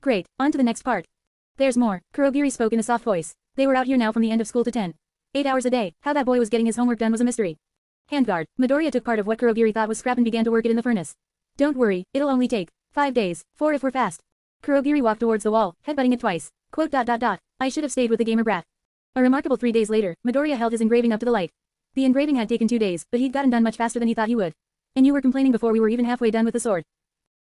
Great, on to the next part. There's more, Kurogiri spoke in a soft voice. They were out here now from the end of school to 10. 8 hours a day. How that boy was getting his homework done was a mystery. Handguard. Midoriya took part of what Kurogiri thought was scrap and began to work it in the furnace. Don't worry, it'll only take 5 days, 4 if we're fast. Kurogiri walked towards the wall, headbutting it twice. Quote. I should have stayed with the gamer brat. A remarkable 3 days later, Midoriya held his engraving up to the light. The engraving had taken 2 days, but he'd gotten done much faster than he thought he would. And you were complaining before we were even halfway done with the sword.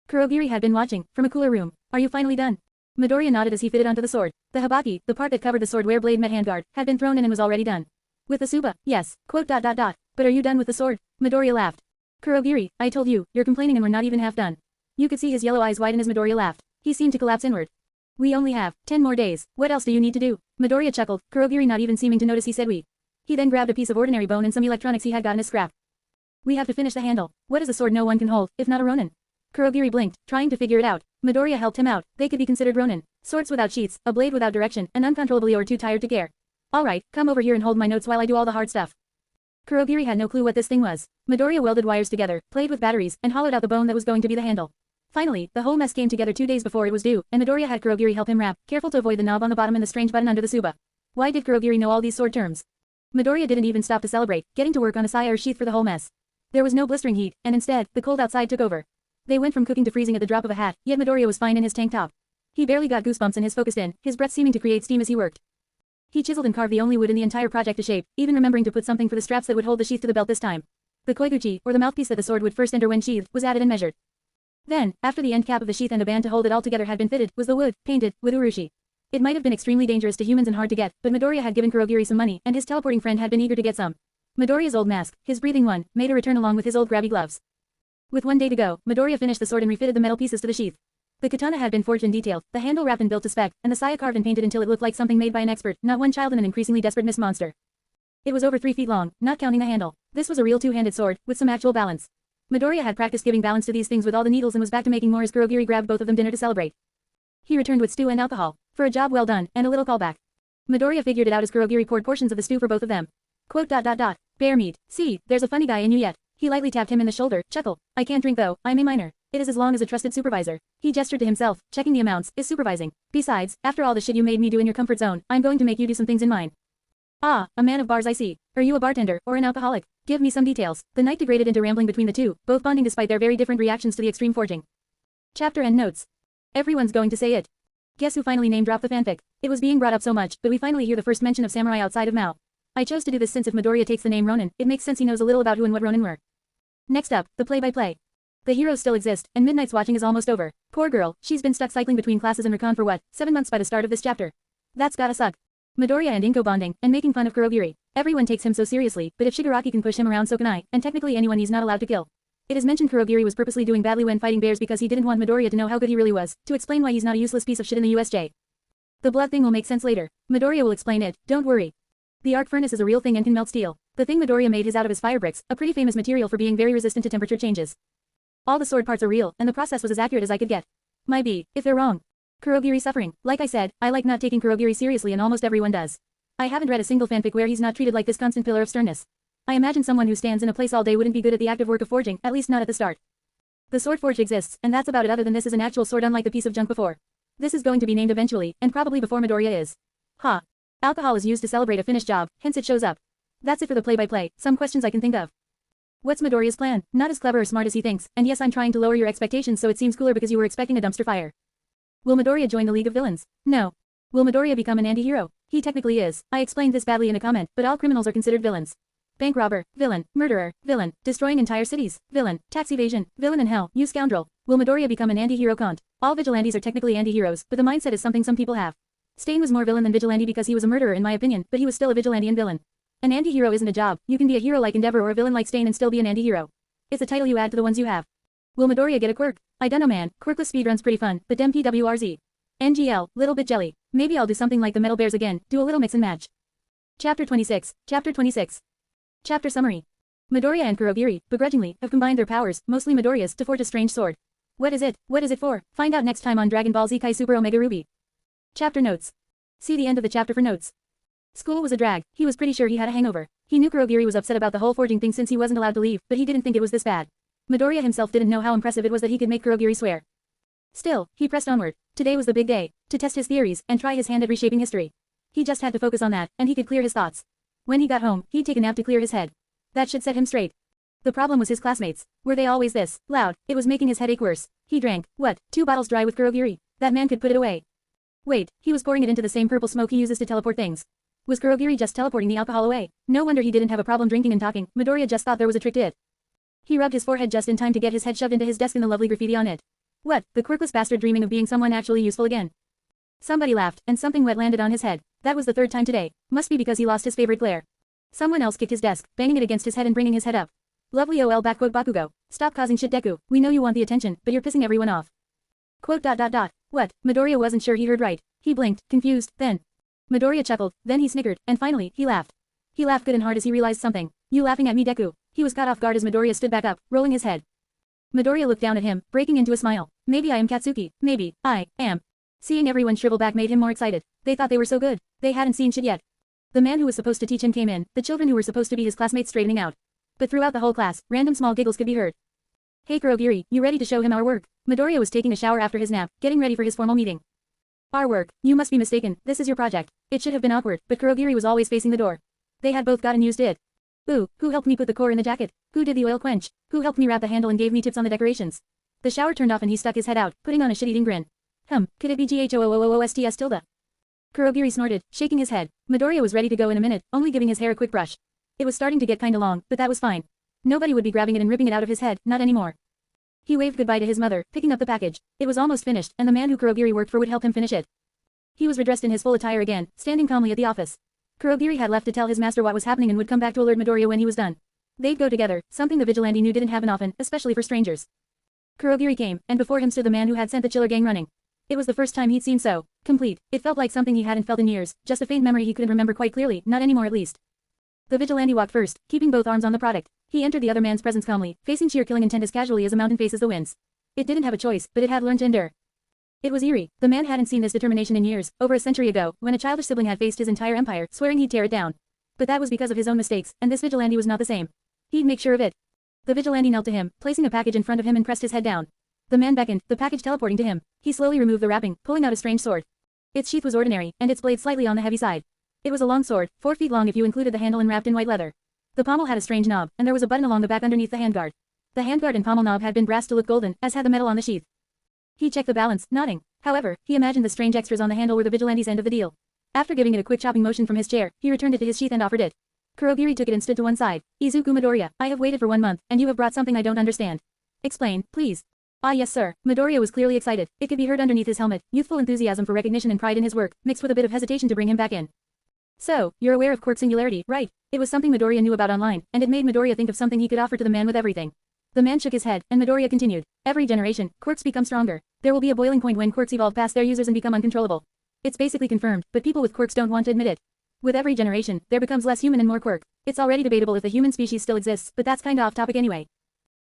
Kurogiri had been watching, from a cooler room. Are you finally done? Midoriya nodded as he fitted onto the sword. The habaki, the part that covered the sword where blade met handguard, had been thrown in and was already done. With the tsuba, yes. Quote. But are you done with the sword? Midoriya laughed. Kurogiri, I told you, you're complaining and we're not even half done. You could see his yellow eyes widen as Midoriya laughed. He seemed to collapse inward. We only have 10 more days. What else do you need to do? Midoriya chuckled, Kurogiri not even seeming to notice he said we. He then grabbed a piece of ordinary bone and some electronics he had gotten as scrap. We have to finish the handle. What is a sword no one can hold, if not a Ronin? Kurogiri blinked, trying to figure it out. Midoriya helped him out. They could be considered Ronin. Swords without sheaths, a blade without direction, and uncontrollably or too tired to care. Alright, come over here and hold my notes while I do all the hard stuff. Kurogiri had no clue what this thing was. Midoriya welded wires together, played with batteries, and hollowed out the bone that was going to be the handle. Finally, the whole mess came together 2 days before it was due, and Midoriya had Kurogiri help him wrap, careful to avoid the knob on the bottom and the strange button under the tsuba. Why did Kurogiri know all these sword terms? Midoriya didn't even stop to celebrate, getting to work on a sai or sheath for the whole mess. There was no blistering heat, and instead, the cold outside took over. They went from cooking to freezing at the drop of a hat, yet Midoriya was fine in his tank top. He barely got goosebumps and his focused in, his breath seeming to create steam as he worked. He chiseled and carved the only wood in the entire project to shape, even remembering to put something for the straps that would hold the sheath to the belt this time. The koiguchi, or the mouthpiece that the sword would first enter when sheathed, was added and measured. Then, after the end cap of the sheath and a band to hold it all together had been fitted, was the wood, painted, with urushi. It might have been extremely dangerous to humans and hard to get, but Midoriya had given Kurogiri some money, and his teleporting friend had been eager to get some. Midoriya's old mask, his breathing one, made a return along with his old grabby gloves. With 1 day to go, Midoriya finished the sword and refitted the metal pieces to the sheath. The katana had been forged in detail, the handle wrapped and built to spec, and the saya carved and painted until it looked like something made by an expert, not one child and an increasingly desperate Miss Monster. It was over 3 feet long, not counting the handle. This was a real two-handed sword, with some actual balance. Midoriya had practiced giving balance to these things with all the needles and was back to making more as Kurogiri grabbed both of them dinner to celebrate. He returned with stew and alcohol, for a job well done, and a little callback. Midoriya figured it out as Kurogiri poured portions of the stew for both of them. Quote. Bear meat. See, there's a funny guy in you yet. He lightly tapped him in the shoulder, chuckle. I can't drink though, I'm a minor. It is as long as a trusted supervisor. He gestured to himself, checking the amounts, is supervising. Besides, after all the shit you made me do in your comfort zone, I'm going to make you do some things in mine. Ah, a man of bars I see. Are you a bartender, or an alcoholic? Give me some details. The night degraded into rambling between the two, both bonding despite their very different reactions to the extreme forging. Chapter end notes. Everyone's going to say it. Guess who finally name-dropped the fanfic? It was being brought up so much, but we finally hear the first mention of samurai outside of Mao. I chose to do this since if Midoriya takes the name Ronin, it makes sense he knows a little about who and what Ronin were. Next up, the play-by-play. The heroes still exist, and Midnight's watching is almost over. Poor girl, she's been stuck cycling between classes and recon for what, 7 months by the start of this chapter. That's gotta suck. Midoriya and Inko bonding, and making fun of Kurogiri. Everyone takes him so seriously, but if Shigaraki can push him around so can I, and technically anyone he's not allowed to kill. It is mentioned Kurogiri was purposely doing badly when fighting bears because he didn't want Midoriya to know how good he really was, to explain why he's not a useless piece of shit in the USJ. The blood thing will make sense later. Midoriya will explain it, don't worry. The arc furnace is a real thing and can melt steel. The thing Midoriya made is out of his fire bricks, a pretty famous material for being very resistant to temperature changes. All the sword parts are real, and the process was as accurate as I could get. Might be, if they're wrong. Kurogiri suffering. Like I said, I like not taking Kurogiri seriously and almost everyone does. I haven't read a single fanfic where he's not treated like this constant pillar of sternness. I imagine someone who stands in a place all day wouldn't be good at the active work of forging, at least not at the start. The sword forge exists, and that's about it. Other than this is an actual sword unlike the piece of junk before. This is going to be named eventually, and probably before Midoriya is. Ha. Alcohol is used to celebrate a finished job, hence it shows up. That's it for the play-by-play, some questions I can think of. What's Midoriya's plan? Not as clever or smart as he thinks, and yes I'm trying to lower your expectations so it seems cooler because you were expecting a dumpster fire. Will Midoriya join the League of Villains? No. Will Midoriya become an anti-hero? He technically is. I explained this badly in a comment, but all criminals are considered villains. Bank robber, villain, murderer, villain, destroying entire cities, villain, tax evasion, villain in hell, you scoundrel. Will Midoriya become an anti-hero? Can't. All vigilantes are technically anti-heroes, but the mindset is something some people have. Stain was more villain than vigilante because he was a murderer in my opinion, but he was still a vigilante and villain. An anti-hero isn't a job. You can be a hero like Endeavor or a villain like Stain and still be an anti-hero. It's a title you add to the ones you have. Will Midoriya get a quirk? I dunno man, quirkless speedrun's pretty fun, but dem PWRZ. NGL, little bit jelly. Maybe I'll do something like the Metal Bears again, do a little mix and match. Chapter 26. Chapter 26. Chapter summary. Midoriya and Kurogiri, begrudgingly, have combined their powers, mostly Midoriya's, to forge a strange sword. What is it? What is it for? Find out next time on Dragon Ball Z Kai Super Omega Ruby. Chapter notes. See the end of the chapter for notes. School was a drag. He was pretty sure he had a hangover. He knew Kurogiri was upset about the whole forging thing since he wasn't allowed to leave, but he didn't think it was this bad. Midoriya himself didn't know how impressive it was that he could make Kurogiri swear. Still, he pressed onward. Today was the big day, to test his theories and try his hand at reshaping history. He just had to focus on that, and he could clear his thoughts. When he got home, he'd take a nap to clear his head. That should set him straight. The problem was his classmates. Were they always this loud? It was making his headache worse. He drank, what, 2 bottles dry with Kurogiri? That man could put it away. Wait, he was pouring it into the same purple smoke he uses to teleport things. Was Kurogiri just teleporting the alcohol away? No wonder he didn't have a problem drinking and talking. Midoriya just thought there was a trick to it. He rubbed his forehead just in time to get his head shoved into his desk and the lovely graffiti on it. What, the quirkless bastard dreaming of being someone actually useful again? Somebody laughed, and something wet landed on his head. That was the 3rd time today. Must be because he lost his favorite glare. Someone else kicked his desk, banging it against his head and bringing his head up. Lovely ol backquote Bakugo. Stop causing shit Deku. We know you want the attention, but you're pissing everyone off. Quote. What? Midoriya wasn't sure he heard right. He blinked, confused, then. Midoriya chuckled, then he snickered, and finally, he laughed. He laughed good and hard as he realized something. You laughing at me Deku? He was caught off guard as Midoriya stood back up, rolling his head. Midoriya looked down at him, breaking into a smile. Maybe I am Katsuki. Maybe I am. Seeing everyone shrivel back made him more excited. They thought they were so good. They hadn't seen shit yet. The man who was supposed to teach him came in, the children who were supposed to be his classmates straightening out. But throughout the whole class, random small giggles could be heard. Hey Kurogiri, you ready to show him our work? Midoriya was taking a shower after his nap, getting ready for his formal meeting. Our work? You must be mistaken, this is your project. It should have been awkward, but Kurogiri was always facing the door. They had both gotten used to it. Ooh, who helped me put the core in the jacket? Who did the oil quench? Who helped me wrap the handle and gave me tips on the decorations? The shower turned off and he stuck his head out, putting on a shit-eating grin. Could it be GHOOOOOSTS tilde? Kurogiri snorted, shaking his head. Midoriya was ready to go in a minute, only giving his hair a quick brush. It was starting to get kinda long, but that was fine. Nobody would be grabbing it and ripping it out of his head, not anymore. He waved goodbye to his mother, picking up the package. It was almost finished, and the man who Kurogiri worked for would help him finish it. He was redressed in his full attire again, standing calmly at the office. Kurogiri had left to tell his master what was happening and would come back to alert Midoriya when he was done. They'd go together, something the vigilante knew didn't happen often, especially for strangers. Kurogiri came, and before him stood the man who had sent the Chiller Gang running. It was the first time he'd seen so complete. It felt like something he hadn't felt in years, just a faint memory he couldn't remember quite clearly, not anymore at least. The vigilante walked first, keeping both arms on the product. He entered the other man's presence calmly, facing sheer killing intent as casually as a mountain faces the winds. It didn't have a choice, but it had learned to endure. It was eerie. The man hadn't seen this determination in years, over a century ago, when a childish sibling had faced his entire empire, swearing he'd tear it down. But that was because of his own mistakes, and this vigilante was not the same. He'd make sure of it. The vigilante knelt to him, placing a package in front of him and pressed his head down. The man beckoned, the package teleporting to him. He slowly removed the wrapping, pulling out a strange sword. Its sheath was ordinary, and its blade slightly on the heavy side. It was a long sword, 4 feet long if you included the handle and wrapped in white leather. The pommel had a strange knob, and there was a button along the back underneath the handguard. The handguard and pommel knob had been brass to look golden, as had the metal on the sheath. He checked the balance, nodding. However, he imagined the strange extras on the handle were the vigilante's end of the deal. After giving it a quick chopping motion from his chair, he returned it to his sheath and offered it. Kurogiri took it and stood to one side. Izuku Midoriya, I have waited for 1 month, and you have brought something I don't understand. Explain, please. Ah yes sir. Midoriya was clearly excited. It could be heard underneath his helmet, youthful enthusiasm for recognition and pride in his work, mixed with a bit of hesitation to bring him back in. So, you're aware of quirk singularity, right? It was something Midoriya knew about online, and it made Midoriya think of something he could offer to the man with everything. The man shook his head, and Midoriya continued. Every generation, quirks become stronger. There will be a boiling point when quirks evolve past their users and become uncontrollable. It's basically confirmed, but people with quirks don't want to admit it. With every generation, there becomes less human and more quirk. It's already debatable if the human species still exists, but that's kinda off topic anyway.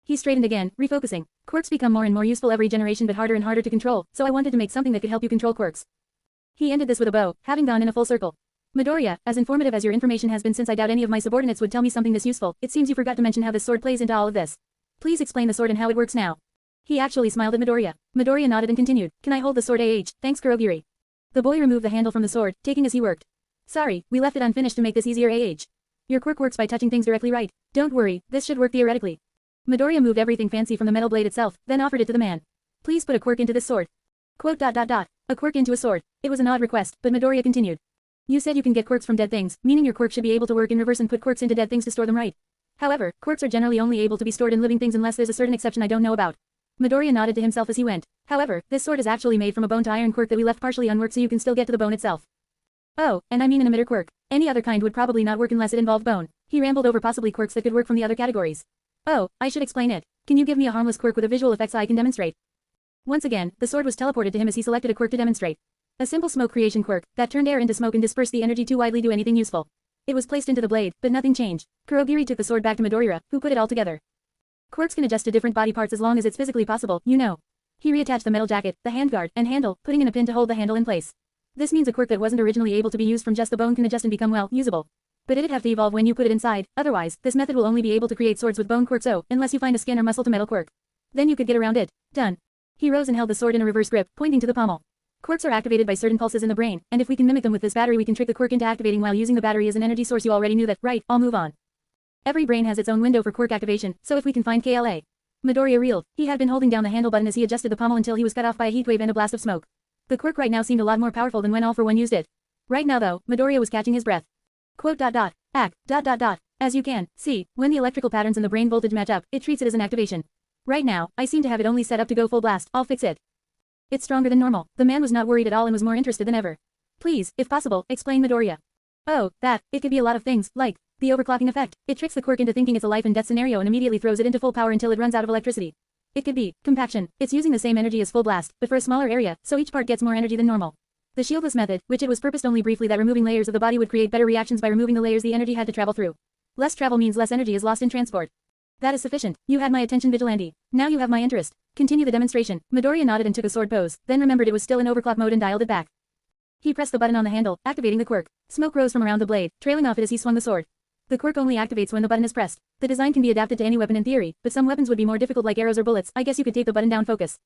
He straightened again, refocusing. Quirks become more and more useful every generation but harder and harder to control, so I wanted to make something that could help you control quirks. He ended this with a bow, having gone in a full circle. Midoriya, as informative as your information has been since I doubt any of my subordinates would tell me something this useful, it seems you forgot to mention how this sword plays into all of this. Please explain the sword and how it works now. He actually smiled at Midoriya. Midoriya nodded and continued. Can I hold the sword thanks Kurogiri. The boy removed the handle from the sword, taking as he worked. Sorry, we left it unfinished to make this easier Your quirk works by touching things directly right. Don't worry, this should work theoretically. Midoriya moved everything fancy from the metal blade itself, then offered it to the man. Please put a quirk into this sword. Quote. A quirk into a sword. It was an odd request, but Midoriya continued. You said you can get quirks from dead things, meaning your quirk should be able to work in reverse and put quirks into dead things to store them right. However, quirks are generally only able to be stored in living things unless there's a certain exception I don't know about. Midoriya nodded to himself as he went. However, this sword is actually made from a bone to iron quirk that we left partially unworked so you can still get to the bone itself. Oh, and I mean an emitter quirk. Any other kind would probably not work unless it involved bone. He rambled over possibly quirks that could work from the other categories. Oh, I should explain it. Can you give me a harmless quirk with a visual effects I can demonstrate? Once again, the sword was teleported to him as he selected a quirk to demonstrate. A simple smoke creation quirk, that turned air into smoke and dispersed the energy too widely to do anything useful. It was placed into the blade, but nothing changed. Kurogiri took the sword back to Midoriya, who put it all together. Quirks can adjust to different body parts as long as it's physically possible, you know. He reattached the metal jacket, the handguard, and handle, putting in a pin to hold the handle in place. This means a quirk that wasn't originally able to be used from just the bone can adjust and become well, usable. But it'd have to evolve when you put it inside, otherwise, this method will only be able to create swords with bone quirks unless you find a skin or muscle to metal quirk. Then you could get around it. Done. He rose and held the sword in a reverse grip, pointing to the pommel. Quirks are activated by certain pulses in the brain, and if we can mimic them with this battery we can trick the quirk into activating while using the battery as an energy source. You already knew that, right? I'll move on. Every brain has its own window for quirk activation, so if we can find KLA. Midoriya reeled. He had been holding down the handle button as he adjusted the pommel until he was cut off by a heatwave and a blast of smoke. The quirk right now seemed a lot more powerful than when All for One used it. Right now though, Midoriya was catching his breath. Quote dot dot, act, dot dot dot. As you can see, when the electrical patterns in the brain voltage match up, it treats it as an activation. Right now, I seem to have it only set up to go full blast. I'll fix it. It's stronger than normal. The man was not worried at all and was more interested than ever. Please, if possible, explain Midoriya. Oh, that, it could be a lot of things, like the overclocking effect. It tricks the quirk into thinking it's a life and death scenario and immediately throws it into full power until it runs out of electricity. It could be compaction. It's using the same energy as full blast, but for a smaller area, so each part gets more energy than normal. The shieldless method, which it was purposed only briefly that removing layers of the body would create better reactions by removing the layers the energy had to travel through. Less travel means less energy is lost in transport. That is sufficient. You had my attention, Vigilante. Now you have my interest. Continue the demonstration. Midoriya nodded and took a sword pose, then remembered it was still in overclock mode and dialed it back. He pressed the button on the handle, activating the quirk. Smoke rose from around the blade, trailing off it as he swung the sword. The quirk only activates when the button is pressed. The design can be adapted to any weapon in theory, but some weapons would be more difficult like arrows or bullets. I guess you could tape the button down focus.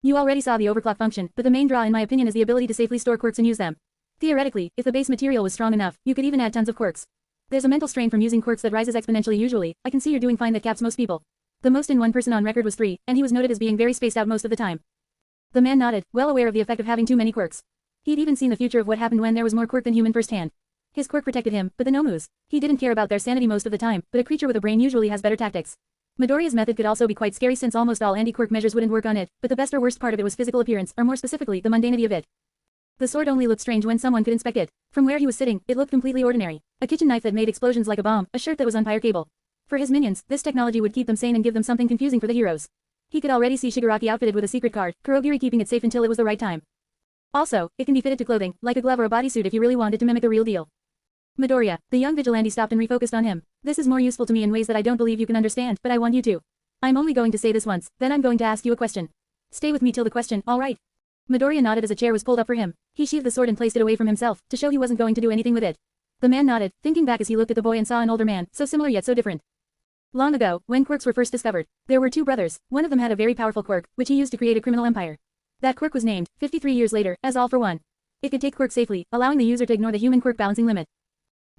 You already saw the overclock function, but the main draw in my opinion is the ability to safely store quirks and use them. Theoretically, if the base material was strong enough, you could even add tons of quirks. There's a mental strain from using quirks that rises exponentially usually. I can see you're doing fine. That caps most people. The most in one person on record was 3, and he was noted as being very spaced out most of the time. The man nodded, well aware of the effect of having too many quirks. He'd even seen the future of what happened when there was more quirk than human firsthand. His quirk protected him, but the Nomus. He didn't care about their sanity most of the time, but a creature with a brain usually has better tactics. Midoriya's method could also be quite scary since almost all anti-quirk measures wouldn't work on it, but the best or worst part of it was physical appearance, or more specifically, the mundanity of it. The sword only looked strange when someone could inspect it. From where he was sitting, it looked completely ordinary. A kitchen knife that made explosions like a bomb, a shirt that was umpire cable. For his minions, this technology would keep them sane and give them something confusing for the heroes. He could already see Shigaraki outfitted with a secret card, Kurogiri keeping it safe until it was the right time. Also, it can be fitted to clothing, like a glove or a bodysuit if you really wanted to mimic the real deal. Midoriya, the young vigilante stopped and refocused on him. This is more useful to me in ways that I don't believe you can understand, but I want you to. I'm only going to say this once, then I'm going to ask you a question. Stay with me till the question, alright? Midoriya nodded as a chair was pulled up for him. He sheathed the sword and placed it away from himself, to show he wasn't going to do anything with it. The man nodded, thinking back as he looked at the boy and saw an older man, so similar yet so different. Long ago, when quirks were first discovered, there were 2 brothers. One of them had a very powerful quirk, which he used to create a criminal empire. That quirk was named, 53 years later, as All for One. It could take quirk safely, allowing the user to ignore the human quirk balancing limit.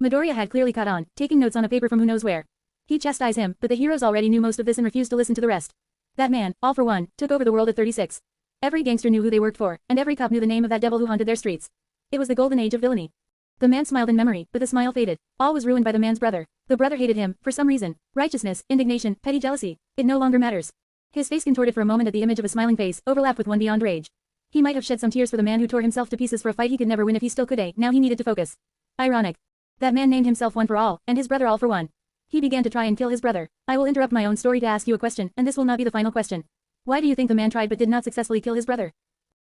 Midoriya had clearly caught on, taking notes on a paper from who knows where. He chastised him, but the heroes already knew most of this and refused to listen to the rest. That man, All for One, took over the world at 36. Every gangster knew who they worked for, and every cop knew the name of that devil who haunted their streets. It was the golden age of villainy. The man smiled in memory, but the smile faded. All was ruined by the man's brother. The brother hated him, for some reason. Righteousness, indignation, petty jealousy. It no longer matters. His face contorted for a moment at the image of a smiling face, overlapped with one beyond rage. He might have shed some tears for the man who tore himself to pieces for a fight he could never win if he still could. Now he needed to focus. Ironic. That man named himself One for All, and his brother All for One. He began to try and kill his brother. I will interrupt my own story to ask you a question, and this will not be the final question. Why do you think the man tried but did not successfully kill his brother?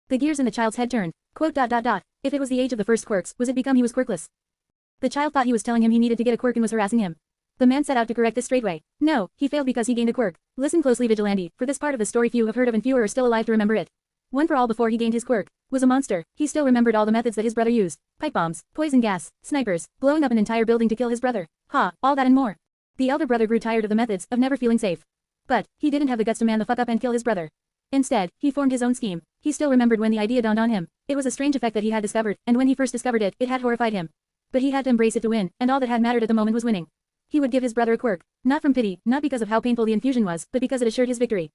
The gears in the child's head turned. Quote dot dot dot. If it was the age of the first quirks, was it become he was quirkless? The child thought he was telling him he needed to get a quirk and was harassing him. The man set out to correct this straightway. No, he failed because he gained a quirk. Listen closely, Vigilante, for this part of the story few have heard of and fewer are still alive to remember it. One for All before he gained his quirk was a monster. He still remembered all the methods that his brother used. Pipe bombs, poison gas, snipers, blowing up an entire building to kill his brother. Ha, all that and more. The elder brother grew tired of the methods, of never feeling safe. But, he didn't have the guts to man the fuck up and kill his brother. Instead, he formed his own scheme. He still remembered when the idea dawned on him. It was a strange effect that he had discovered, and when he first discovered it, it had horrified him. But he had to embrace it to win, and all that had mattered at the moment was winning. He would give his brother a quirk. Not from pity, not because of how painful the infusion was, but because it assured his victory.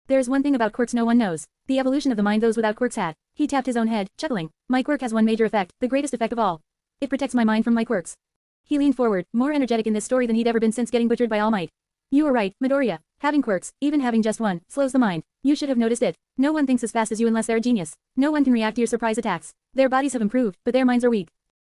There is one thing about quirks no one knows. The evolution of the mind those without quirks had. He tapped his own head, chuckling. My quirk has one major effect, the greatest effect of all. It protects my mind from my quirks. He leaned forward, more energetic in this story than he'd ever been since getting butchered by All Might. You were right, Midoriya. Having quirks, even having just one, slows the mind. You should have noticed it. No one thinks as fast as you unless they're a genius. No one can react to your surprise attacks. Their bodies have improved, but their minds are weak.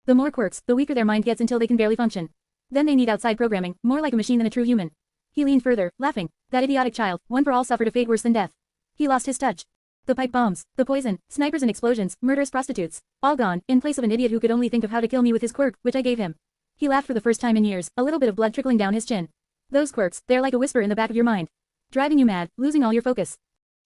The more quirks, the weaker their mind gets until they can barely function. Then they need outside programming, more like a machine than a true human. He leaned further, laughing. That idiotic child, One for All, suffered a fate worse than death. He lost his touch. The pipe bombs, the poison, snipers and explosions, murderous prostitutes. All gone, in place of an idiot who could only think of how to kill me with his quirk, which I gave him. He laughed for the first time in years, a little bit of blood trickling down his chin. Those quirks, they're like a whisper in the back of your mind. Driving you mad, losing all your focus.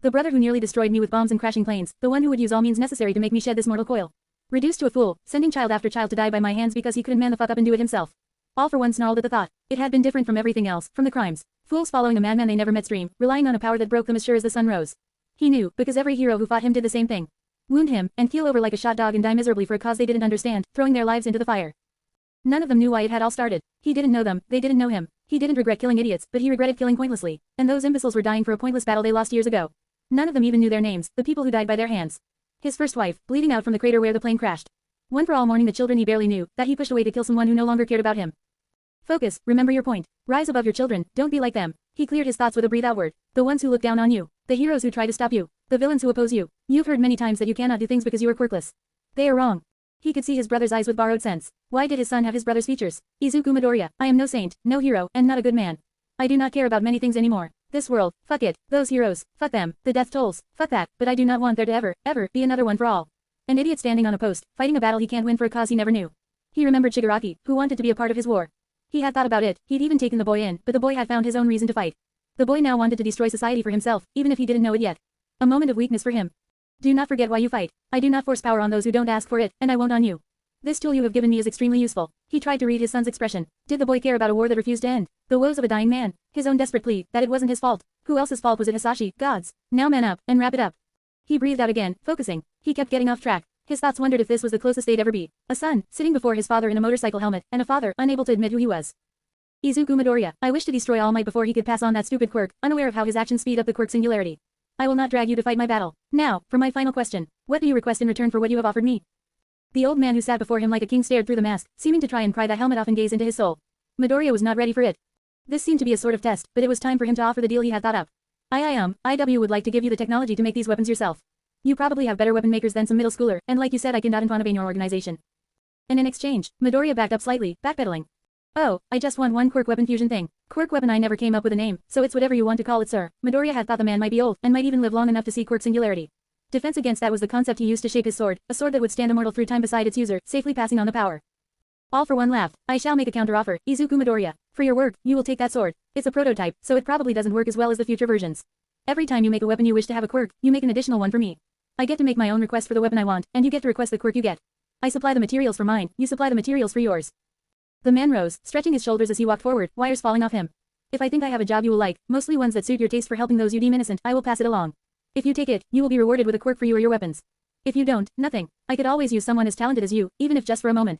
The brother who nearly destroyed me with bombs and crashing planes, the one who would use all means necessary to make me shed this mortal coil. Reduced to a fool, sending child after child to die by my hands because he couldn't man the fuck up and do it himself. All for One snarled at the thought. It had been different from everything else, from the crimes. Fools following a madman they never met stream, relying on a power that broke them as sure as the sun rose. He knew, because every hero who fought him did the same thing. Wound him, and keel over like a shot dog and die miserably for a cause they didn't understand, throwing their lives into the fire. None of them knew why it had all started. He didn't know them, they didn't know him. He didn't regret killing idiots, but he regretted killing pointlessly. And those imbeciles were dying for a pointless battle they lost years ago. None of them even knew their names, the people who died by their hands. His first wife, bleeding out from the crater where the plane crashed. One for all mourning the children he barely knew, that he pushed away to kill someone who no longer cared about him. Focus, remember your point. Rise above your children, don't be like them. He cleared his thoughts with a breathe outward. The ones who look down on you. The heroes who try to stop you. The villains who oppose you. You've heard many times that you cannot do things because you are quirkless. They are wrong. He could see his brother's eyes with borrowed sense. Why did his son have his brother's features? Izuku Midoriya, I am no saint, no hero, and not a good man. I do not care about many things anymore. This world, fuck it. Those heroes, fuck them. The death tolls, fuck that. But I do not want there to ever be another one for all. An idiot standing on a post, fighting a battle he can't win for a cause he never knew. He remembered Shigaraki, who wanted to be a part of his war. He had thought about it, he'd even taken the boy in, but the boy had found his own reason to fight. The boy now wanted to destroy society for himself, even if he didn't know it yet. A moment of weakness for him. Do not forget why you fight. I do not force power on those who don't ask for it, and I won't on you. This tool you have given me is extremely useful. He tried to read his son's expression. Did the boy care about a war that refused to end? The woes of a dying man. His own desperate plea, that it wasn't his fault. Who else's fault was it? Hisashi, gods. Now man up, and wrap it up. He breathed out again, focusing. He kept getting off track. His thoughts wondered if this was the closest they'd ever be. A son, sitting before his father in a motorcycle helmet, and a father, unable to admit who he was. Izuku Midoriya, I wish to destroy All Might before he could pass on that stupid quirk, unaware of how his actions speed up the quirk singularity. I will not drag you to fight my battle. Now, for my final question. What do you request in return for what you have offered me? The old man who sat before him like a king stared through the mask, seeming to try and pry the helmet off and gaze into his soul. Midoriya was not ready for it. This seemed to be a sort of test, but it was time for him to offer the deal he had thought up. IW would like to give you the technology to make these weapons yourself. You probably have better weapon makers than some middle schooler, and like you said I cannot invade your organization. And in exchange, Midoriya backed up slightly, backpedaling. Oh, I just want one quirk weapon fusion thing. Quirk weapon I never came up with a name, so it's whatever you want to call it, sir. Midoriya had thought the man might be old, and might even live long enough to see quirk singularity. Defense against that was the concept he used to shape his sword, a sword that would stand immortal through time beside its user, safely passing on the power. All for one laughed. I shall make a counteroffer, Izuku Midoriya. For your work, you will take that sword. It's a prototype, so it probably doesn't work as well as the future versions. Every time you make a weapon you wish to have a quirk, you make an additional one for me. I get to make my own request for the weapon I want, and you get to request the quirk you get. I supply the materials for mine, you supply the materials for yours. The man rose, stretching his shoulders as he walked forward, wires falling off him. If I think I have a job you will like, mostly ones that suit your taste for helping those you deem innocent, I will pass it along. If you take it, you will be rewarded with a quirk for you or your weapons. If you don't, nothing. I could always use someone as talented as you, even if just for a moment.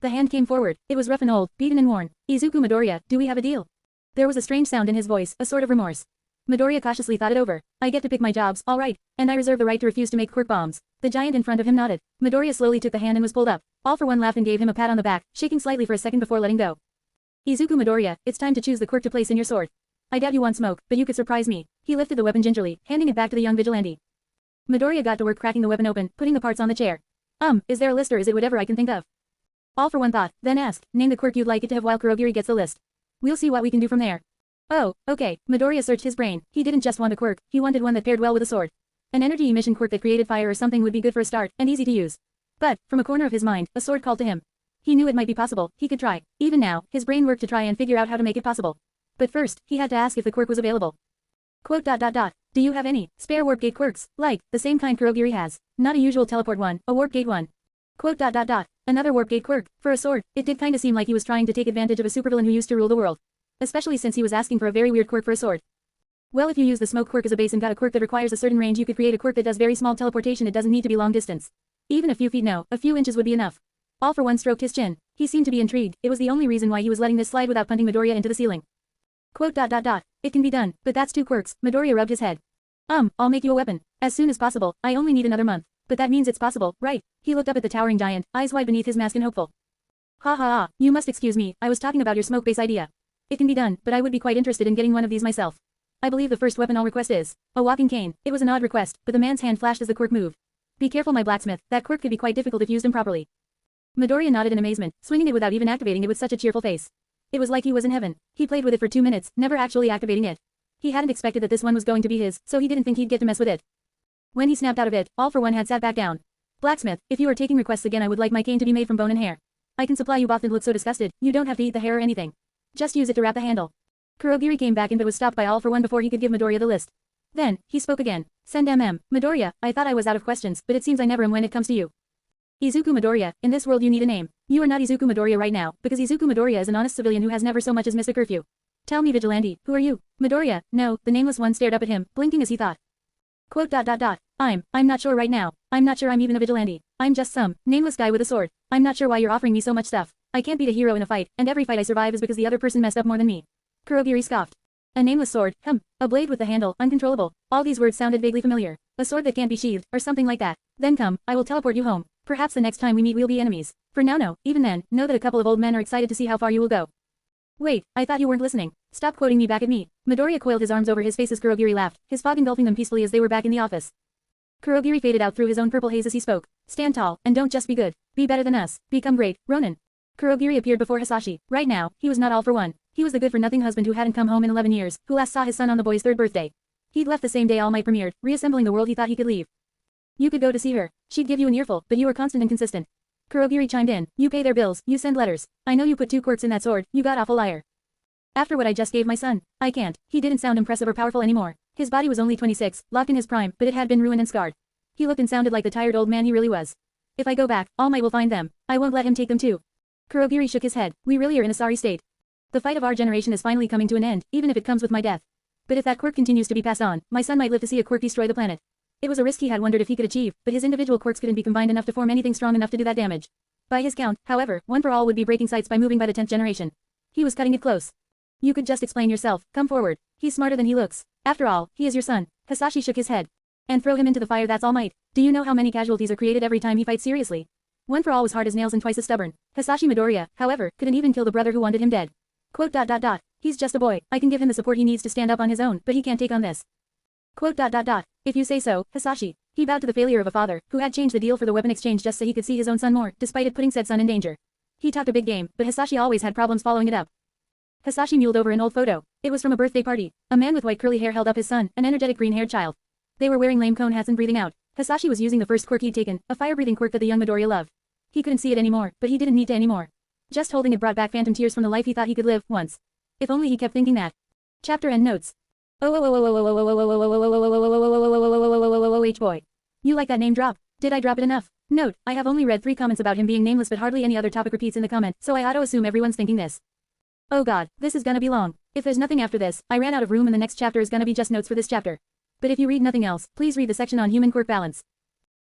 The hand came forward. It was rough and old, beaten and worn. Izuku Midoriya, do we have a deal? There was a strange sound in his voice, a sort of remorse. Midoriya cautiously thought it over. I get to pick my jobs, all right, and I reserve the right to refuse to make quirk bombs. The giant in front of him nodded. Midoriya slowly took the hand and was pulled up. All for one laughed and gave him a pat on the back, shaking slightly for a second before letting go. Izuku Midoriya, it's time to choose the quirk to place in your sword. I doubt you want smoke, but you could surprise me. He lifted the weapon gingerly, handing it back to the young vigilante. Midoriya got to work cracking the weapon open, putting the parts on the chair. Is there a list or is it whatever I can think of? All for one thought, then asked, name the quirk you'd like it to have while Kurogiri gets the list. We'll see what we can do from there. Oh, okay, Midoriya searched his brain. He didn't just want a quirk, he wanted one that paired well with a sword. An energy emission quirk that created fire or something would be good for a start, and easy to use. But, from a corner of his mind, a sword called to him. He knew it might be possible, he could try. Even now, his brain worked to try and figure out how to make it possible. But first, he had to ask if the quirk was available. Quote. Do you have any spare warp gate quirks, like, the same kind Kurogiri has? Not a usual teleport one, a warp gate one. Quote. Another warp gate quirk, for a sword. It did kinda seem like he was trying to take advantage of a supervillain who used to rule the world. Especially since he was asking for a very weird quirk for a sword. Well, if you use the smoke quirk as a base and got a quirk that requires a certain range, you could create a quirk that does very small teleportation. It doesn't need to be long distance. Even a few feet, no, a few inches would be enough. All for one stroked his chin. He seemed to be intrigued. It was the only reason why he was letting this slide without punting Midoriya into the ceiling. Quote. It can be done, but that's 2 quirks. Midoriya rubbed his head. I'll make you a weapon. As soon as possible. I only need another month. But that means it's possible, right? He looked up at the towering giant, eyes wide beneath his mask and hopeful. Ha, you must excuse me, I was talking about your smoke base idea. It can be done, but I would be quite interested in getting one of these myself. I believe the first weapon I'll request is a walking cane. It was an odd request, but the man's hand flashed as the quirk moved. Be careful, my blacksmith, that quirk could be quite difficult if used improperly. Midoriya nodded in amazement, swinging it without even activating it with such a cheerful face. It was like he was in heaven. He played with it for 2 minutes, never actually activating it. He hadn't expected that this one was going to be his, so he didn't think he'd get to mess with it. When he snapped out of it, All for one had sat back down. Blacksmith, if you are taking requests again, I would like my cane to be made from bone and hair. I can supply you both and look so disgusted, you don't have to eat the hair or anything. Just use it to wrap the handle. Kurogiri came back in but was stopped by All for one before he could give Midoriya the list. Then, he spoke again. Send Midoriya, I thought I was out of questions, but it seems I never am when it comes to you. Izuku Midoriya, in this world you need a name. You are not Izuku Midoriya right now, because Izuku Midoriya is an honest civilian who has never so much as missed a curfew. Tell me, vigilante, who are you? Midoriya, no, the nameless one stared up at him, blinking as he thought. Quote. I'm not sure right now. I'm not sure I'm even a vigilante. I'm just some nameless guy with a sword. I'm not sure why you're offering me so much stuff. I can't beat a hero in a fight, and every fight I survive is because the other person messed up more than me. Kurogiri scoffed. A nameless sword, a blade with the handle, uncontrollable. All these words sounded vaguely familiar. A sword that can't be sheathed, or something like that. Then come, I will teleport you home. Perhaps the next time we meet we'll be enemies. For now no, even then, know that a couple of old men are excited to see how far you will go. Wait, I thought you weren't listening. Stop quoting me back at me. Midoriya coiled his arms over his face as Kurogiri laughed, his fog engulfing them peacefully as they were back in the office. Kurogiri faded out through his own purple haze as he spoke. Stand tall, and don't just be good. Be better than us. Become great, Ronin. Kurogiri appeared before Hisashi. Right now, he was not all for one. He was the good-for-nothing husband who hadn't come home in 11 years, who last saw his son on the boy's 3rd birthday. He'd left the same day All Might premiered, reassembling the world he thought he could leave. You could go to see her. She'd give you an earful, but you were constant and consistent. Kurogiri chimed in. You pay their bills, you send letters. I know you put 2 quirks in that sword, you god-awful liar. After what I just gave my son, I can't. He didn't sound impressive or powerful anymore. His body was only 26, locked in his prime, but it had been ruined and scarred. He looked and sounded like the tired old man he really was. If I go back, All Might will find them. I won't let him take them too. Kurogiri shook his head. We really are in a sorry state. The fight of our generation is finally coming to an end, even if it comes with my death. But if that quirk continues to be passed on, my son might live to see a quirk destroy the planet. It was a risk he had wondered if he could achieve, but his individual quirks couldn't be combined enough to form anything strong enough to do that damage. By his count, however, One for All would be breaking sights by moving by the 10th generation. He was cutting it close. You could just explain yourself. Come forward. He's smarter than he looks. After all, he is your son. Hisashi shook his head. And throw him into the fire, that's All Might. Do you know how many casualties are created every time he fights seriously? One for All was hard as nails and twice as stubborn. Hisashi Midoriya, however, couldn't even kill the brother who wanted him dead. Quote. He's just a boy. I can give him the support he needs to stand up on his own, but he can't take on this. Quote. If you say so, Hisashi. He bowed to the failure of a father, who had changed the deal for the weapon exchange just so he could see his own son more, despite it putting said son in danger. He talked a big game, but Hisashi always had problems following it up. Hisashi muled over an old photo. It was from a birthday party. A man with white curly hair held up his son, an energetic green-haired child. They were wearing lame cone hats and breathing out. Hisashi was using the first quirk he'd taken, a fire-breathing quirk that the young Midoriya loved. He couldn't see it anymore, but he didn't need to anymore. Just holding it brought back phantom tears from the life he thought he could live, once. If only he kept thinking that. Chapter and notes. Boy. You like that name drop? Did I drop it enough? Note, I have only read 3 comments about him being nameless but hardly any other topic repeats in the comment, so I auto-assume everyone's thinking this. Oh god, this is gonna be long. If there's nothing after this, I ran out of room and the next chapter is gonna be just notes for this chapter. But if you read nothing else, please read the section on human quirk balance.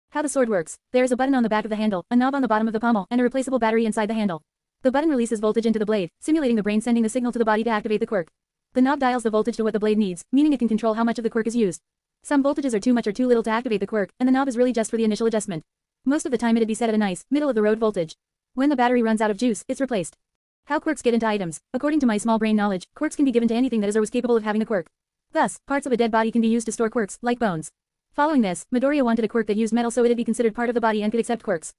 How the sword works. There is a button on the back of the handle, a knob on the bottom of the pommel, and a replaceable battery inside the handle. The button releases voltage into the blade, simulating the brain sending the signal to the body to activate the quirk. The knob dials the voltage to what the blade needs, meaning it can control how much of the quirk is used. Some voltages are too much or too little to activate the quirk, and the knob is really just for the initial adjustment. Most of the time it'd be set at a nice, middle-of-the-road voltage. When the battery runs out of juice, it's replaced. How quirks get into items. According to my small brain knowledge, quirks can be given to anything that is or was capable of having a quirk. Thus, parts of a dead body can be used to store quirks, like bones. Following this, Midoriya wanted a quirk that used metal so it'd be considered part of the body and could accept quirks.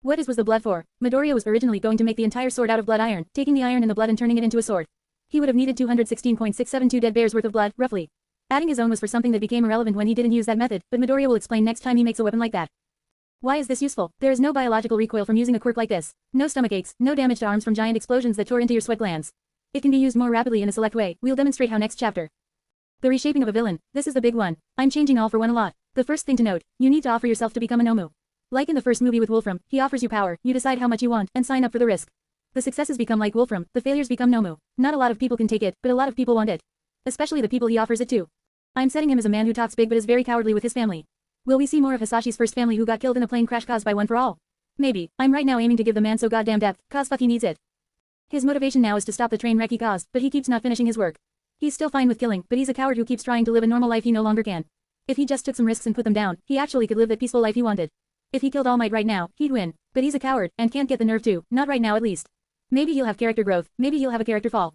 What was the blood for? Midoriya was originally going to make the entire sword out of blood iron, taking the iron in the blood and turning it into a sword. He would have needed 216.672 dead bears worth of blood, roughly. Adding his own was for something that became irrelevant when he didn't use that method, but Midoriya will explain next time he makes a weapon like that. Why is this useful? There is no biological recoil from using a quirk like this. No stomach aches, no damage to arms from giant explosions that tore into your sweat glands. It can be used more rapidly in a select way. We'll demonstrate how next chapter. The reshaping of a villain. This is the big one. I'm changing All for One a lot. The first thing to note, you need to offer yourself to become a Nomu. Like in the first movie with Wolfram, he offers you power, you decide how much you want, and sign up for the risk. The successes become like Wolfram, the failures become Nomu. Not a lot of people can take it, but a lot of people want it. Especially the people he offers it to. I'm setting him as a man who talks big but is very cowardly with his family. Will we see more of Hisashi's first family who got killed in a plane crash caused by One for All? Maybe. I'm right now aiming to give the man so goddamn depth, cause fuck he needs it. His motivation now is to stop the train wreck he caused, but he keeps not finishing his work. He's still fine with killing, but he's a coward who keeps trying to live a normal life he no longer can. If he just took some risks and put them down, he actually could live that peaceful life he wanted. If he killed All Might right now, he'd win. But he's a coward, and can't get the nerve to, not right now at least. Maybe he'll have character growth, maybe he'll have a character fall.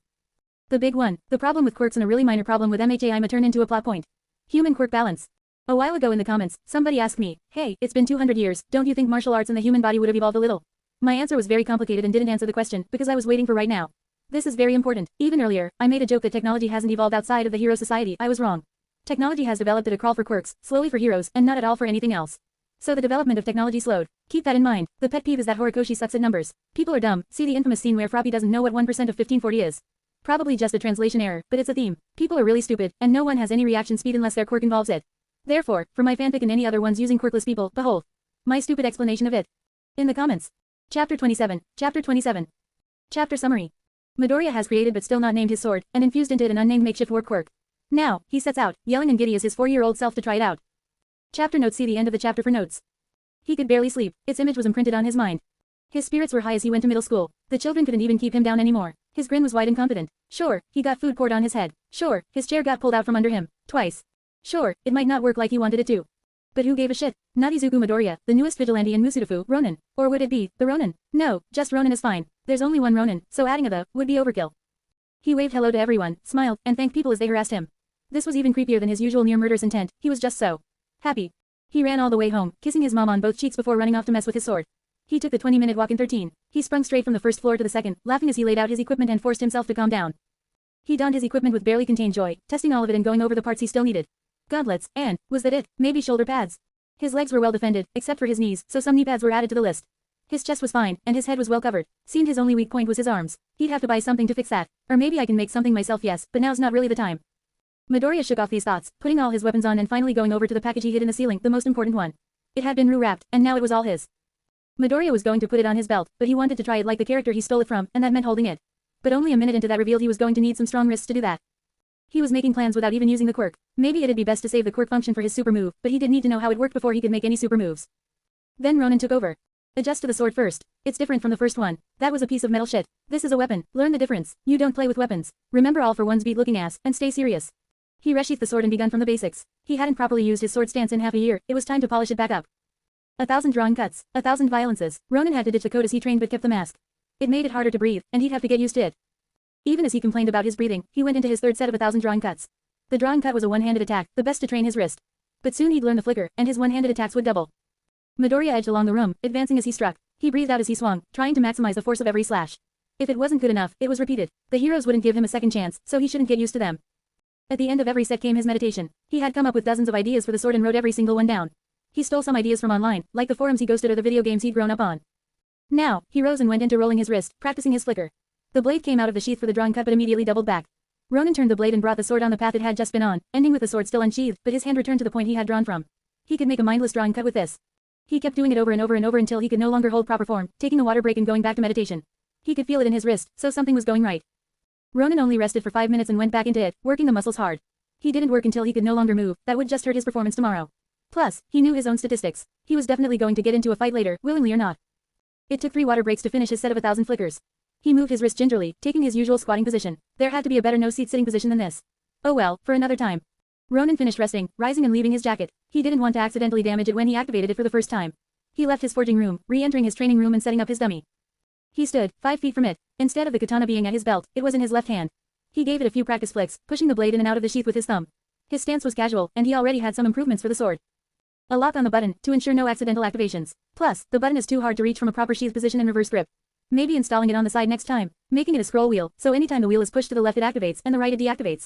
The big one, the problem with quirks and a really minor problem with MHAIMA turn into a plot point. Human quirk balance. A while ago in the comments, somebody asked me, hey, it's been 200 years, don't you think martial arts in the human body would have evolved a little? My answer was very complicated and didn't answer the question, because I was waiting for right now. This is very important. Even earlier, I made a joke that technology hasn't evolved outside of the hero society. I was wrong. Technology has developed at a crawl for quirks, slowly for heroes, and not at all for anything else. So the development of technology slowed. Keep that in mind. The pet peeve is that Horikoshi sucks at numbers. People are dumb. See the infamous scene where Froppy doesn't know what 1% of 1540 is. Probably just a translation error, but it's a theme. People are really stupid, and no one has any reaction speed unless their quirk involves it. Therefore, for my fanfic and any other ones using quirkless people, behold my stupid explanation of it. In the comments. Chapter 27. Chapter 27. Chapter summary. Midoriya has created but still not named his sword, and infused into it an unnamed makeshift warp quirk. Now, he sets out, yelling and giddy as his 4-year-old self to try it out. Chapter notes. See the end of the chapter for notes. He could barely sleep, its image was imprinted on his mind. His spirits were high as he went to middle school. The children couldn't even keep him down anymore. His grin was wide and confident. Sure, he got food poured on his head. Sure, his chair got pulled out from under him. Twice. Sure, it might not work like he wanted it to. But who gave a shit? Not Izuku Midoriya, the newest vigilante in Musudafu, Ronin. Or would it be, the Ronin? No, just Ronin is fine. There's only one Ronin, so adding a the would be overkill. He waved hello to everyone, smiled, and thanked people as they harassed him. This was even creepier than his usual near-murderous intent. He was just so happy. He ran all the way home, kissing his mom on both cheeks before running off to mess with his sword. He took the 20-minute walk in 13. He sprung straight from the first floor to the second, laughing as he laid out his equipment and forced himself to calm down. He donned his equipment with barely contained joy, testing all of it and going over the parts he still needed. Gauntlets, and, was that it? Maybe shoulder pads. His legs were well defended, except for his knees, so some knee pads were added to the list. His chest was fine, and his head was well covered. Seemed his only weak point was his arms. He'd have to buy something to fix that. Or maybe I can make something myself, yes, but now's not really the time. Midoriya shook off these thoughts, putting all his weapons on and finally going over to the package he hid in the ceiling, the most important one. It had been wrapped, and now it was all his. Midoriya was going to put it on his belt, but he wanted to try it like the character he stole it from, and that meant holding it. But only a minute into that revealed he was going to need some strong wrists to do that. He was making plans without even using the quirk. Maybe it'd be best to save the quirk function for his super move, but he did need to know how it worked before he could make any super moves. Then Ronin took over. Adjust to the sword first. It's different from the first one. That was a piece of metal shit. This is a weapon. Learn the difference. You don't play with weapons. Remember all for one's beat looking ass, and stay serious. He resheathed the sword and begun from the basics. He hadn't properly used his sword stance in half a year. It was time to polish it back up. 1,000 drawing cuts, 1,000 violences. Ronin had to ditch the code as he trained but kept the mask. It made it harder to breathe, and he'd have to get used to it. Even as he complained about his breathing, he went into his third set of 1,000 drawing cuts. The drawing cut was a one-handed attack, the best to train his wrist. But soon he'd learn the flicker, and his one-handed attacks would double. Midoriya edged along the room, advancing as he struck. He breathed out as he swung, trying to maximize the force of every slash. If it wasn't good enough, it was repeated. The heroes wouldn't give him a second chance, so he shouldn't get used to them. At the end of every set came his meditation. He had come up with dozens of ideas for the sword and wrote every single one down. He stole some ideas from online, like the forums he ghosted or the video games he'd grown up on. Now, he rose and went into rolling his wrist, practicing his flicker. The blade came out of the sheath for the drawing cut but immediately doubled back. Ronin turned the blade and brought the sword on the path it had just been on, ending with the sword still unsheathed, but his hand returned to the point he had drawn from. He could make a mindless drawing cut with this. He kept doing it over and over and over until he could no longer hold proper form, taking a water break and going back to meditation. He could feel it in his wrist, so something was going right. Ronin only rested for 5 minutes and went back into it, working the muscles hard. He didn't work until he could no longer move, that would just hurt his performance tomorrow. Plus, he knew his own statistics. He was definitely going to get into a fight later, willingly or not. It took 3 water breaks to finish his set of 1,000 flickers. He moved his wrist gingerly, taking his usual squatting position. There had to be a better no-seat sitting position than this. Oh well, for another time. Ronin finished resting, rising and leaving his jacket. He didn't want to accidentally damage it when he activated it for the first time. He left his forging room, re-entering his training room and setting up his dummy. He stood, 5 feet from it. Instead of the katana being at his belt, it was in his left hand. He gave it a few practice flicks, pushing the blade in and out of the sheath with his thumb. His stance was casual, and he already had some improvements for the sword. A lock on the button, to ensure no accidental activations. Plus, the button is too hard to reach from a proper sheath position and reverse grip. Maybe installing it on the side next time, making it a scroll wheel, so anytime the wheel is pushed to the left it activates and the right it deactivates.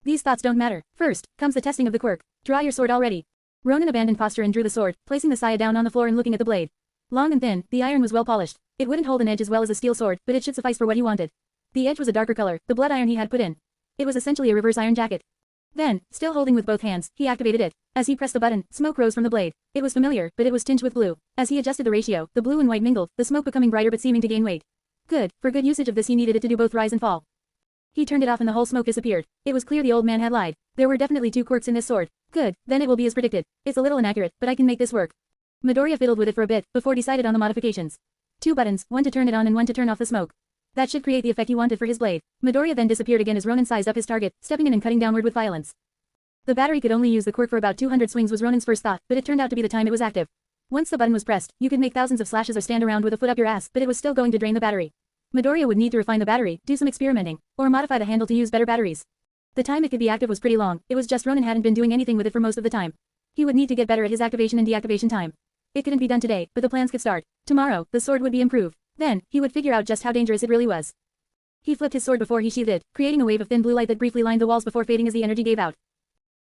These thoughts don't matter. First, comes the testing of the quirk. Draw your sword already. Ronin abandoned posture and drew the sword, placing the saya down on the floor and looking at the blade. Long and thin, the iron was well polished. It wouldn't hold an edge as well as a steel sword, but it should suffice for what he wanted. The edge was a darker color, the blood iron he had put in. It was essentially a reverse iron jacket. Then, still holding with both hands, he activated it. As he pressed the button, smoke rose from the blade. It was familiar, but it was tinged with blue. As he adjusted the ratio, the blue and white mingled, the smoke becoming brighter but seeming to gain weight. Good, for good usage of this he needed it to do both rise and fall. He turned it off and the whole smoke disappeared. It was clear the old man had lied. There were definitely 2 quirks in this sword. Good, then it will be as predicted. It's a little inaccurate, but I can make this work. Midoriya fiddled with it for a bit, before decided on the modifications. 2 buttons, one to turn it on and one to turn off the smoke. That should create the effect he wanted for his blade. Midoriya then disappeared again as Ronin sized up his target, stepping in and cutting downward with violence. The battery could only use the quirk for about 200 swings was Ronin's first thought, but it turned out to be the time it was active. Once the button was pressed, you could make thousands of slashes or stand around with a foot up your ass, but it was still going to drain the battery. Midoriya would need to refine the battery, do some experimenting, or modify the handle to use better batteries. The time it could be active was pretty long, it was just Ronin hadn't been doing anything with it for most of the time. He would need to get better at his activation and deactivation time. It couldn't be done today, but the plans could start. Tomorrow, the sword would be improved. Then, he would figure out just how dangerous it really was. He flipped his sword before he sheathed it, creating a wave of thin blue light that briefly lined the walls before fading as the energy gave out.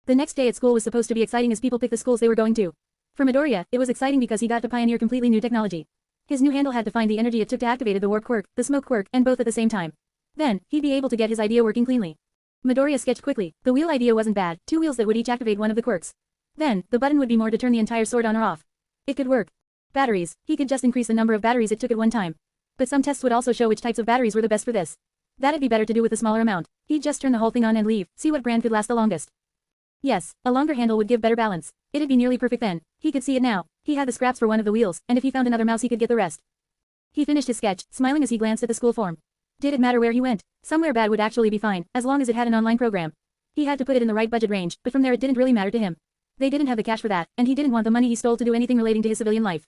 The next day at school was supposed to be exciting as people picked the schools they were going to. For Midoriya, it was exciting because he got to pioneer completely new technology. His new handle had to find the energy it took to activate the warp quirk, the smoke quirk, and both at the same time. Then, he'd be able to get his idea working cleanly. Midoriya sketched quickly. The wheel idea wasn't bad, 2 wheels that would each activate one of the quirks. Then, the button would be more to turn the entire sword on or off. It could work. Batteries. He could just increase the number of batteries it took at one time. But some tests would also show which types of batteries were the best for this. That'd be better to do with a smaller amount. He'd just turn the whole thing on and leave, see what brand could last the longest. Yes, a longer handle would give better balance. It'd be nearly perfect then. He could see it now. He had the scraps for one of the wheels, and if he found another mouse he could get the rest. He finished his sketch, smiling as he glanced at the school form. Did it matter where he went? Somewhere bad would actually be fine, as long as it had an online program. He had to put it in the right budget range, but from there it didn't really matter to him. They didn't have the cash for that, and he didn't want the money he stole to do anything relating to his civilian life.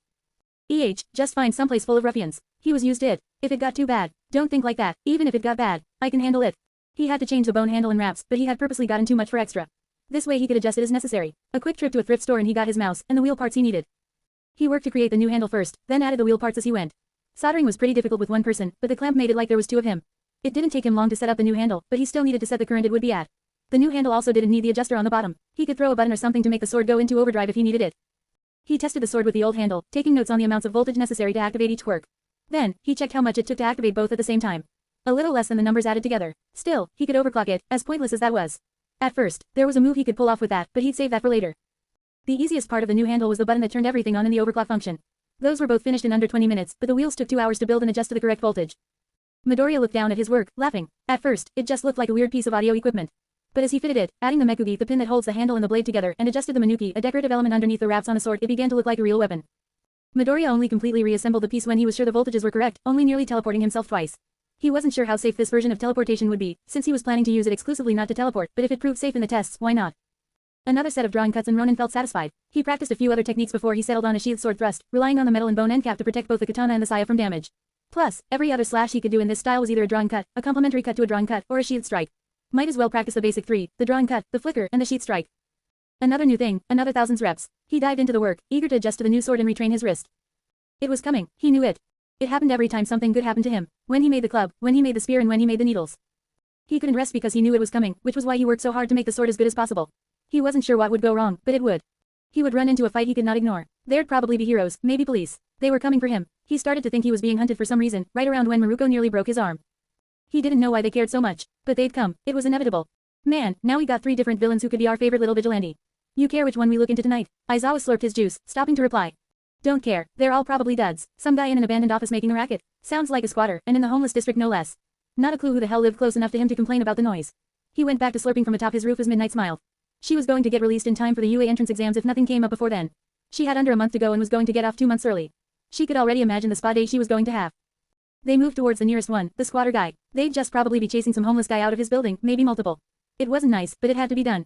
Just find someplace full of ruffians. He was used to it. If it got too bad, don't think like that. Even if it got bad, I can handle it. He had to change the bone handle and wraps, but he had purposely gotten too much for extra. This way he could adjust it as necessary. A quick trip to a thrift store and he got his mouse and the wheel parts he needed. He worked to create the new handle first, then added the wheel parts as he went. Soldering was pretty difficult with one person, but the clamp made it like there was two of him. It didn't take him long to set up the new handle, but he still needed to set the current it would be at. The new handle also didn't need the adjuster on the bottom. He could throw a button or something to make the sword go into overdrive if he needed it. He tested the sword with the old handle, taking notes on the amounts of voltage necessary to activate each quirk. Then, he checked how much it took to activate both at the same time. A little less than the numbers added together. Still, he could overclock it, as pointless as that was. At first, there was a move he could pull off with that, but he'd save that for later. The easiest part of the new handle was the button that turned everything on in the overclock function. Those were both finished in under 20 minutes, but the wheels took 2 hours to build and adjust to the correct voltage. Midoriya looked down at his work, laughing. At first, it just looked like a weird piece of audio equipment. But as he fitted it, adding the mekugi, the pin that holds the handle and the blade together, and adjusted the manuki, a decorative element underneath the wraps on a sword, it began to look like a real weapon. Midoriya only completely reassembled the piece when he was sure the voltages were correct, only nearly teleporting himself twice. He wasn't sure how safe this version of teleportation would be, since he was planning to use it exclusively not to teleport, but if it proved safe in the tests, why not? Another set of drawing cuts and Ronin felt satisfied. He practiced a few other techniques before he settled on a sheathed sword thrust, relying on the metal and bone end cap to protect both the katana and the saya from damage. Plus, every other slash he could do in this style was either a drawing cut, a complementary cut to a drawing cut, or a sheathed strike. Might as well practice the basic 3, the drawing cut, the flicker, and the sheath strike. Another new thing, another thousands reps. He dived into the work, eager to adjust to the new sword and retrain his wrist. It was coming, he knew it. It happened every time something good happened to him. When he made the club, when he made the spear and when he made the needles. He couldn't rest because he knew it was coming, which was why he worked so hard to make the sword as good as possible. He wasn't sure what would go wrong, but it would. He would run into a fight he could not ignore. There'd probably be heroes, maybe police. They were coming for him. He started to think he was being hunted for some reason, right around when Maruko nearly broke his arm. He didn't know why they cared so much, but they'd come. It was inevitable. Man, now we got 3 different villains who could be our favorite little vigilante. You care which one we look into tonight? Aizawa slurped his juice, stopping to reply. Don't care, they're all probably duds. Some guy in an abandoned office making a racket. Sounds like a squatter, and in the homeless district no less. Not a clue who the hell lived close enough to him to complain about the noise. He went back to slurping from atop his roof as Midnight smiled. She was going to get released in time for the UA entrance exams if nothing came up before then. She had under a month to go and was going to get off 2 months early. She could already imagine the spa day she was going to have. They moved towards the nearest one, the squatter guy. They'd just probably be chasing some homeless guy out of his building, maybe multiple. It wasn't nice, but it had to be done.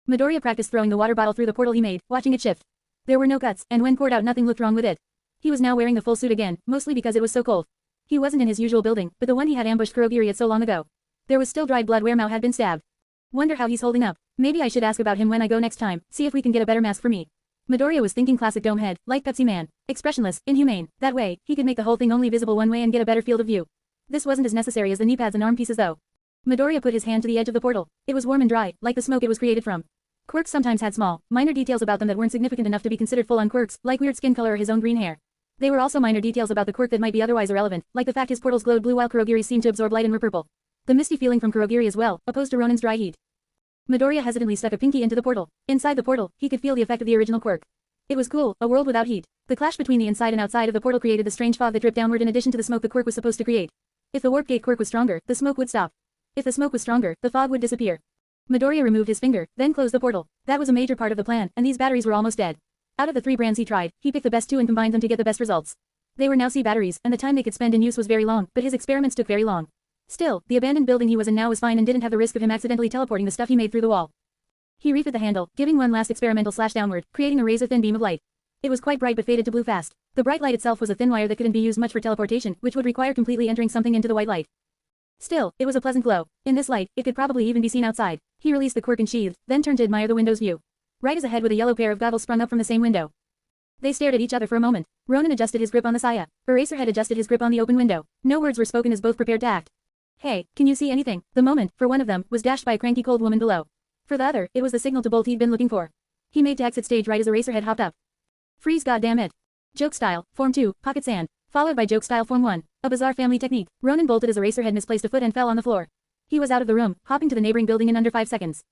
Midoriya practiced throwing the water bottle through the portal he made, watching it shift. There were no cuts, and when poured out nothing looked wrong with it. He was now wearing the full suit again, mostly because it was so cold. He wasn't in his usual building, but the one he had ambushed Kurogiri at so long ago. There was still dried blood where Mao had been stabbed. Wonder how he's holding up. Maybe I should ask about him when I go next time, see if we can get a better mask for me. Midoriya was thinking classic dome head, like Pepsi Man. Expressionless, inhumane. That way, he could make the whole thing only visible one way and get a better field of view. This wasn't as necessary as the knee pads and arm pieces though. Midoriya put his hand to the edge of the portal. It was warm and dry, like the smoke it was created from. Quirks sometimes had small, minor details about them that weren't significant enough to be considered full-on quirks, like weird skin color or his own green hair. They were also minor details about the quirk that might be otherwise irrelevant, like the fact his portals glowed blue while Kurogiri's seemed to absorb light and were purple. The misty feeling from Kurogiri as well, opposed to Ronin's dry heat. Midoriya hesitantly stuck a pinky into the portal. Inside the portal, he could feel the effect of the original quirk. It was cool, a world without heat. The clash between the inside and outside of the portal created the strange fog that dripped downward in addition to the smoke the quirk was supposed to create. If the warp gate quirk was stronger, the smoke would stop. If the smoke was stronger, the fog would disappear. Midoriya removed his finger, then closed the portal. That was a major part of the plan, and these batteries were almost dead. Out of the 3 brands he tried, he picked the best 2 and combined them to get the best results. They were now C batteries, and the time they could spend in use was very long, but his experiments took very long. Still, the abandoned building he was in now was fine and didn't have the risk of him accidentally teleporting the stuff he made through the wall. He refit the handle, giving one last experimental slash downward, creating a razor-thin beam of light. It was quite bright but faded to blue fast. The bright light itself was a thin wire that couldn't be used much for teleportation, which would require completely entering something into the white light. Still, it was a pleasant glow. In this light, it could probably even be seen outside. He released the quirk and sheathed, then turned to admire the window's view. Right as a head with a yellow pair of goggles sprung up from the same window. They stared at each other for a moment. Ronin adjusted his grip on the saya. Eraserhead adjusted his grip on the open window. No words were spoken as both prepared to act. Hey, can you see anything? The moment, for one of them, was dashed by a cranky cold woman below. For the other, it was the signal to bolt he'd been looking for. He made to exit stage right as Eraserhead hopped up. Freeze goddamn it. Joke style, form 2, pocket sand. Followed by joke style form 1. A bizarre family technique. Ronin bolted as Eraserhead misplaced a foot and fell on the floor. He was out of the room, hopping to the neighboring building in under 5 seconds.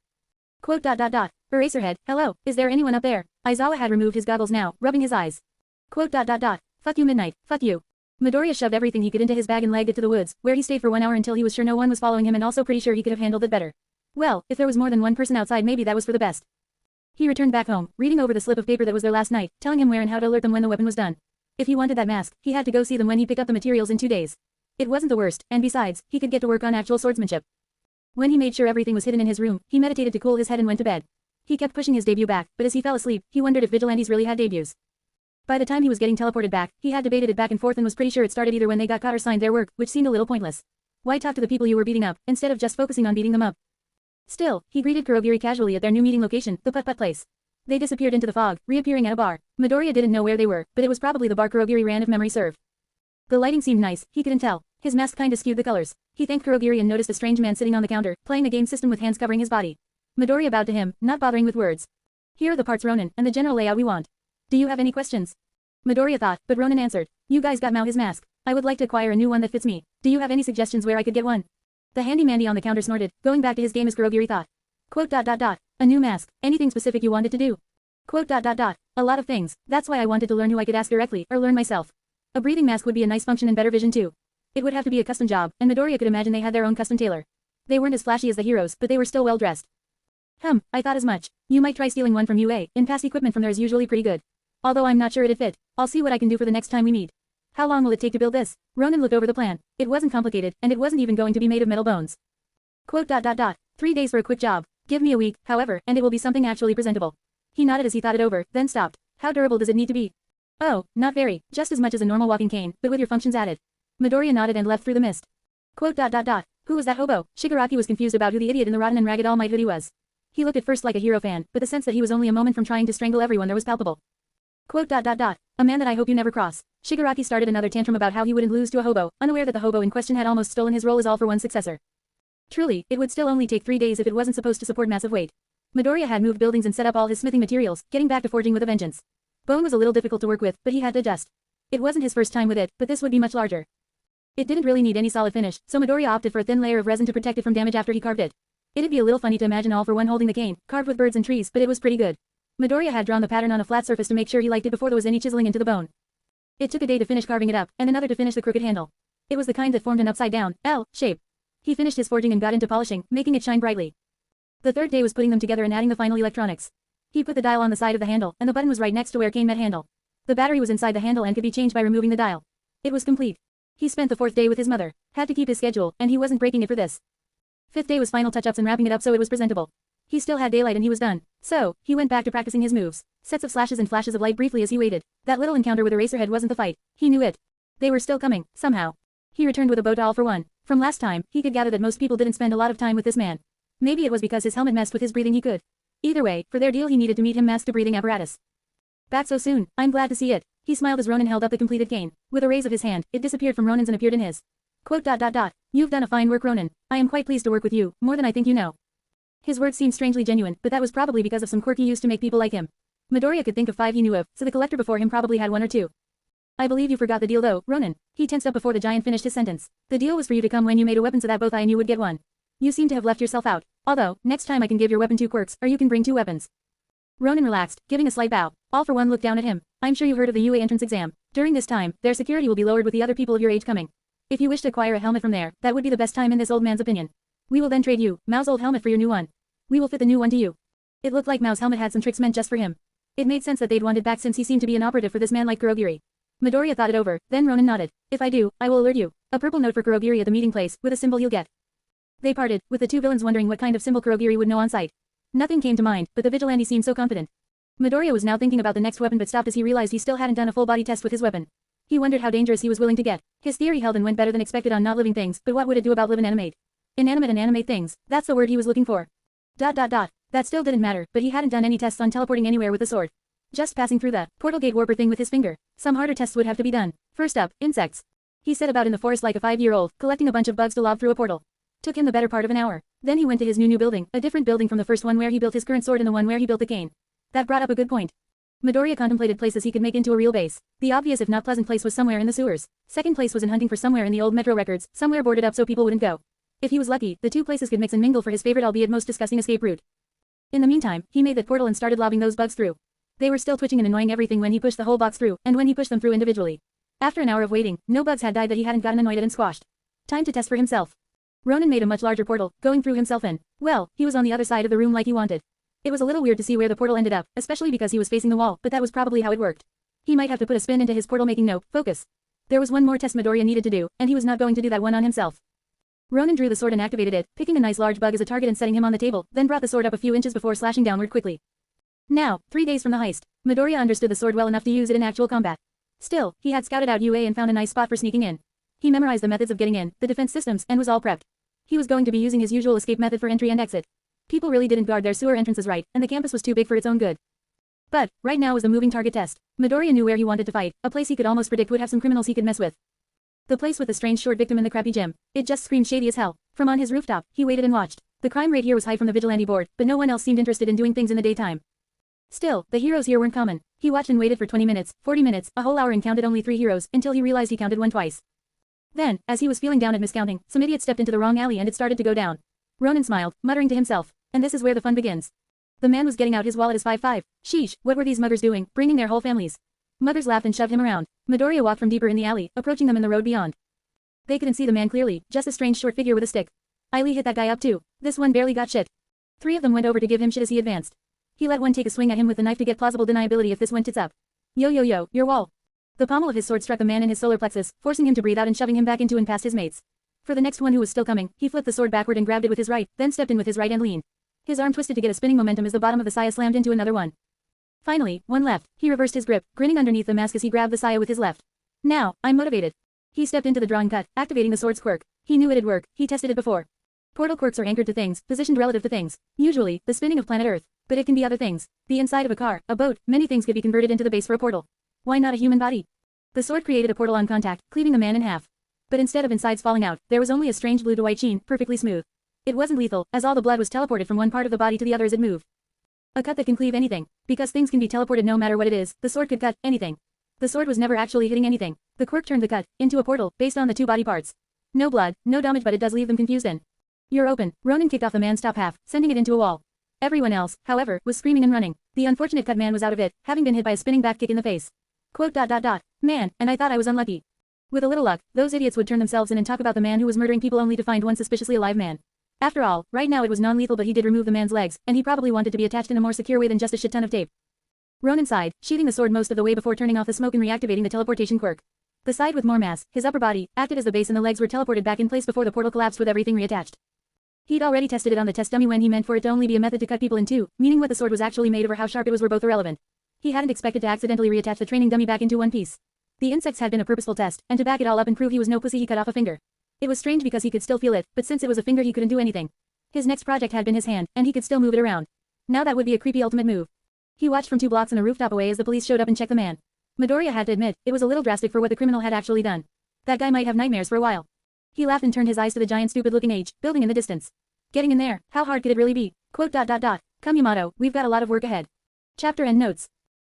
Quote. Eraserhead, hello, is there anyone up there? Aizawa had removed his goggles now, rubbing his eyes. Quote. Fuck you Midnight, fuck you. Midoriya shoved everything he could into his bag and legged it to the woods, where he stayed for 1 hour until he was sure no one was following him and also pretty sure he could have handled it better. Well, if there was more than one person outside maybe that was for the best. He returned back home, reading over the slip of paper that was there last night, telling him where and how to alert them when the weapon was done. If he wanted that mask, he had to go see them when he picked up the materials in 2 days. It wasn't the worst, and besides, he could get to work on actual swordsmanship. When he made sure everything was hidden in his room, he meditated to cool his head and went to bed. He kept pushing his debut back, but as he fell asleep, he wondered if vigilantes really had debuts. By the time he was getting teleported back, he had debated it back and forth and was pretty sure it started either when they got caught or signed their work, which seemed a little pointless. Why talk to the people you were beating up, instead of just focusing on beating them up? Still, he greeted Kurogiri casually at their new meeting location, the Putt-Putt place. They disappeared into the fog, reappearing at a bar. Midoriya didn't know where they were, but it was probably the bar Kurogiri ran if memory served. The lighting seemed nice, he couldn't tell. His mask kinda skewed the colors. He thanked Kurogiri and noticed a strange man sitting on the counter, playing a game system with hands covering his body. Midoriya bowed to him, not bothering with words. Here are the parts, Ronin, and the general layout we want. Do you have any questions? Midoriya thought, but Ronin answered. You guys got Mao his mask. I would like to acquire a new one that fits me. Do you have any suggestions where I could get one? The handy-mandy on the counter snorted, going back to his game as Kurogiri thought. Quote. A new mask. Anything specific you wanted to do? Quote. A lot of things. That's why I wanted to learn who I could ask directly, or learn myself. A breathing mask would be a nice function and better vision too. It would have to be a custom job, and Midoriya could imagine they had their own custom tailor. They weren't as flashy as the heroes, but they were still well dressed. I thought as much. You might try stealing one from UA, and past equipment from there is usually pretty good. Although I'm not sure it'd fit. I'll see what I can do for the next time we meet. How long will it take to build this? Ronin looked over the plan. It wasn't complicated, and it wasn't even going to be made of metal bones. Quote. 3 days for a quick job. Give me a week, however, and it will be something actually presentable. He nodded as he thought it over, then stopped. How durable does it need to be? Oh, not very, just as much as a normal walking cane, but with your functions added. Midoriya nodded and left through the mist. Quote. Who was that hobo? Shigaraki was confused about who the idiot in the rotten and ragged All Might hoodie was. He looked at first like a hero fan, but the sense that he was only a moment from trying to strangle everyone there was palpable. Quote. A man that I hope you never cross. Shigaraki started another tantrum about how he wouldn't lose to a hobo, unaware that the hobo in question had almost stolen his role as All for One's successor. Truly, it would still only take 3 days if it wasn't supposed to support massive weight. Midoriya had moved buildings and set up all his smithing materials, getting back to forging with a vengeance. Bone was a little difficult to work with, but he had to adjust. It wasn't his first time with it, but this would be much larger. It didn't really need any solid finish, so Midoriya opted for a thin layer of resin to protect it from damage after he carved it. It'd be a little funny to imagine All for One holding the cane, carved with birds and trees, but it was pretty good. Midoriya had drawn the pattern on a flat surface to make sure he liked it before there was any chiseling into the bone. It took a day to finish carving it up, and another to finish the crooked handle. It was the kind that formed an upside-down, L, shape. He finished his forging and got into polishing, making it shine brightly. The third day was putting them together and adding the final electronics. He put the dial on the side of the handle, and the button was right next to where cane met handle. The battery was inside the handle and could be changed by removing the dial. It was complete. He spent the 4th day with his mother, had to keep his schedule, and he wasn't breaking it for this. 5th day was final touch-ups and wrapping it up so it was presentable. He still had daylight and he was done. So, he went back to practicing his moves. Sets of slashes and flashes of light briefly as he waited. That little encounter with Eraserhead wasn't the fight. He knew it. They were still coming, somehow. He returned with a bow to All for One. From last time, he could gather that most people didn't spend a lot of time with this man. Maybe it was because his helmet messed with his breathing he could. Either way, for their deal he needed to meet him masked to breathing apparatus. Back so soon, I'm glad to see it. He smiled as Ronin held up the completed cane. With a raise of his hand, it disappeared from Ronin's and appeared in his. Quote. You've done a fine work, Ronin. I am quite pleased to work with you, more than I think you know. His words seemed strangely genuine, but that was probably because of some quirk he used to make people like him. Midoriya could think of 5 he knew of, so the collector before him probably had 1 or 2. I believe you forgot the deal though, Ronin. He tensed up before the giant finished his sentence. The deal was for you to come when you made a weapon so that both I and you would get one. You seem to have left yourself out. Although, next time I can give your weapon 2 quirks, or you can bring 2 weapons. Ronin relaxed, giving a slight bow. All for One looked down at him. I'm sure you heard of the UA entrance exam. During this time, their security will be lowered with the other people of your age coming. If you wish to acquire a helmet from there, that would be the best time in this old man's opinion. We will then trade you, Mao's old helmet for your new one. We will fit the new one to you. It looked like Mao's helmet had some tricks meant just for him. It made sense that they'd want it back since he seemed to be an operative for this man like Kurogiri. Midoriya thought it over, then Ronin nodded. If I do, I will alert you. A purple note for Kurogiri at the meeting place, with a symbol you'll get. They parted, with the 2 villains wondering what kind of symbol Kurogiri would know on sight. Nothing came to mind, but the vigilante seemed so confident. Midoriya was now thinking about the next weapon but stopped as he realized he still hadn't done a full body test with his weapon. He wondered how dangerous he was willing to get. His theory held and went better than expected on not living things, but what would it do about live and animate? Inanimate and animate things, that's the word he was looking for. That still didn't matter, but he hadn't done any tests on teleporting anywhere with the sword. Just passing through the portal gate warper thing with his finger. Some harder tests would have to be done. First up, insects. He set about in the forest like a 5-year-old, collecting a bunch of bugs to lob through a portal. Took him the better part of an hour. Then he went to his new building, a different building from the first one where he built his current sword and the one where he built the cane. That brought up a good point. Midoriya contemplated places he could make into a real base. The obvious if not pleasant place was somewhere in the sewers. Second place was in hunting for somewhere in the old metro records, somewhere boarded up so people wouldn't go. If he was lucky, the 2 places could mix and mingle for his favorite albeit most disgusting escape route. In the meantime, he made that portal and started lobbing those bugs through. They were still twitching and annoying everything when he pushed the whole box through, and when he pushed them through individually. After an hour of waiting, no bugs had died that he hadn't gotten annoyed at and squashed. Time to test for himself. Ronin made a much larger portal, going through himself in. Well, he was on the other side of the room like he wanted. It was a little weird to see where the portal ended up, especially because he was facing the wall, but that was probably how it worked. He might have to put a spin into his portal making no focus. There was one more test Midoriya needed to do, and he was not going to do that one on himself. Ronin drew the sword and activated it, picking a nice large bug as a target and setting him on the table, then brought the sword up a few inches before slashing downward quickly. Now, 3 days from the heist, Midoriya understood the sword well enough to use it in actual combat. Still, he had scouted out UA and found a nice spot for sneaking in. He memorized the methods of getting in, the defense systems, and was all prepped. He was going to be using his usual escape method for entry and exit. People really didn't guard their sewer entrances right, and the campus was too big for its own good. But, right now was the moving target test. Midoriya knew where he wanted to fight, a place he could almost predict would have some criminals he could mess with. The place with the strange short victim in the crappy gym. It just screamed shady as hell. From on his rooftop, he waited and watched. The crime rate here was high from the vigilante board, but no one else seemed interested in doing things in the daytime. Still, the heroes here weren't common. He watched and waited for 20 minutes, 40 minutes, a whole hour and counted only 3 heroes, until he realized he counted one twice. Then, as he was feeling down at miscounting, some idiot stepped into the wrong alley and it started to go down. Ronin smiled, muttering to himself, and this is where the fun begins. The man was getting out his wallet as 5-5. Sheesh, what were these muggers doing, bringing their whole families? Muggers laughed and shoved him around. Midoriya walked from deeper in the alley, approaching them in the road beyond. They couldn't see the man clearly, just a strange short figure with a stick. Ailey hit that guy up too. This one barely got shit. 3 of them went over to give him shit as he advanced. He let one take a swing at him with the knife to get plausible deniability if this went tits up. Yo, your wall. The pommel of his sword struck the man in his solar plexus, forcing him to breathe out and shoving him back into and past his mates. For the next one who was still coming, he flipped the sword backward and grabbed it with his right, then stepped in with his right and leaned. His arm twisted to get a spinning momentum as the bottom of the saya slammed into another one. Finally, one left. He reversed his grip, grinning underneath the mask as he grabbed the saya with his left. Now, I'm motivated. He stepped into the drawing cut, activating the sword's quirk. He knew it'd work, he tested it before. Portal quirks are anchored to things, positioned relative to things. Usually, the spinning of planet Earth. But it can be other things. The inside of a car, a boat, many things could be converted into the base for a portal. Why not a human body? The sword created a portal on contact, cleaving the man in half. But instead of insides falling out, there was only a strange blue to white sheen, perfectly smooth. It wasn't lethal, as all the blood was teleported from one part of the body to the other as it moved. A cut that can cleave anything. Because things can be teleported no matter what it is, the sword could cut anything. The sword was never actually hitting anything. The quirk turned the cut into a portal, based on the 2 body parts. No blood, no damage, but it does leave them confused and... You're open. Ronin kicked off the man's top half, sending it into a wall. Everyone else, however, was screaming and running. The unfortunate cut man was out of it, having been hit by a spinning back kick in the face. Quote ... Man, and I thought I was unlucky. With a little luck, those idiots would turn themselves in and talk about the man who was murdering people only to find one suspiciously alive man. After all, right now it was non-lethal, but he did remove the man's legs, and he probably wanted to be attached in a more secure way than just a shit ton of tape. Ronin sighed, sheathing the sword most of the way before turning off the smoke and reactivating the teleportation quirk. The side with more mass, his upper body, acted as the base and the legs were teleported back in place before the portal collapsed with everything reattached. He'd already tested it on the test dummy when he meant for it to only be a method to cut people in two, meaning what the sword was actually made of or how sharp it was were both irrelevant. He hadn't expected to accidentally reattach the training dummy back into one piece. The insects had been a purposeful test, and to back it all up and prove he was no pussy he cut off a finger. It was strange because he could still feel it, but since it was a finger he couldn't do anything. His next project had been his hand, and he could still move it around. Now that would be a creepy ultimate move. He watched from 2 blocks on a rooftop away as the police showed up and checked the man. Midoriya had to admit, it was a little drastic for what the criminal had actually done. That guy might have nightmares for a while. He laughed and turned his eyes to the giant stupid-looking H, building in the distance. Getting in there, how hard could it really be? Quote ... Come Yamato, we've got a lot of work ahead. Chapter end notes.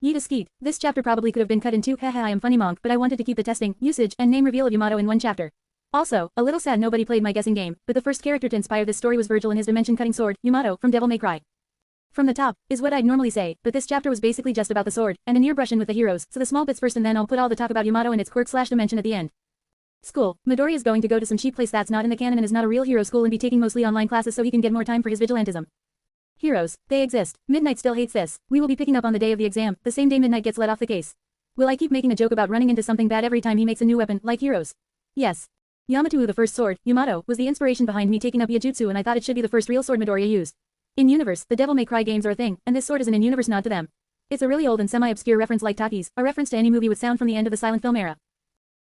Yeeta skeet, this chapter probably could have been cut in 2, haha I am funny monk, but I wanted to keep the testing, usage, and name reveal of Yamato in 1 chapter. Also, a little sad nobody played my guessing game, but the first character to inspire this story was Virgil in his dimension-cutting sword, Yamato, from Devil May Cry. From the top, is what I'd normally say, but this chapter was basically just about the sword, and a near brush-in with the heroes, so the small bits first and then I'll put all the talk about Yamato and its quirk/dimension at the end. School. Midoriya is going to go to some cheap place that's not in the canon and is not a real hero school and be taking mostly online classes so he can get more time for his vigilantism. Heroes. They exist. Midnight still hates this. We will be picking up on the day of the exam, the same day Midnight gets let off the case. Will I keep making a joke about running into something bad every time he makes a new weapon, like heroes? Yes. Yamato, the first sword, Yamato, was the inspiration behind me taking up Yajutsu and I thought it should be the first real sword Midoriya used. In-universe, the Devil May Cry games are a thing, and this sword is an in-universe nod to them. It's a really old and semi-obscure reference like Taki's, a reference to any movie with sound from the end of the silent film era.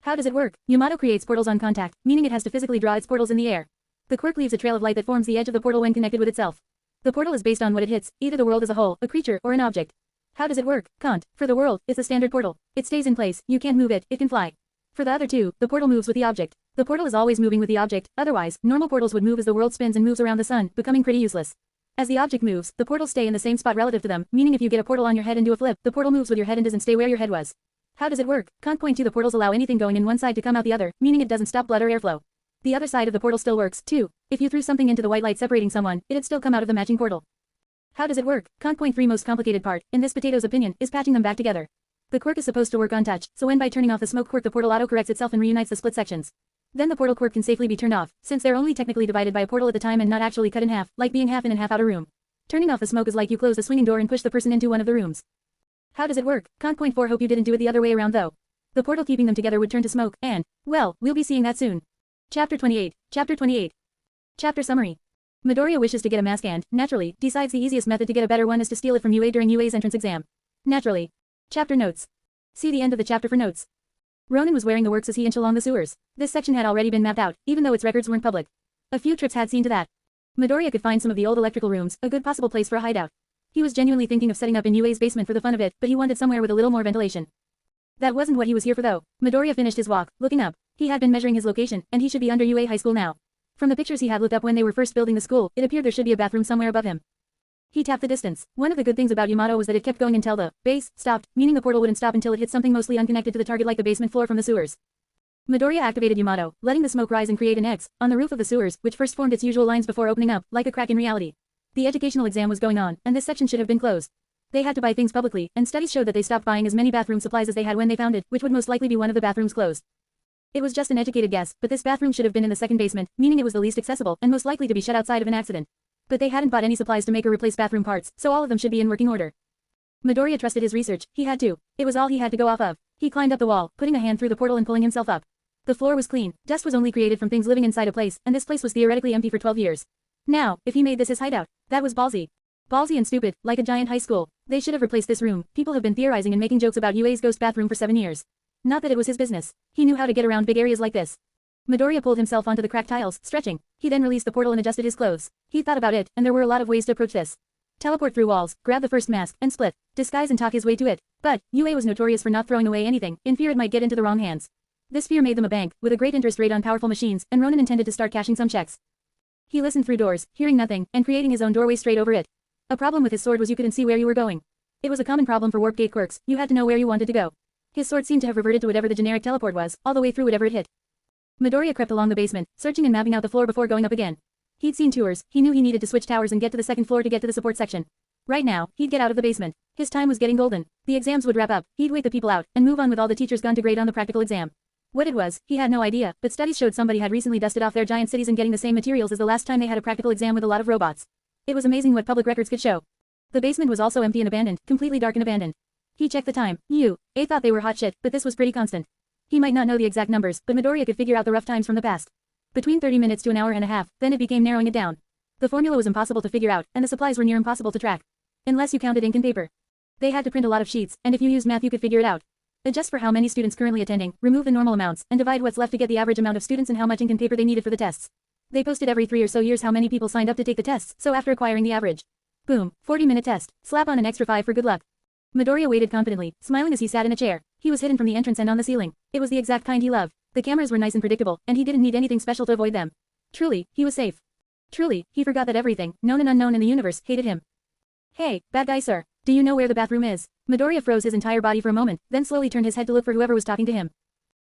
How does it work? Yamato creates portals on contact, meaning it has to physically draw its portals in the air. The quirk leaves a trail of light that forms the edge of the portal when connected with itself. The portal is based on what it hits, either the world as a whole, a creature, or an object. How does it work? Can't. For the world, it's a standard portal. It stays in place, you can't move it, it can fly. For the other two, the portal moves with the object. The portal is always moving with the object, otherwise, normal portals would move as the world spins and moves around the sun, becoming pretty useless. As the object moves, the portals stay in the same spot relative to them, meaning if you get a portal on your head and do a flip, the portal moves with your head and doesn't stay where your head was. How does it work? Can't point to the portals allow anything going in one side to come out the other, meaning it doesn't stop blood or airflow. The other side of the portal still works, too. If you threw something into the white light separating someone, it'd still come out of the matching portal. How does it work? Can't point 3 most complicated part, in this potato's opinion, is patching them back together. The quirk is supposed to work on touch, so when by turning off the smoke quirk the portal auto-corrects itself and reunites the split sections. Then the portal quirk can safely be turned off, since they're only technically divided by a portal at the time and not actually cut in half, like being half in and half out a room. Turning off the smoke is like you close the swinging door and push the person into one of the rooms. How does it work? Can't point 4 hope you didn't do it the other way around though. The portal keeping them together would turn to smoke, and, well, we'll be seeing that soon. Chapter 28. Chapter 28. Chapter Summary. Midoriya wishes to get a mask and, naturally, decides the easiest method to get a better one is to steal it from UA during UA's entrance exam. Naturally. Chapter Notes. See the end of the chapter for notes. Ronin was wearing the works as he inched along the sewers. This section had already been mapped out, even though its records weren't public. A few trips had seen to that. Midoriya could find some of the old electrical rooms, a good possible place for a hideout. He was genuinely thinking of setting up in UA's basement for the fun of it, but he wanted somewhere with a little more ventilation. That wasn't what he was here for though. Midoriya finished his walk, looking up. He had been measuring his location, and he should be under UA High School now. From the pictures he had looked up when they were first building the school, it appeared there should be a bathroom somewhere above him. He tapped the distance. One of the good things about Yamato was that it kept going until the base stopped, meaning the portal wouldn't stop until it hit something mostly unconnected to the target like the basement floor from the sewers. Midoriya activated Yamato, letting the smoke rise and create an X on the roof of the sewers, which first formed its usual lines before opening up, like a crack in reality. The educational exam was going on, and this section should have been closed. They had to buy things publicly, and studies showed that they stopped buying as many bathroom supplies as they had when they found it, which would most likely be one of the bathrooms closed. It was just an educated guess, but this bathroom should have been in the second basement, meaning it was the least accessible and most likely to be shut outside of an accident. But they hadn't bought any supplies to make or replace bathroom parts, so all of them should be in working order. Midoriya trusted his research. He had to. It was all he had to go off of. He climbed up the wall, putting a hand through the portal and pulling himself up. The floor was clean. Dust was only created from things living inside a place, and this place was theoretically empty for 12 years. Now, if he made this his hideout, that was ballsy. Ballsy and stupid, like a giant high school. They should have replaced this room. People have been theorizing and making jokes about UA's ghost bathroom for 7 years. Not that it was his business. He knew how to get around big areas like this. Midoriya pulled himself onto the cracked tiles, stretching. He then released the portal and adjusted his clothes. He thought about it, and there were a lot of ways to approach this. Teleport through walls, grab the first mask, and split. Disguise and talk his way to it. But, UA was notorious for not throwing away anything, in fear it might get into the wrong hands. This fear made them a bank, with a great interest rate on powerful machines, and Ronin intended to start cashing some checks. He listened through doors, hearing nothing, and creating his own doorway straight over it. A problem with his sword was you couldn't see where you were going. It was a common problem for warp gate quirks, you had to know where you wanted to go. His sword seemed to have reverted to whatever the generic teleport was, all the way through whatever it hit. Midoriya crept along the basement, searching and mapping out the floor before going up again. He'd seen tours, he knew he needed to switch towers and get to the second floor to get to the support section. Right now, he'd get out of the basement. His time was getting golden. The exams would wrap up, he'd wait the people out, and move on with all the teachers gone to grade on the practical exam. What it was, he had no idea, but studies showed somebody had recently dusted off their giant cities and getting the same materials as the last time they had a practical exam with a lot of robots. It was amazing what public records could show. The basement was also empty and abandoned, completely dark and abandoned. He checked the time. A thought they were hot shit, but this was pretty constant. He might not know the exact numbers, but Midoriya could figure out the rough times from the past. Between 30 minutes to an hour and a half, then it became narrowing it down. The formula was impossible to figure out, and the supplies were near impossible to track. Unless you counted ink and paper. They had to print a lot of sheets, and if you used math you could figure it out. Adjust for how many students currently attending, remove the normal amounts, and divide what's left to get the average amount of students and how much ink and paper they needed for the tests. They posted every 3 or so years how many people signed up to take the tests, so after acquiring the average. Boom, 40-minute test, slap on an extra 5 for good luck. Midoriya waited confidently, smiling as he sat in a chair. He was hidden from the entrance and on the ceiling. It was the exact kind he loved. The cameras were nice and predictable, and he didn't need anything special to avoid them. Truly, he was safe. Truly, he forgot that everything, known and unknown in the universe, hated him. Hey, bad guy sir, do you know where the bathroom is? Midoriya froze his entire body for a moment, then slowly turned his head to look for whoever was talking to him.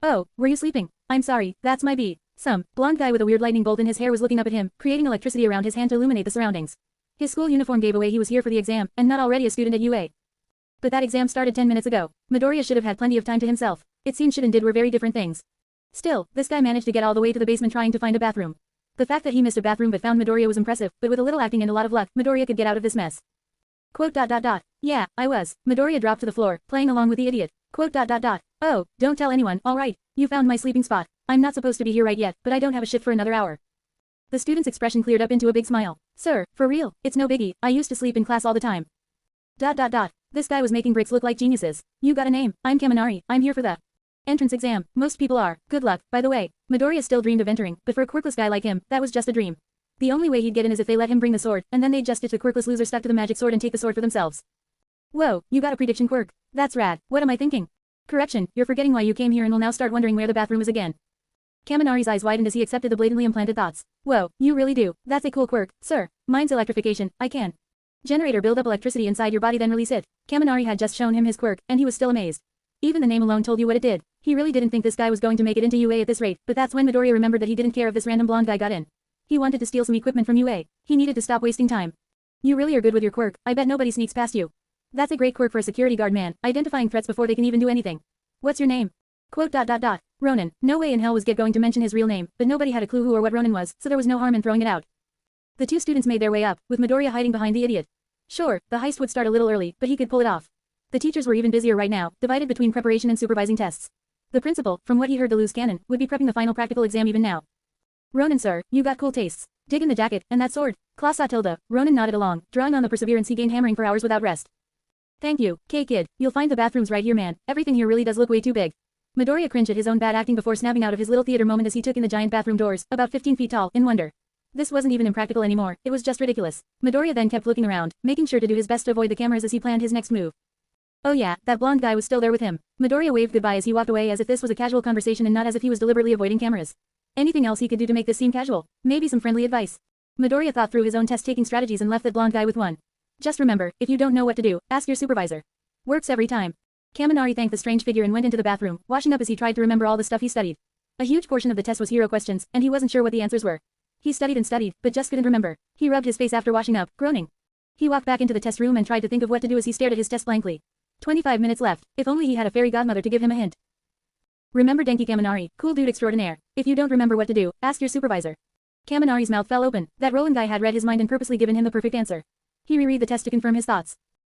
Oh, were you sleeping? I'm sorry, that's my bee. Some blonde guy with a weird lightning bolt in his hair was looking up at him, creating electricity around his hand to illuminate the surroundings. His school uniform gave away he was here for the exam, and not already a student at UA. But that exam started 10 minutes ago. Midoriya should have had plenty of time to himself. It seemed should and did were very different things. Still, this guy managed to get all the way to the basement trying to find a bathroom. The fact that he missed a bathroom but found Midoriya was impressive, but with a little acting and a lot of luck, Midoriya could get out of this mess. Quote. Yeah, I was. Midoriya dropped to the floor, playing along with the idiot. Quote. Oh, don't tell anyone, alright. You found my sleeping spot. I'm not supposed to be here right yet, but I don't have a shift for another hour. The student's expression cleared up into a big smile. Sir, for real, it's no biggie, I used to sleep in class all the time. This guy was making bricks look like geniuses. You got a name, I'm Kaminari, I'm here for the entrance exam. Most people are. Good luck, by the way. Midoriya still dreamed of entering, but for a quirkless guy like him, that was just a dream. The only way he'd get in is if they let him bring the sword, and then they'd just ditch the quirkless loser stuck to the magic sword and take the sword for themselves. Whoa, you got a prediction quirk. That's rad. What am I thinking? Correction, you're forgetting why you came here and will now start wondering where the bathroom is again. Kaminari's eyes widened as he accepted the blatantly implanted thoughts. Whoa, you really do. That's a cool quirk, sir. Mine's electrification, I can. Generator build up electricity inside your body then release it. Kaminari had just shown him his quirk, and he was still amazed. Even the name alone told you what it did. He really didn't think this guy was going to make it into UA at this rate, but that's when Midoriya remembered that he didn't care if this random blonde guy got in. He wanted to steal some equipment from UA. He needed to stop wasting time. You really are good with your quirk, I bet nobody sneaks past you. That's a great quirk for a security guard man, identifying threats before they can even do anything. What's your name? Quote. Ronin. No way in hell was Get going to mention his real name, but nobody had a clue who or what Ronin was, so there was no harm in throwing it out. The two students made their way up, with Midoriya hiding behind the idiot. Sure, the heist would start a little early, but he could pull it off. The teachers were even busier right now, divided between preparation and supervising tests. The principal, from what he heard the loose cannon, would be prepping the final practical exam even now. Ronin sir, you got cool tastes. Dig in the jacket, and that sword. Class saw Tilda. Ronin nodded along, drawing on the perseverance he gained hammering for hours without rest. Thank you, K-Kid, you'll find the bathrooms right here man, everything here really does look way too big. Midoriya cringed at his own bad acting before snapping out of his little theater moment as he took in the giant bathroom doors, about 15 feet tall, in wonder. This wasn't even impractical anymore, it was just ridiculous. Midoriya then kept looking around, making sure to do his best to avoid the cameras as he planned his next move. Oh yeah, that blonde guy was still there with him. Midoriya waved goodbye as he walked away as if this was a casual conversation and not as if he was deliberately avoiding cameras. Anything else he could do to make this seem casual? Maybe some friendly advice. Midoriya thought through his own test-taking strategies and left that blonde guy with one. Just remember, if you don't know what to do, ask your supervisor. Works every time. Kaminari thanked the strange figure and went into the bathroom, washing up as he tried to remember all the stuff he studied. A huge portion of the test was hero questions, and he wasn't sure what the answers were. He studied and studied, but just couldn't remember. He rubbed his face after washing up, groaning. He walked back into the test room and tried to think of what to do as he stared at his test blankly. 25 minutes left, if only he had a fairy godmother to give him a hint. Remember Denki Kaminari, cool dude extraordinaire. If you don't remember what to do, ask your supervisor. Kaminari's mouth fell open. That Roland guy had read his mind and purposely given him the perfect answer. He reread the test to confirm his thoughts.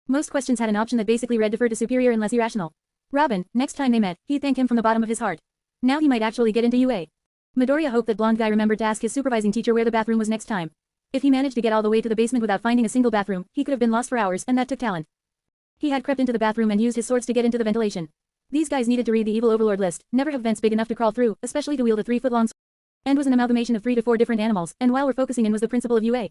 Most questions had an option that basically read defer to superior unless irrational. Robin, next time they met, he'd thank him from the bottom of his heart. Now he might actually get into UA. Midoriya hoped that blonde guy remembered to ask his supervising teacher where the bathroom was next time. If he managed to get all the way to the basement without finding a single bathroom, he could have been lost for hours, and that took talent. He had crept into the bathroom and used his swords to get into the ventilation. These guys needed to read the evil overlord list, never have vents big enough to crawl through, especially to wield a 3-foot-long sword. And was an amalgamation of 3 to 4 different animals, and while we're focusing in was the principle of UA.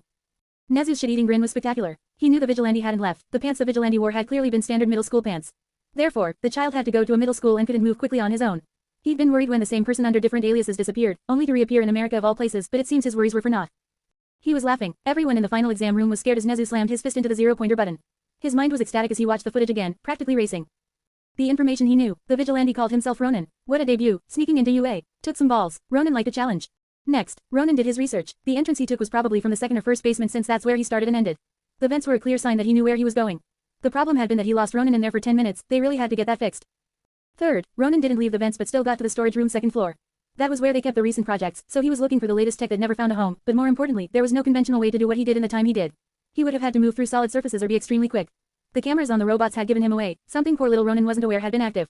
Nezu's shit-eating grin was spectacular. He knew the vigilante hadn't left, the pants the vigilante wore had clearly been standard middle school pants. Therefore, the child had to go to a middle school and couldn't move quickly on his own. He'd been worried when the same person under different aliases disappeared, only to reappear in America of all places, but it seems his worries were for naught. He was laughing. Everyone in the final exam room was scared as Nezu slammed his fist into the zero-pointer button. His mind was ecstatic as he watched the footage again, practically racing. The information he knew, the vigilante called himself Ronin. What a debut, sneaking into UA. Took some balls. Ronin liked a challenge. Next, Ronin did his research. The entrance he took was probably from the second or first basement since that's where he started and ended. The vents were a clear sign that he knew where he was going. The problem had been that he lost Ronin in there for 10 minutes, they really had to get that fixed. Third, Ronin didn't leave the vents but still got to the storage room second floor. That was where they kept the recent projects, so he was looking for the latest tech that never found a home, but more importantly, there was no conventional way to do what he did in the time he did. He would have had to move through solid surfaces or be extremely quick. The cameras on the robots had given him away, something poor little Ronin wasn't aware had been active.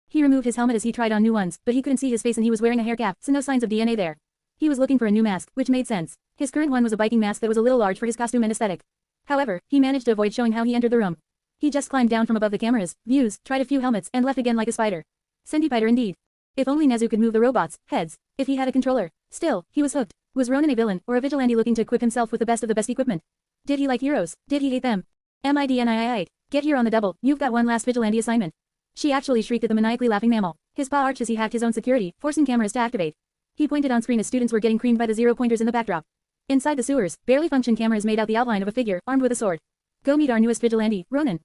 He removed his helmet as he tried on new ones, but he couldn't see his face and he was wearing a hair cap, so no signs of DNA there. He was looking for a new mask, which made sense. His current one was a biking mask that was a little large for his costume and aesthetic. However, he managed to avoid showing how he entered the room. He just climbed down from above the cameras, views, tried a few helmets, and left again like a spider. Centipeder indeed. If only Nezu could move the robots' heads. If he had a controller. Still, he was hooked. Was Ronin a villain, or a vigilante looking to equip himself with the best of the best equipment? Did he like heroes? Did he hate them? MIDNII. Get here on the double, you've got one last vigilante assignment. She actually shrieked at the maniacally laughing mammal. His paw arched as he hacked his own security, forcing cameras to activate. He pointed on screen as students were getting creamed by the zero-pointers in the backdrop. Inside the sewers, barely functioning cameras made out the outline of a figure, armed with a sword. Go meet our newest vigilante, Ronin.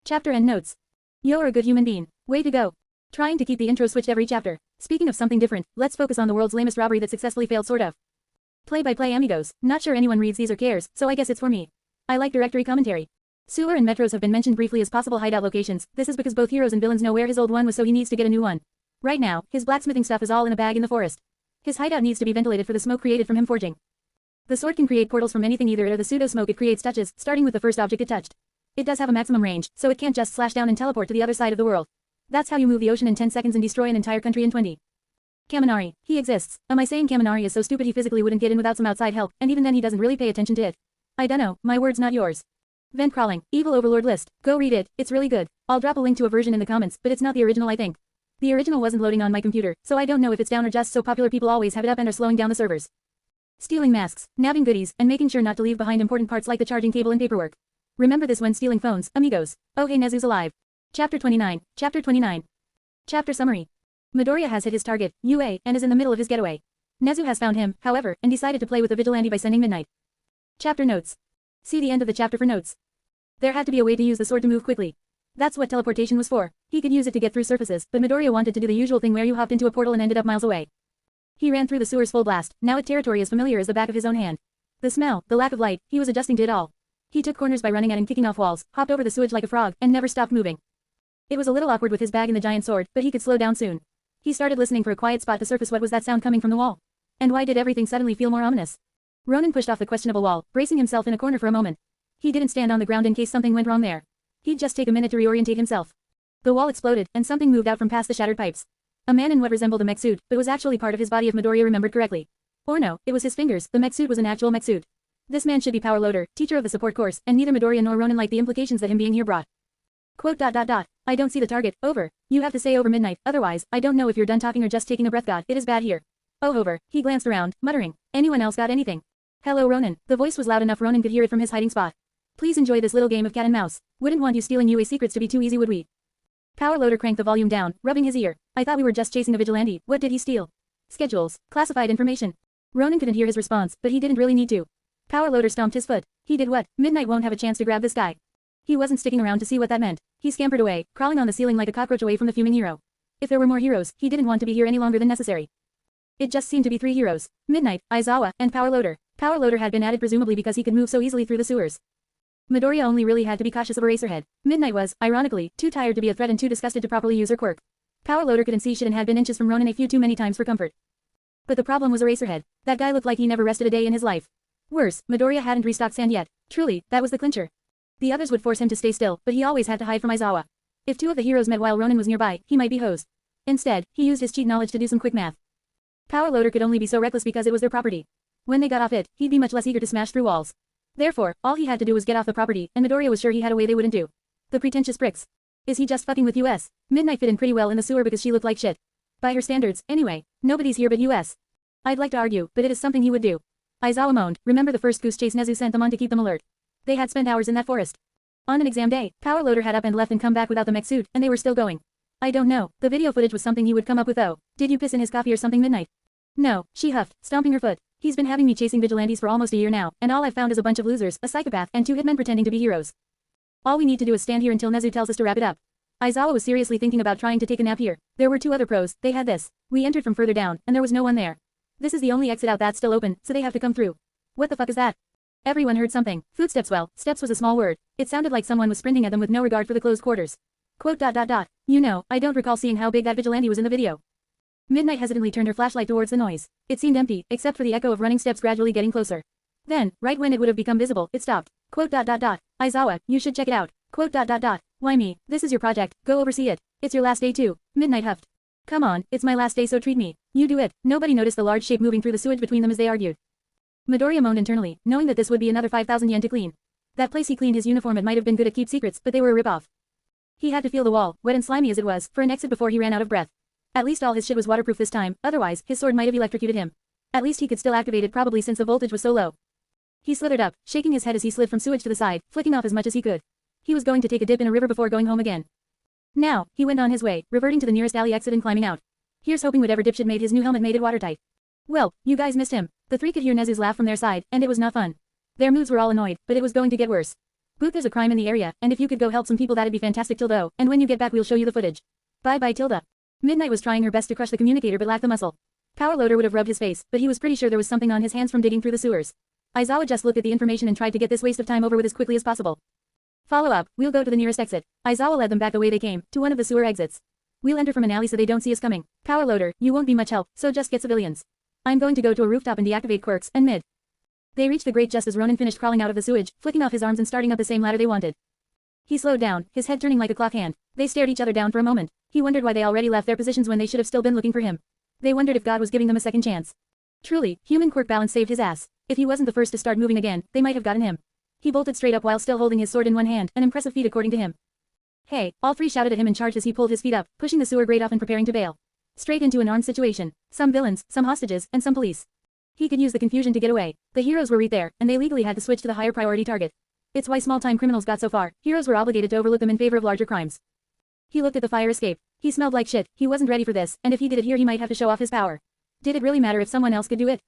Chapter end notes. You're a good human being. Way to go. Trying to keep the intro switched every chapter. Speaking of something different, let's focus on the world's lamest robbery that successfully failed sort of. Play-by-play amigos. Not sure anyone reads these or cares, so I guess it's for me. I like directory commentary. Sewer and metros have been mentioned briefly as possible hideout locations. This is because both heroes and villains know where his old one was, so he needs to get a new one. Right now, his blacksmithing stuff is all in a bag in the forest. His hideout needs to be ventilated for the smoke created from him forging. The sword can create portals from anything, either it or the pseudo-smoke it creates touches, starting with the first object it touched. It does have a maximum range, so it can't just slash down and teleport to the other side of the world. That's how you move the ocean in 10 seconds and destroy an entire country in 20. Kaminari. He exists. Am I saying Kaminari is so stupid he physically wouldn't get in without some outside help, and even then he doesn't really pay attention to it? I dunno, my words not yours. Vent crawling, evil overlord list. Go read it, it's really good. I'll drop a link to a version in the comments, but it's not the original I think. The original wasn't loading on my computer, so I don't know if it's down or just so popular people always have it up and are slowing down the servers. Stealing masks, nabbing goodies, and making sure not to leave behind important parts like the charging cable and paperwork. Remember this when stealing phones, amigos. Oh hey, Nezu's alive. Chapter 29. Chapter 29. Chapter summary. Midoriya has hit his target, UA, and is in the middle of his getaway. Nezu has found him, however, and decided to play with the vigilante by sending Midnight. Chapter notes. See the end of the chapter for notes. There had to be a way to use the sword to move quickly. That's what teleportation was for. He could use it to get through surfaces, but Midoriya wanted to do the usual thing where you hopped into a portal and ended up miles away. He ran through the sewers full blast, now at territory as familiar as the back of his own hand. The smell, the lack of light, he was adjusting to it all. He took corners by running at and kicking off walls, hopped over the sewage like a frog, and never stopped moving. It was a little awkward with his bag and the giant sword, but he could slow down soon. He started listening for a quiet spot to surface. What was that sound coming from the wall? And why did everything suddenly feel more ominous? Ronin pushed off the questionable wall, bracing himself in a corner for a moment. He didn't stand on the ground in case something went wrong there. He'd just take a minute to reorientate himself. The wall exploded, and something moved out from past the shattered pipes. A man in what resembled a mech suit, but was actually part of his body if Midoriya remembered correctly. Or no, it was his fingers, the mech suit was an actual mech suit. This man should be Power Loader, teacher of the support course, and neither Midoriya nor Ronin liked the implications that him being here brought. Quote. I don't see the target, over. You have to say over midnight, otherwise, I don't know if you're done talking or just taking a breath. God, it is bad here. Oh over, he glanced around, muttering. Anyone else got anything? Hello Ronin, the voice was loud enough Ronin could hear it from his hiding spot. Please enjoy this little game of cat and mouse. Wouldn't want you stealing UA secrets to be too easy, would we? Power Loader cranked the volume down, rubbing his ear. I thought we were just chasing a vigilante, what did he steal? Schedules, classified information. Ronin couldn't hear his response, but he didn't really need to. Power Loader stomped his foot. He did what? Midnight won't have a chance to grab this guy. He wasn't sticking around to see what that meant. He scampered away, crawling on the ceiling like a cockroach away from the fuming hero. If there were more heroes, he didn't want to be here any longer than necessary. It just seemed to be 3 heroes. Midnight, Aizawa, and Power Loader. Power Loader had been added presumably because he could move so easily through the sewers. Midoriya only really had to be cautious of Eraserhead. Midnight was, ironically, too tired to be a threat and too disgusted to properly use her quirk. Power Loader couldn't see shit and had been inches from Ronin a few too many times for comfort. But the problem was Eraserhead. That guy looked like he never rested a day in his life. Worse, Midoriya hadn't restocked sand yet. Truly, that was the clincher. The others would force him to stay still, but he always had to hide from Aizawa. If 2 of the heroes met while Ronin was nearby, he might be hosed. Instead, he used his cheat knowledge to do some quick math. Power Loader could only be so reckless because it was their property. When they got off it, he'd be much less eager to smash through walls. Therefore, all he had to do was get off the property, and Midoriya was sure he had a way they wouldn't do. The pretentious pricks. Is he just fucking with US? Midnight fit in pretty well in the sewer because she looked like shit. By her standards, anyway, nobody's here but US. I'd like to argue, but it is something he would do. Aizawa moaned, remember the first goose chase Nezu sent them on to keep them alert. They had spent hours in that forest. On an exam day, Power Loader had up and left and come back without the mech suit, and they were still going. I don't know, the video footage was something he would come up with though. Did you piss in his coffee or something Midnight? No, she huffed, stomping her foot. He's been having me chasing vigilantes for almost a year now, and all I've found is a bunch of losers, a psychopath, and 2 hitmen pretending to be heroes. All we need to do is stand here until Nezu tells us to wrap it up. Aizawa was seriously thinking about trying to take a nap here. There were 2 other pros, they had this. We entered from further down, and there was no one there. This is the only exit out that's still open, so they have to come through. What the fuck is that? Everyone heard something. Footsteps. Well, steps was a small word. It sounded like someone was sprinting at them with no regard for the closed quarters. Quote. You know, I don't recall seeing how big that vigilante was in the video. Midnight hesitantly turned her flashlight towards the noise. It seemed empty, except for the echo of running steps gradually getting closer. Then, right when it would have become visible, it stopped. Quote. Aizawa, you should check it out. Quote. Why me? This is your project, go oversee it. It's your last day too. Midnight huffed. Come on, it's my last day so treat me. You do it. Nobody noticed the large shape moving through the sewage between them as they argued. Midoriya moaned internally, knowing that this would be another 5,000 yen to clean. That place he cleaned his uniform at might have been good at keep secrets, but they were a rip-off. He had to feel the wall, wet and slimy as it was, for an exit before he ran out of breath. At least all his shit was waterproof this time, otherwise, his sword might have electrocuted him. At least he could still activate it probably since the voltage was so low. He slithered up, shaking his head as he slid from sewage to the side, flicking off as much as he could. He was going to take a dip in a river before going home again. Now, he went on his way, reverting to the nearest alley exit and climbing out. Here's hoping whatever dipshit made his new helmet made it watertight. Well, you guys missed him. The 3 could hear Nezu's laugh from their side, and it was not fun. Their moods were all annoyed, but it was going to get worse. Boot, there's a crime in the area, and if you could go help some people that'd be fantastic Tilda, and when you get back we'll show you the footage. Bye Tilda. Midnight was trying her best to crush the communicator but lacked the muscle. Power Loader would have rubbed his face, but he was pretty sure there was something on his hands from digging through the sewers. Aizawa just looked at the information and tried to get this waste of time over with as quickly as possible. Follow up, we'll go to the nearest exit. Aizawa led them back the way they came, to one of the sewer exits. We'll enter from an alley so they don't see us coming. Power Loader, you won't be much help, so just get civilians. I'm going to go to a rooftop and deactivate quirks, and mid. They reached the grate just as Ronin finished crawling out of the sewage, flicking off his arms and starting up the same ladder they wanted. He slowed down, his head turning like a clock hand. They stared each other down for a moment. He wondered why they already left their positions when they should have still been looking for him. They wondered if God was giving them a second chance. Truly, human quirk balance saved his ass. If he wasn't the first to start moving again, they might have gotten him. He bolted straight up while still holding his sword in one hand, an impressive feat according to him. Hey, all 3 shouted at him and charged as he pulled his feet up, pushing the sewer grate off and preparing to bail. Straight into an armed situation. Some villains, some hostages, and some police. He could use the confusion to get away. The heroes were right there, and they legally had to switch to the higher priority target. It's why small-time criminals got so far. Heroes were obligated to overlook them in favor of larger crimes. He looked at the fire escape. He smelled like shit. He wasn't ready for this, and if he did it here he might have to show off his power. Did it really matter if someone else could do it?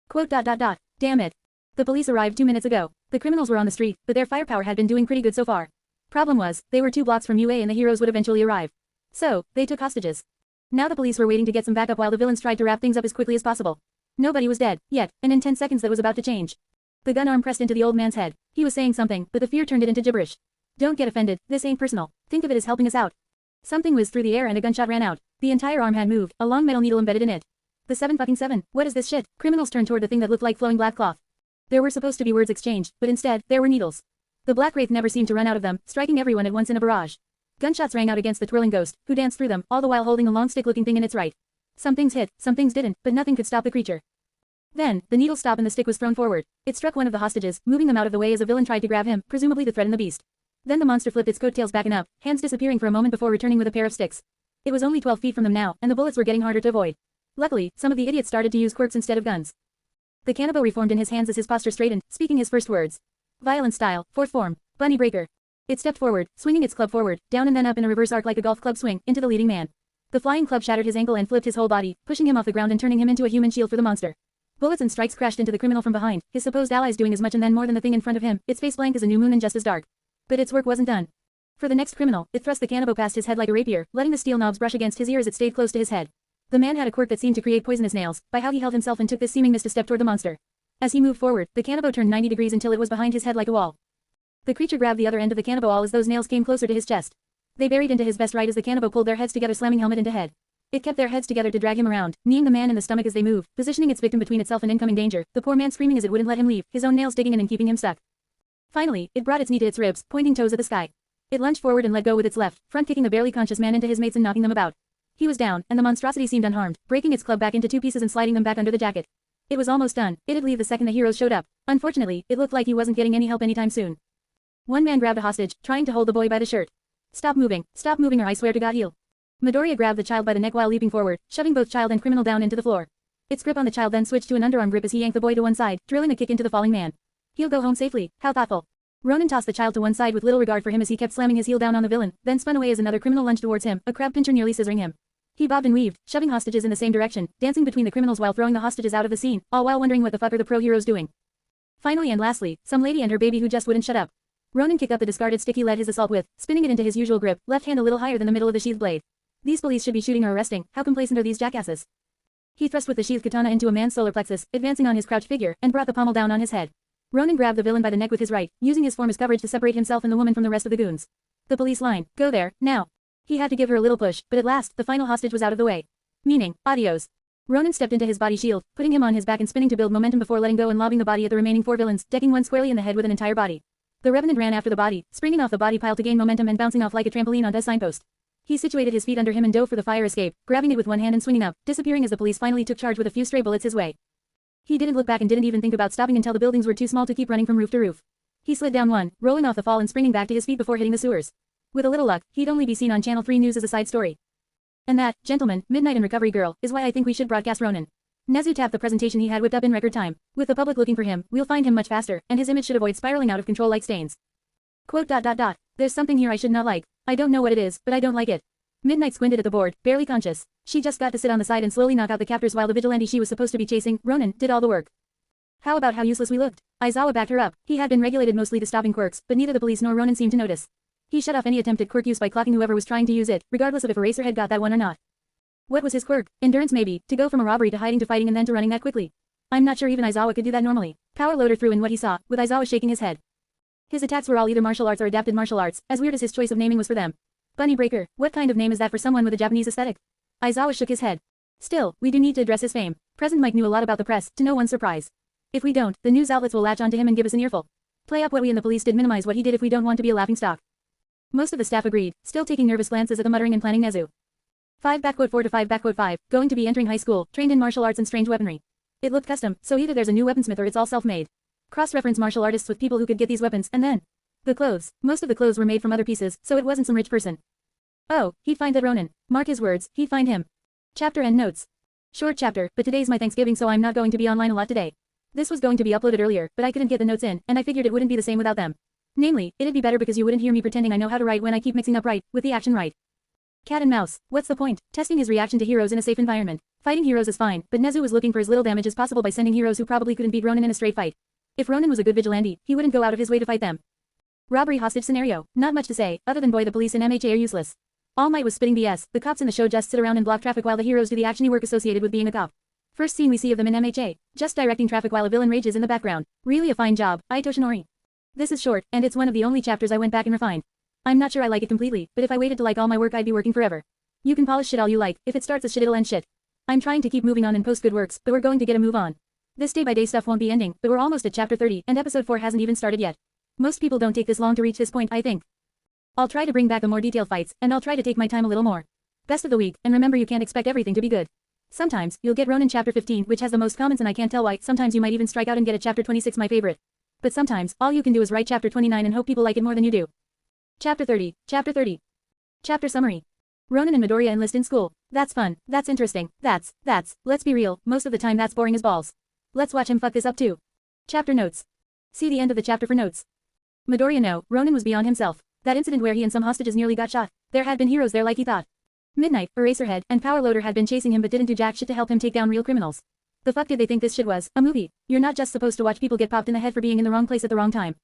Quote. Damn it. The police arrived 2 minutes ago. The criminals were on the street, but their firepower had been doing pretty good so far. Problem was, they were 2 blocks from UA and the heroes would eventually arrive. So, they took hostages. Now the police were waiting to get some backup while the villains tried to wrap things up as quickly as possible. Nobody was dead, yet, and in 10 seconds that was about to change. The gun arm pressed into the old man's head. He was saying something, but the fear turned it into gibberish. Don't get offended, this ain't personal. Think of it as helping us out. Something whizzed through the air and a gunshot ran out. The entire arm had moved, a long metal needle embedded in it. The 7 fucking 7, what is this shit? Criminals turned toward the thing that looked like flowing black cloth. There were supposed to be words exchanged, but instead, there were needles. The black wraith never seemed to run out of them, striking everyone at once in a barrage. Gunshots rang out against the twirling ghost, who danced through them, all the while holding a long stick-looking thing in its right. Some things hit, some things didn't, but nothing could stop the creature. Then, the needle stopped and the stick was thrown forward. It struck one of the hostages, moving them out of the way as a villain tried to grab him, presumably to threaten the beast. Then the monster flipped its coattails back and up, hands disappearing for a moment before returning with a pair of sticks. It was only 12 feet from them now, and the bullets were getting harder to avoid. Luckily, some of the idiots started to use quirks instead of guns. The cannibal reformed in his hands as his posture straightened, speaking his first words. Violent style, fourth form, bunny breaker. It stepped forward, swinging its club forward, down and then up in a reverse arc like a golf club swing, into the leading man. The flying club shattered his ankle and flipped his whole body, pushing him off the ground and turning him into a human shield for the monster. Bullets and strikes crashed into the criminal from behind, his supposed allies doing as much and then more than the thing in front of him, its face blank as a new moon and just as dark. But its work wasn't done. For the next criminal, it thrust the cannibal past his head like a rapier, letting the steel knobs brush against his ear as it stayed close to his head. The man had a quirk that seemed to create poisonous nails, by how he held himself and took this seeming misstep toward the monster. As he moved forward, the cannibal turned 90 degrees until it was behind his head like a wall. The creature grabbed the other end of the cannibal as those nails came closer to his chest. They buried into his vest right as the cannibal pulled their heads together, slamming helmet into head. It kept their heads together to drag him around, kneeing the man in the stomach as they moved, positioning its victim between itself and incoming danger, the poor man screaming as it wouldn't let him leave, his own nails digging in and keeping him stuck. Finally, it brought its knee to its ribs, pointing toes at the sky. It lunged forward and let go with its left, front kicking the barely conscious man into his mates and knocking them about. He was down, and the monstrosity seemed unharmed, breaking its club back into two pieces and sliding them back under the jacket. It was almost done. It'd leave the second the heroes showed up. Unfortunately, it looked like he wasn't getting any help anytime soon. One man grabbed a hostage, trying to hold the boy by the shirt. Stop moving or I swear to God he'll. Midoriya grabbed the child by the neck while leaping forward, shoving both child and criminal down into the floor. Its grip on the child then switched to an underarm grip as he yanked the boy to one side, drilling a kick into the falling man. He'll go home safely, how thoughtful. Ronin tossed the child to one side with little regard for him as he kept slamming his heel down on the villain, then spun away as another criminal lunged towards him, a crab pincher nearly scissoring him. He bobbed and weaved, shoving hostages in the same direction, dancing between the criminals while throwing the hostages out of the scene, all while wondering what the fuck are the pro heroes doing. Finally and lastly, some lady and her baby who just wouldn't shut up. Ronin kicked up the discarded stick he led his assault with, spinning it into his usual grip, left hand a little higher than the middle of the sheathed blade. These police should be shooting or arresting, how complacent are these jackasses? He thrust with the sheathed katana into a man's solar plexus, advancing on his crouched figure, and brought the pommel down on his head. Ronin grabbed the villain by the neck with his right, using his form as coverage to separate himself and the woman from the rest of the goons. The police line, go there, now. He had to give her a little push, but at last, the final hostage was out of the way. Meaning, adios. Ronin stepped into his body shield, putting him on his back and spinning to build momentum before letting go and lobbing the body at the remaining four villains, decking one squarely in the head with an entire body. The Revenant ran after the body, springing off the body pile to gain momentum and bouncing off like a trampoline onto a signpost. He situated his feet under him and dove for the fire escape, grabbing it with one hand and swinging up, disappearing as the police finally took charge with a few stray bullets his way. He didn't look back and didn't even think about stopping until the buildings were too small to keep running from roof to roof. He slid down one, rolling off the fall and springing back to his feet before hitting the sewers. With a little luck, he'd only be seen on Channel 3 News as a side story. And that, gentlemen, Midnight and Recovery Girl, is why I think we should broadcast Ronin. Nezu tapped the presentation he had whipped up in record time. With the public looking for him, we'll find him much faster, and his image should avoid spiraling out of control like stains. Quote. There's something here I should not like. I don't know what it is, but I don't like it. Midnight squinted at the board, barely conscious. She just got to sit on the side and slowly knock out the captors while the vigilante she was supposed to be chasing, Ronin, did all the work. How about how useless we looked? Aizawa backed her up. He had been regulated mostly to stopping quirks, but neither the police nor Ronin seemed to notice. He shut off any attempt at quirk use by clocking whoever was trying to use it, regardless of if Eraserhead got that one or not. What was his quirk? Endurance maybe, to go from a robbery to hiding to fighting and then to running that quickly. I'm not sure even Aizawa could do that normally. Power Loader threw in what he saw, with Aizawa shaking his head. His attacks were all either martial arts or adapted martial arts, as weird as his choice of naming was for them. Bunny Breaker, what kind of name is that for someone with a Japanese aesthetic? Aizawa shook his head. Still, we do need to address his fame. President Mike knew a lot about the press, to no one's surprise. If we don't, the news outlets will latch onto him and give us an earful. Play up what we and the police did, minimize what he did if we don't want to be a laughingstock. Most of the staff agreed, still taking nervous glances at the muttering and planning Nezu. 5:4 to 5:5, going to be entering high school, trained in martial arts and strange weaponry. It looked custom, so either there's a new weaponsmith or it's all self-made. Cross-reference martial artists with people who could get these weapons, and then the clothes. Most of the clothes were made from other pieces, so it wasn't some rich person. Oh, he'd find that Ronin. Mark his words, he'd find him. Chapter and notes. Short chapter, but today's my Thanksgiving so I'm not going to be online a lot today. This was going to be uploaded earlier, but I couldn't get the notes in, and I figured it wouldn't be the same without them. Namely, it'd be better because you wouldn't hear me pretending I know how to write when I keep mixing up write with the action right. Cat and mouse, what's the point? Testing his reaction to heroes in a safe environment. Fighting heroes is fine, but Nezu was looking for as little damage as possible by sending heroes who probably couldn't beat Ronin in a straight fight. If Ronin was a good vigilante, he wouldn't go out of his way to fight them. Robbery hostage scenario. Not much to say, other than boy the police and MHA are useless. All Might was spitting BS, the cops in the show just sit around and block traffic while the heroes do the actiony work associated with being a cop. First scene we see of them in MHA, just directing traffic while a villain rages in the background. Really a fine job, Ai Toshinori. This is short, and it's one of the only chapters I went back and refined. I'm not sure I like it completely, but if I waited to like all my work I'd be working forever. You can polish shit all you like, if it starts as shit it'll end shit. I'm trying to keep moving on and post good works, but we're going to get a move on. This day-by-day stuff won't be ending, but we're almost at chapter 30, and episode 4 hasn't even started yet. Most people don't take this long to reach this point, I think. I'll try to bring back the more detailed fights, and I'll try to take my time a little more. Best of the week, and remember you can't expect everything to be good. Sometimes, you'll get Ronin chapter 15, which has the most comments and I can't tell why. Sometimes you might even strike out and get a chapter 26 my favorite. But sometimes, all you can do is write chapter 29 and hope people like it more than you do. Chapter 30. Chapter 30. Chapter summary. Ronin and Midoriya enlist in school. That's fun, that's interesting, that's, let's be real, most of the time that's boring as balls. Let's watch him fuck this up too. Chapter notes. See the end of the chapter for notes. Midoriya no, Ronin was beyond himself. That incident where he and some hostages nearly got shot. There had been heroes there like he thought. Midnight, Eraserhead, and Power Loader had been chasing him but didn't do jack shit to help him take down real criminals. The fuck did they think this shit was? A movie? You're not just supposed to watch people get popped in the head for being in the wrong place at the wrong time.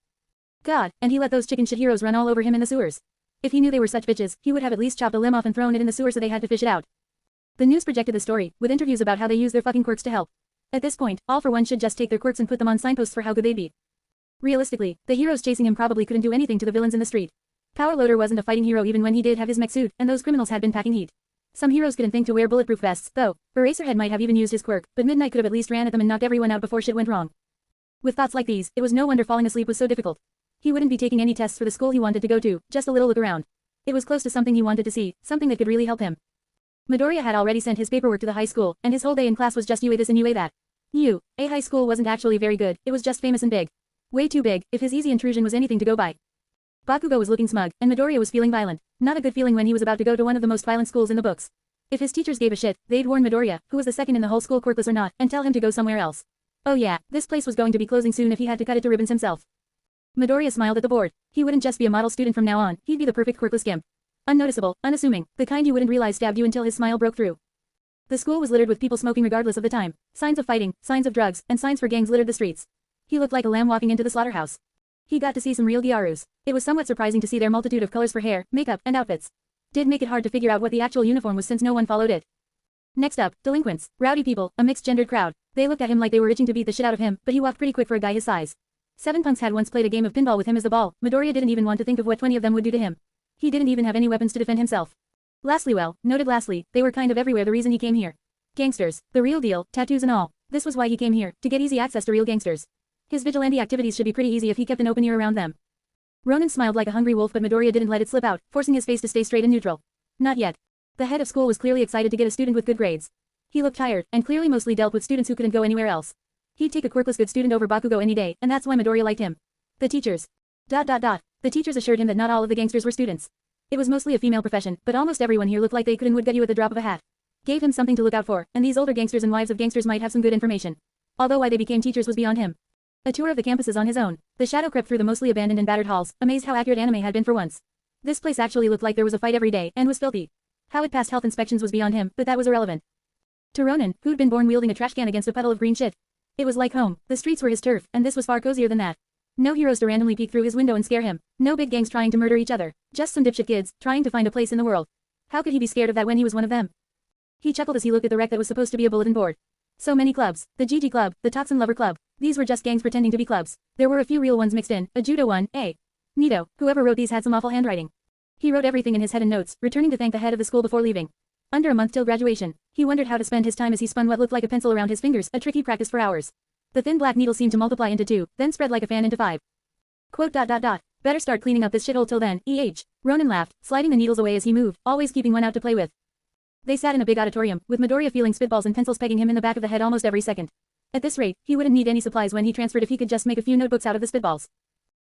God, and he let those chicken shit heroes run all over him in the sewers. If he knew they were such bitches, he would have at least chopped a limb off and thrown it in the sewer so they had to fish it out. The news projected the story, with interviews about how they use their fucking quirks to help. At this point, all for one should just take their quirks and put them on signposts for how good they'd be. Realistically, the heroes chasing him probably couldn't do anything to the villains in the street. Power Loader wasn't a fighting hero even when he did have his mech suit, and those criminals had been packing heat. Some heroes couldn't think to wear bulletproof vests, though. Eraserhead might have even used his quirk, but Midnight could have at least ran at them and knocked everyone out before shit went wrong. With thoughts like these, it was no wonder falling asleep was so difficult. He wouldn't be taking any tests for the school he wanted to go to, just a little look around. It was close to something he wanted to see, something that could really help him. Midoriya had already sent his paperwork to the high school, and his whole day in class was just UA this and UA that. A high school wasn't actually very good, it was just famous and big. Way too big, if his easy intrusion was anything to go by. Bakugo was looking smug, and Midoriya was feeling violent. Not a good feeling when he was about to go to one of the most violent schools in the books. If his teachers gave a shit, they'd warn Midoriya, who was the second in the whole school quirkless or not, and tell him to go somewhere else. Oh yeah, this place was going to be closing soon if he had to cut it to ribbons himself. Midoriya smiled at the board. He wouldn't just be a model student from now on, he'd be the perfect quirkless gimp. Unnoticeable, unassuming, the kind you wouldn't realize stabbed you until his smile broke through. The school was littered with people smoking regardless of the time. Signs of fighting, signs of drugs, and signs for gangs littered the streets. He looked like a lamb walking into the slaughterhouse. He got to see some real gyarus. It was somewhat surprising to see their multitude of colors for hair, makeup, and outfits. Did make it hard to figure out what the actual uniform was since no one followed it. Next up, delinquents, rowdy people, a mixed-gendered crowd. They looked at him like they were itching to beat the shit out of him, but he walked pretty quick for a guy his size. Seven punks had once played a game of pinball with him as the ball. Midoriya didn't even want to think of what 20 of them would do to him. He didn't even have any weapons to defend himself. Lastly, they were kind of everywhere the reason he came here. Gangsters, the real deal, tattoos and all. This was why he came here, to get easy access to real gangsters. His vigilante activities should be pretty easy if he kept an open ear around them. Ronin smiled like a hungry wolf but Midoriya didn't let it slip out, forcing his face to stay straight and neutral. Not yet. The head of school was clearly excited to get a student with good grades. He looked tired, and clearly mostly dealt with students who couldn't go anywhere else. He'd take a quirkless good student over Bakugo any day, and that's why Midoriya liked him. The teachers. The teachers assured him that not all of the gangsters were students. It was mostly a female profession, but almost everyone here looked like they could and would get you at the drop of a hat. Gave him something to look out for, and these older gangsters and wives of gangsters might have some good information. Although why they became teachers was beyond him. A tour of the campuses on his own. The shadow crept through the mostly abandoned and battered halls, amazed how accurate anime had been for once. This place actually looked like there was a fight every day, and was filthy. How it passed health inspections was beyond him, but that was irrelevant. To Ronin, who'd been born wielding a trash can against a puddle of green shit. It was like home, the streets were his turf, and this was far cozier than that. No heroes to randomly peek through his window and scare him. No big gangs trying to murder each other. Just some dipshit kids, trying to find a place in the world. How could he be scared of that when he was one of them? He chuckled as he looked at the wreck that was supposed to be a bulletin board. So many clubs. The Gigi Club, the Toxin Lover Club. These were just gangs pretending to be clubs. There were a few real ones mixed in, a judo one, Nito, whoever wrote these had some awful handwriting. He wrote everything in his head in notes, returning to thank the head of the school before leaving. Under a month till graduation, he wondered how to spend his time as he spun what looked like a pencil around his fingers, a tricky practice for hours. The thin black needle seemed to multiply into 2, then spread like a fan into 5. Quote. Better start cleaning up this shithole till then, Ronin laughed, sliding the needles away as he moved, always keeping one out to play with. They sat in a big auditorium, with Midoriya feeling spitballs and pencils pegging him in the back of the head almost every second. At this rate, he wouldn't need any supplies when he transferred if he could just make a few notebooks out of the spitballs.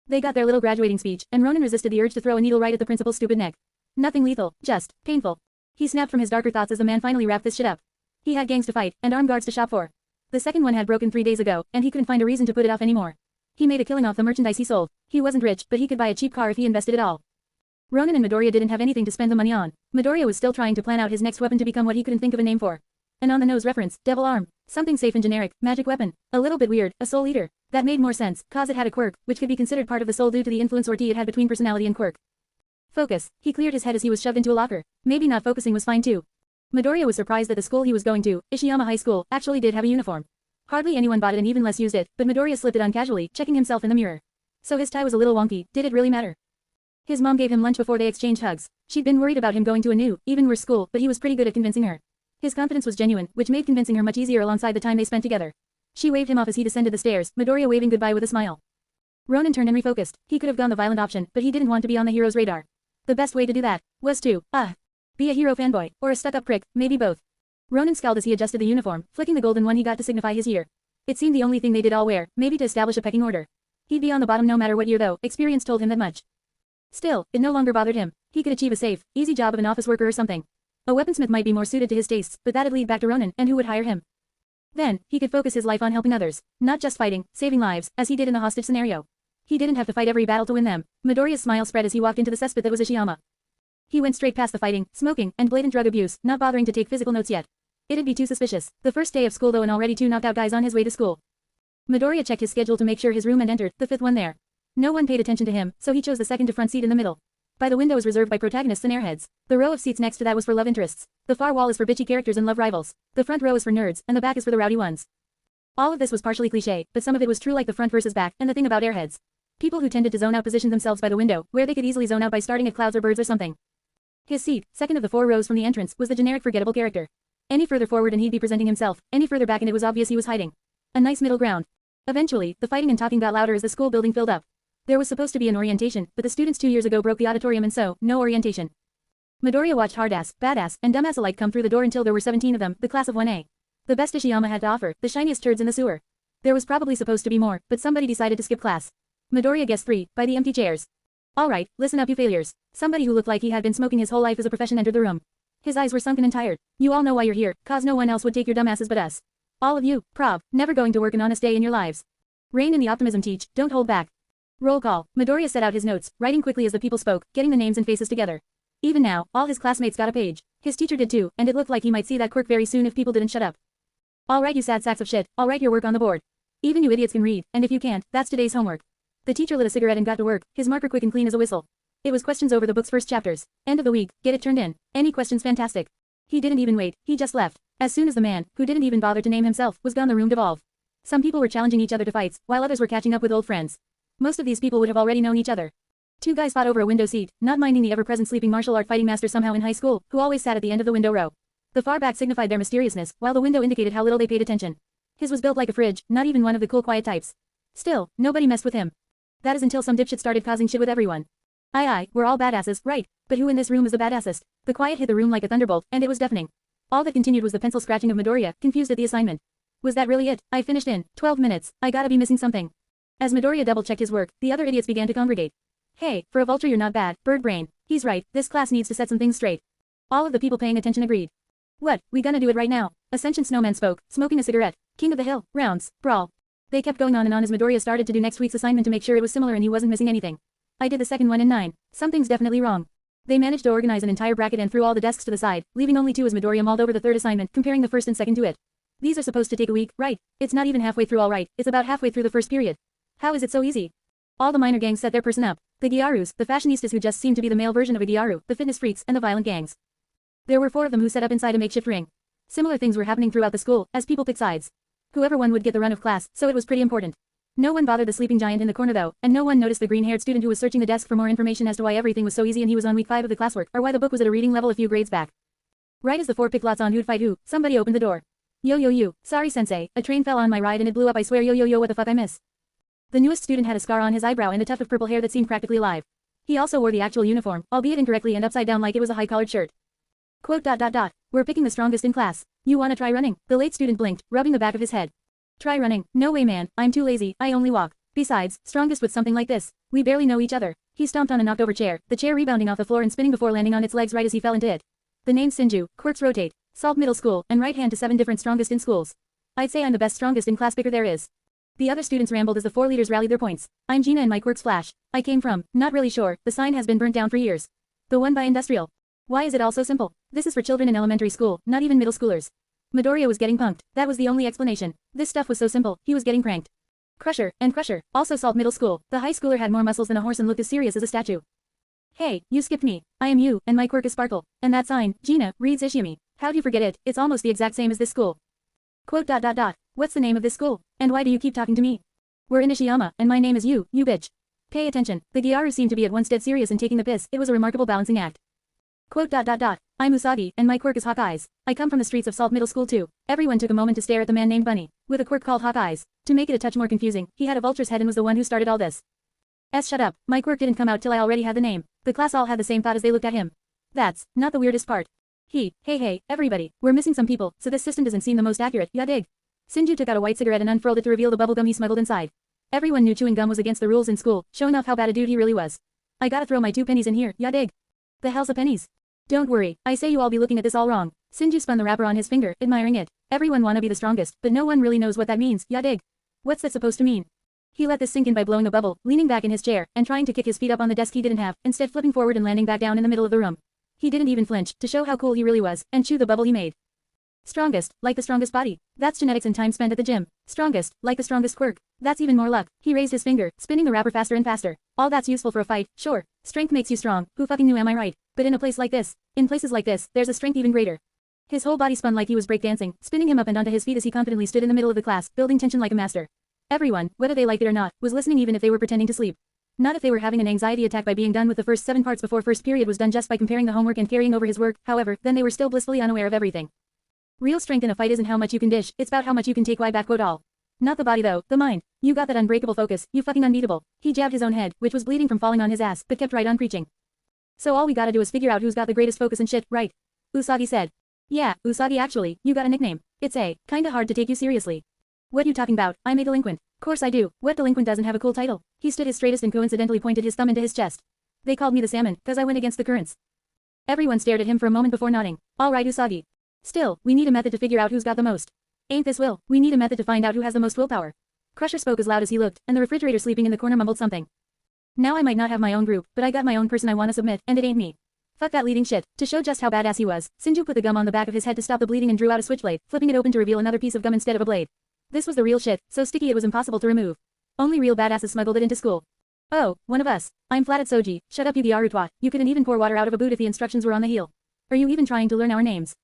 They got their little graduating speech, and Ronin resisted the urge to throw a needle right at the principal's stupid neck. Nothing lethal, just painful. He snapped from his darker thoughts as the man finally wrapped this shit up. He had gangs to fight, and armed guards to shop for. The second one had broken 3 days ago, and he couldn't find a reason to put it off anymore. He made a killing off the merchandise he sold. He wasn't rich, but he could buy a cheap car if he invested it all. Ronin and Midoriya didn't have anything to spend the money on. Midoriya was still trying to plan out his next weapon to become what he couldn't think of a name for. An on-the-nose reference, devil arm. Something safe and generic, magic weapon. A little bit weird, a soul eater. That made more sense, cause it had a quirk, which could be considered part of the soul due to the influence or tea it had between personality and quirk. Focus. He cleared his head as he was shoved into a locker. Maybe not focusing was fine too. Midoriya was surprised that the school he was going to, Ishiyama High School, actually did have a uniform. Hardly anyone bought it and even less used it, but Midoriya slipped it on casually, checking himself in the mirror. So his tie was a little wonky, did it really matter? His mom gave him lunch before they exchanged hugs. She'd been worried about him going to a new, even worse school, but he was pretty good at convincing her. His confidence was genuine, which made convincing her much easier alongside the time they spent together. She waved him off as he descended the stairs, Midoriya waving goodbye with a smile. Ronin turned and refocused. He could have gone the violent option, but he didn't want to be on the hero's radar. The best way to do that was to, be a hero fanboy, or a stuck-up prick, maybe both. Ronin scowled as he adjusted the uniform, flicking the golden one he got to signify his year. It seemed the only thing they did all wear, maybe to establish a pecking order. He'd be on the bottom no matter what year though, experience told him that much. Still, it no longer bothered him. He could achieve a safe, easy job of an office worker or something. A weaponsmith might be more suited to his tastes, but that'd lead back to Ronin, and who would hire him? Then, he could focus his life on helping others, not just fighting, saving lives, as he did in the hostage scenario. He didn't have to fight every battle to win them. Midoriya's smile spread as he walked into the cesspit that was Ishiyama. He went straight past the fighting, smoking, and blatant drug abuse, not bothering to take physical notes yet. It'd be too suspicious. The first day of school though, and already 2 knocked out guys on his way to school. Midoriya checked his schedule to make sure his room and entered, the 5th one there. No one paid attention to him, so he chose the second to front seat in the middle. By the window is reserved by protagonists and airheads. The row of seats next to that was for love interests. The far wall is for bitchy characters and love rivals. The front row is for nerds, and the back is for the rowdy ones. All of this was partially cliché, but some of it was true, like the front versus back, and the thing about airheads. People who tended to zone out positioned themselves by the window, where they could easily zone out by starting at clouds or birds or something. His seat, second of the 4 rows from the entrance, was the generic forgettable character. Any further forward and he'd be presenting himself, any further back and it was obvious he was hiding. A nice middle ground. Eventually, the fighting and talking got louder as the school building filled up. There was supposed to be an orientation, but the students 2 years ago broke the auditorium and so, no orientation. Midoriya watched hardass, badass, and dumbass alike come through the door until there were 17 of them, the class of 1A. The best Ishiyama had to offer, the shiniest turds in the sewer. There was probably supposed to be more, but somebody decided to skip class. Midoriya guessed 3, by the empty chairs. Alright, listen up you failures. Somebody who looked like he had been smoking his whole life as a profession entered the room. His eyes were sunken and tired. You all know why you're here, cause no one else would take your dumbasses but us. All of you, never going to work an honest day in your lives. Rain in the optimism teach, don't hold back. Roll call. Midoriya set out his notes, writing quickly as the people spoke, getting the names and faces together. Even now, all his classmates got a page. His teacher did too, and it looked like he might see that quirk very soon if people didn't shut up. Alright you sad sacks of shit, I'll write your work on the board. Even you idiots can read, and if you can't, that's today's homework. The teacher lit a cigarette and got to work, his marker quick and clean as a whistle. It was questions over the book's first chapters. End of the week, get it turned in. Any questions fantastic. He didn't even wait, he just left. As soon as the man, who didn't even bother to name himself, was gone the room devolved. Some people were challenging each other to fights, while others were catching up with old friends. Most of these people would have already known each other. 2 guys fought over a window seat, not minding the ever-present sleeping martial art fighting master somehow in high school, who always sat at the end of the window row. The far back signified their mysteriousness, while the window indicated how little they paid attention. His was built like a fridge, not even one of the cool quiet types. Still, nobody messed with him. That is until some dipshit started causing shit with everyone. We're all badasses, right? But who in this room is the badassest? The quiet hit the room like a thunderbolt, and it was deafening. All that continued was the pencil scratching of Midoriya, confused at the assignment. Was that really it? I finished in 12 minutes. I gotta be missing something. As Midoriya double-checked his work, the other idiots began to congregate. Hey, for a vulture you're not bad, bird brain. He's right, this class needs to set some things straight. All of the people paying attention agreed. What, we gonna do it right now? Ascension Snowman spoke, smoking a cigarette. King of the hill, rounds, brawl. They kept going on and on as Midoriya started to do next week's assignment to make sure it was similar and he wasn't missing anything. I did the second one in 9. Something's definitely wrong. They managed to organize an entire bracket and threw all the desks to the side, leaving only 2 as Midoriya mauled over the third assignment, comparing the first and second to it. These are supposed to take a week, right? It's not even halfway through alright, it's about halfway through the first period. How is it so easy? All the minor gangs set their person up. The Gyarus, the fashionistas who just seemed to be the male version of a Gyaru, the fitness freaks, and the violent gangs. There were 4 of them who set up inside a makeshift ring. Similar things were happening throughout the school, as people picked sides. Whoever won would get the run of class, so it was pretty important. No one bothered the sleeping giant in the corner though, and no one noticed the green-haired student who was searching the desk for more information as to why everything was so easy and he was on week 5 of the classwork, or why the book was at a reading level a few grades back. Right as the 4 picked lots on who'd fight who, somebody opened the door. Yo, sorry sensei, a train fell on my ride and it blew up, I swear, yo, what the fuck I miss? The newest student had a scar on his eyebrow and a tuft of purple hair that seemed practically alive. He also wore the actual uniform, albeit incorrectly and upside down like it was a high-collared shirt. Quote ... We're picking the strongest in class. You wanna try running? The late student blinked, rubbing the back of his head. Try running? No way man, I'm too lazy, I only walk. Besides, strongest with something like this. We barely know each other. He stomped on a knocked-over chair, the chair rebounding off the floor and spinning before landing on its legs right as he fell into it. The name's Sinju, quirks rotate. Salt Middle School, and right hand to 7 different strongest in schools. I'd say I'm the best strongest in class picker there is. The other students rambled as the 4 leaders rallied their points. I'm Gina and my quirks flash. I came from, not really sure, the sign has been burnt down for years. The one by Industrial. Why is it all so simple? This is for children in elementary school, not even middle schoolers. Midoriya was getting punked, that was the only explanation. This stuff was so simple, he was getting pranked. Crusher, also Salt Middle School. The high schooler had more muscles than a horse and looked as serious as a statue. Hey, you skipped me. I am you, and my quirk is Sparkle. And that sign, Gina, reads Ishiyami. How'd you forget it? It's almost the exact same as this school. Quote ... What's the name of this school? And why do you keep talking to me? We're in Ishiyama, and my name is you bitch. Pay attention. The Gyaru seemed to be at once dead serious and taking the piss. It was a remarkable balancing act. Quote. I'm Usagi, and my quirk is Hawk Eyes. I come from the streets of Salt Middle School too. Everyone took a moment to stare at the man named Bunny, with a quirk called Hawk Eyes. To make it a touch more confusing, he had a vulture's head and was the one who started all this. Shut up, my quirk didn't come out till I already had the name. The class all had the same thought as they looked at him. That's not the weirdest part. Hey, everybody, we're missing some people, so this system doesn't seem the most accurate, ya dig? Sinju took out a white cigarette and unfurled it to reveal the bubblegum he smuggled inside. Everyone knew chewing gum was against the rules in school, showing off how bad a dude he really was. I gotta throw my 2 pennies in here, ya dig? The hell's a pennies? Don't worry, I say you all be looking at this all wrong. Sinju spun the wrapper on his finger, admiring it. Everyone wanna be the strongest, but no one really knows what that means, ya dig? What's that supposed to mean? He let this sink in by blowing a bubble, leaning back in his chair, and trying to kick his feet up on the desk he didn't have, instead flipping forward and landing back down in the middle of the room. He didn't even flinch, to show how cool he really was, and chew the bubble he made. Strongest, like the strongest body. That's genetics and time spent at the gym. Strongest, like the strongest quirk. That's even more luck. He raised his finger, spinning the wrapper faster and faster. All that's useful for a fight, sure. Strength makes you strong, who fucking knew, am I right? But in places like this, there's a strength even greater. His whole body spun like he was breakdancing, spinning him up and onto his feet as he confidently stood in the middle of the class, building tension like a master. Everyone, whether they liked it or not, was listening even if they were pretending to sleep. Not if they were having an anxiety attack by being done with the first 7 parts before first period was done just by comparing the homework and carrying over his work, however, then they were still blissfully unaware of everything. Real strength in a fight isn't how much you can dish, it's about how much you can take. Why back quote all. Not the body though, the mind. You got that unbreakable focus, you fucking unbeatable. He jabbed his own head, which was bleeding from falling on his ass, but kept right on preaching. So all we gotta do is figure out who's got the greatest focus and shit, right? Usagi said. Yeah, Usagi actually, you got a nickname. It's kinda hard to take you seriously. What you talking about? I'm a delinquent. Course I do. What delinquent doesn't have a cool title? He stood his straightest and coincidentally pointed his thumb into his chest. They called me the salmon, cause I went against the currents. Everyone stared at him for a moment before nodding. Alright Usagi. Still, we need a method to figure out who's got the most. Ain't this Will? We need a method to find out who has the most willpower. Crusher spoke as loud as he looked, and the refrigerator sleeping in the corner mumbled something. Now I might not have my own group, but I got my own person I wanna submit, and it ain't me. Fuck that leading shit. To show just how badass he was, Sinju put the gum on the back of his head to stop the bleeding and drew out a switchblade, flipping it open to reveal another piece of gum instead of a blade. This was the real shit, so sticky it was impossible to remove. Only real badasses smuggled it into school. Oh, one of us. I'm flat at Soji. Shut up you Gyarutwa. You couldn't even pour water out of a boot if the instructions were on the heel. Are you even trying to learn our names?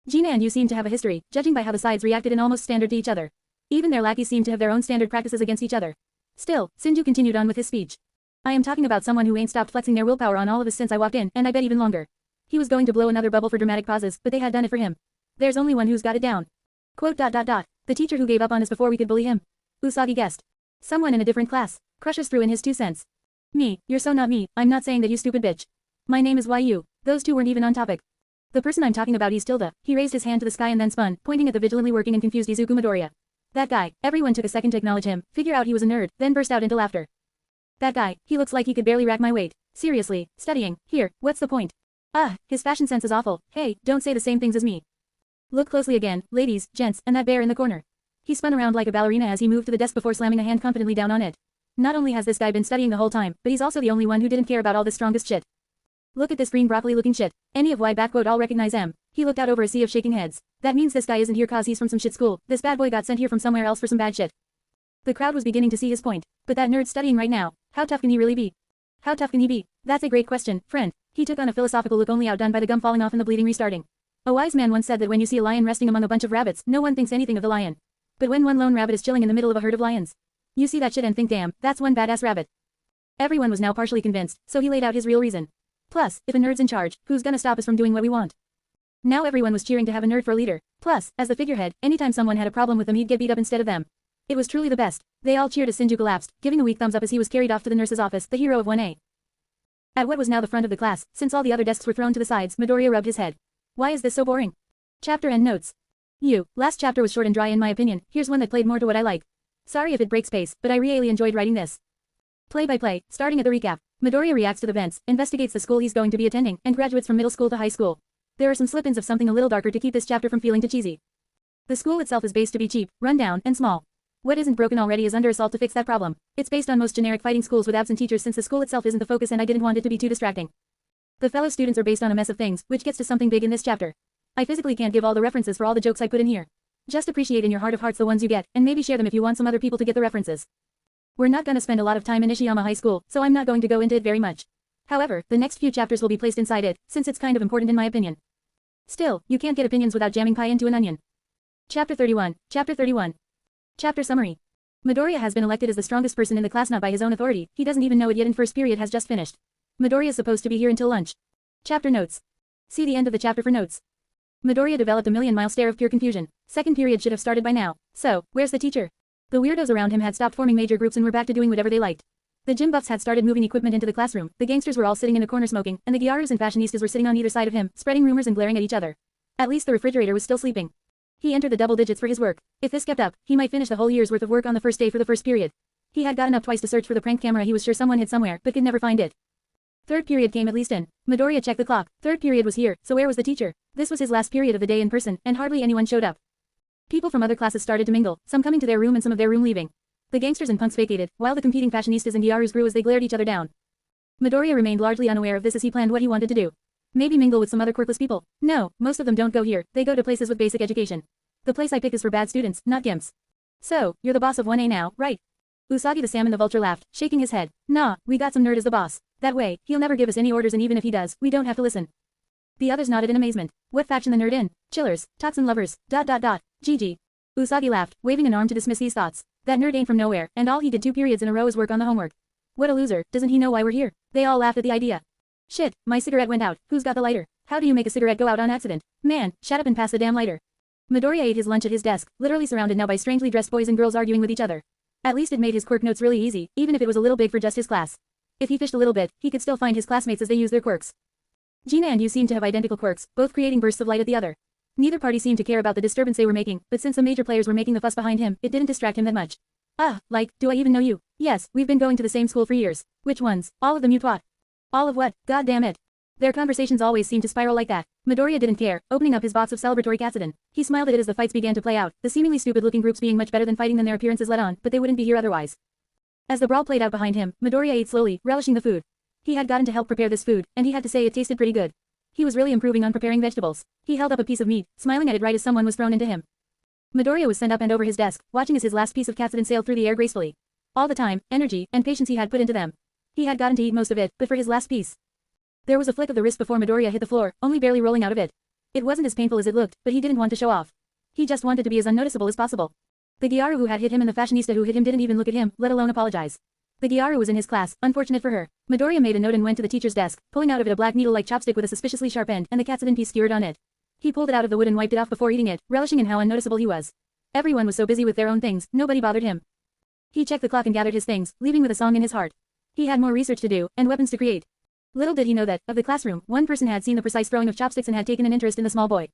Gina and you seem to have a history, judging by how the sides reacted in almost standard to each other. Even their lackeys seem to have their own standard practices against each other. Still, Sinju continued on with his speech. I am talking about someone who ain't stopped flexing their willpower on all of us since I walked in, and I bet even longer. He was going to blow another bubble for dramatic pauses, but they had done it for him. There's only one who's got it down. Quote. The teacher who gave up on us before we could bully him. Usagi guessed. Someone in a different class. Crushers threw in his 2 cents. Me, you're so not me, I'm not saying that you stupid bitch. My name is YU. Those two weren't even on topic. The person I'm talking about is Tilda. He raised his hand to the sky and then spun, pointing at the vigilantly working and confused Izuku Midoriya. That guy. Everyone took a second to acknowledge him, figure out he was a nerd, then burst out into laughter. That guy, he looks like he could barely rack my weight. Seriously, studying, here, what's the point? His fashion sense is awful. Hey, don't say the same things as me. Look closely again, ladies, gents, and that bear in the corner. He spun around like a ballerina as he moved to the desk before slamming a hand confidently down on it. Not only has this guy been studying the whole time, but he's also the only one who didn't care about all this strongest shit. Look at this green broccoli looking shit. Any of Y backquote all recognize him. He looked out over a sea of shaking heads. That means this guy isn't here cause he's from some shit school. This bad boy got sent here from somewhere else for some bad shit. The crowd was beginning to see his point. But that nerd's studying right now. How tough can he really be? How tough can he be? That's a great question, friend. He took on a philosophical look only outdone by the gum falling off and the bleeding restarting. A wise man once said that when you see a lion resting among a bunch of rabbits, no one thinks anything of the lion. But when one lone rabbit is chilling in the middle of a herd of lions, you see that shit and think damn, that's one badass rabbit. Everyone was now partially convinced, so he laid out his real reason. Plus, if a nerd's in charge, who's gonna stop us from doing what we want? Now everyone was cheering to have a nerd for a leader. Plus, as the figurehead, anytime someone had a problem with them he'd get beat up instead of them. It was truly the best. They all cheered as Sinju collapsed, giving a weak thumbs up as he was carried off to the nurse's office, the hero of 1A. At what was now the front of the class, since all the other desks were thrown to the sides, Midoriya rubbed his head. Why is this so boring? Chapter and notes. Last chapter was short and dry in my opinion, here's one that played more to what I like. Sorry if it breaks pace, but I really enjoyed writing this. Play by play, starting at the recap. Midoriya reacts to the events, investigates the school he's going to be attending, and graduates from middle school to high school. There are some slip-ins of something a little darker to keep this chapter from feeling too cheesy. The school itself is based to be cheap, run down, and small. What isn't broken already is under assault to fix that problem. It's based on most generic fighting schools with absent teachers since the school itself isn't the focus and I didn't want it to be too distracting. The fellow students are based on a mess of things, which gets to something big in this chapter. I physically can't give all the references for all the jokes I put in here. Just appreciate in your heart of hearts the ones you get, and maybe share them if you want some other people to get the references. We're not gonna spend a lot of time in Ishiyama High School, so I'm not going to go into it very much. However, the next few chapters will be placed inside it, since it's kind of important in my opinion. Still, you can't get opinions without jamming pie into an onion. Chapter 31. Chapter 31. Chapter summary. Midoriya has been elected as the strongest person in the class not by his own authority, he doesn't even know it yet and first period has just finished. Midoriya is supposed to be here until lunch. Chapter notes. See the end of the chapter for notes. Midoriya developed a million-mile stare of pure confusion. Second period should have started by now. So, where's the teacher? The weirdos around him had stopped forming major groups and were back to doing whatever they liked. The gym buffs had started moving equipment into the classroom, the gangsters were all sitting in a corner smoking, and the gyarus and fashionistas were sitting on either side of him, spreading rumors and glaring at each other. At least the refrigerator was still sleeping. He entered the double digits for his work. If this kept up, he might finish the whole year's worth of work on the first day for the first period. He had gotten up twice to search for the prank camera he was sure someone hid somewhere, but could never find it. Third period came at least in. Midoriya checked the clock. Third period was here, so where was the teacher? This was his last period of the day in person, and hardly anyone showed up. People from other classes started to mingle, some coming to their room and some of their room leaving. The gangsters and punks vacated, while the competing fashionistas and gyarus grew as they glared each other down. Midoriya remained largely unaware of this as he planned what he wanted to do. Maybe mingle with some other quirkless people. No, most of them don't go here, they go to places with basic education. The place I pick is for bad students, not gimps. So, you're the boss of 1A now, right? Usagi the Salmon the Vulture laughed, shaking his head. Nah, we got some nerd as the boss. That way, he'll never give us any orders and even if he does, we don't have to listen. The others nodded in amazement. What faction the nerd in? Chillers, Tatsun lovers, ... GG. Usagi laughed, waving an arm to dismiss these thoughts. That nerd ain't from nowhere, and all he did 2 periods in a row is work on the homework. What a loser, doesn't he know why we're here? They all laughed at the idea. Shit, my cigarette went out, who's got the lighter? How do you make a cigarette go out on accident? Man, shut up and pass the damn lighter. Midoriya ate his lunch at his desk, literally surrounded now by strangely dressed boys and girls arguing with each other. At least it made his quirk notes really easy, even if it was a little big for just his class. If he fished a little bit, he could still find his classmates as they used their quirks. Gina and Yu seemed to have identical quirks, both creating bursts of light at the other. Neither party seemed to care about the disturbance they were making, but since the major players were making the fuss behind him, it didn't distract him that much. Do I even know you? Yes, we've been going to the same school for years. Which ones? All of them, you twat. All of what? God damn it. Their conversations always seemed to spiral like that. Midoriya didn't care, opening up his box of celebratory Katsudon. He smiled at it as the fights began to play out, the seemingly stupid-looking groups being much better than fighting than their appearances let on, but they wouldn't be here otherwise. As the brawl played out behind him, Midoriya ate slowly, relishing the food. He had gotten to help prepare this food, and he had to say it tasted pretty good. He was really improving on preparing vegetables. He held up a piece of meat, smiling at it right as someone was thrown into him. Midoriya was sent up and over his desk, watching as his last piece of Katsudon sailed through the air gracefully. All the time, energy, and patience he had put into them. He had gotten to eat most of it, but for his last piece. There was a flick of the wrist before Midoriya hit the floor, only barely rolling out of it. It wasn't as painful as it looked, but he didn't want to show off. He just wanted to be as unnoticeable as possible. The Gyaru who had hit him and the fashionista who hit him didn't even look at him, let alone apologize. The Gyaru was in his class, unfortunate for her. Midoriya made a note and went to the teacher's desk, pulling out of it a black needle-like chopstick with a suspiciously sharp end and the Katsudon piece skewered on it. He pulled it out of the wood and wiped it off before eating it, relishing in how unnoticeable he was. Everyone was so busy with their own things, nobody bothered him. He checked the clock and gathered his things, leaving with a song in his heart. He had more research to do, and weapons to create. Little did he know that, of the classroom, one person had seen the precise throwing of chopsticks and had taken an interest in the small boy.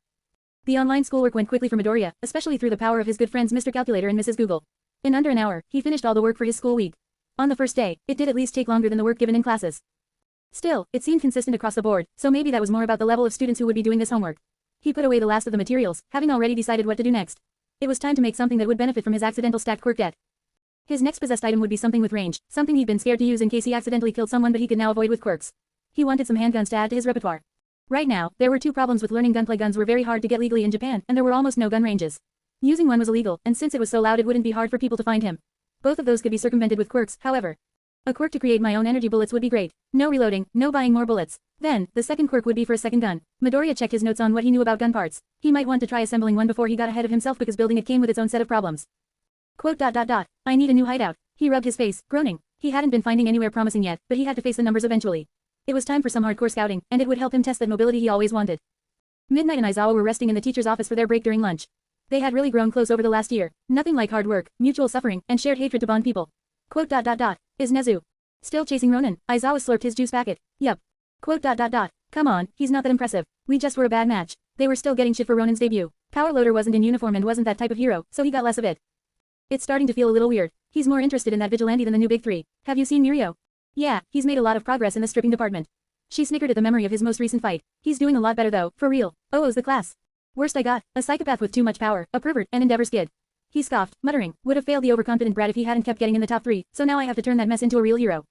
The online schoolwork went quickly for Midoriya, especially through the power of his good friends Mr. Calculator and Mrs. Google. In under an hour, he finished all the work for his school week. On the first day, it did at least take longer than the work given in classes. Still, it seemed consistent across the board, so maybe that was more about the level of students who would be doing this homework. He put away the last of the materials, having already decided what to do next. It was time to make something that would benefit from his accidental stacked quirk debt. His next possessed item would be something with range, something he'd been scared to use in case he accidentally killed someone but he could now avoid with quirks. He wanted some handguns to add to his repertoire. Right now, there were 2 problems with learning gunplay. Guns were very hard to get legally in Japan, and there were almost no gun ranges. Using one was illegal, and since it was so loud it wouldn't be hard for people to find him. Both of those could be circumvented with quirks, however. A quirk to create my own energy bullets would be great. No reloading, no buying more bullets. Then, the second quirk would be for a second gun. Midoriya checked his notes on what he knew about gun parts. He might want to try assembling one before he got ahead of himself because building it came with its own set of problems. Quote ... I need a new hideout. He rubbed his face, groaning. He hadn't been finding anywhere promising yet, but he had to face the numbers eventually. It was time for some hardcore scouting, and it would help him test that mobility he always wanted. Midnight and Aizawa were resting in the teacher's office for their break during lunch. They had really grown close over the last year. Nothing like hard work, mutual suffering, and shared hatred to bond people. Quote ... Is Nezu still chasing Ronin? Aizawa slurped his juice packet. Yup. Quote ... Come on, he's not that impressive. We just were a bad match. They were still getting shit for Ronin's debut. Power Loader wasn't in uniform and wasn't that type of hero, so he got less of it. It's starting to feel a little weird. He's more interested in that vigilante than the new big 3. Have you seen Mirio? Yeah, he's made a lot of progress in the stripping department. She snickered at the memory of his most recent fight. He's doing a lot better though, for real. Oh, the class. Worst I got, a psychopath with too much power, a pervert, and Endeavor's kid. He scoffed, muttering, would have failed the overconfident brat if he hadn't kept getting in the top 3, so now I have to turn that mess into a real hero.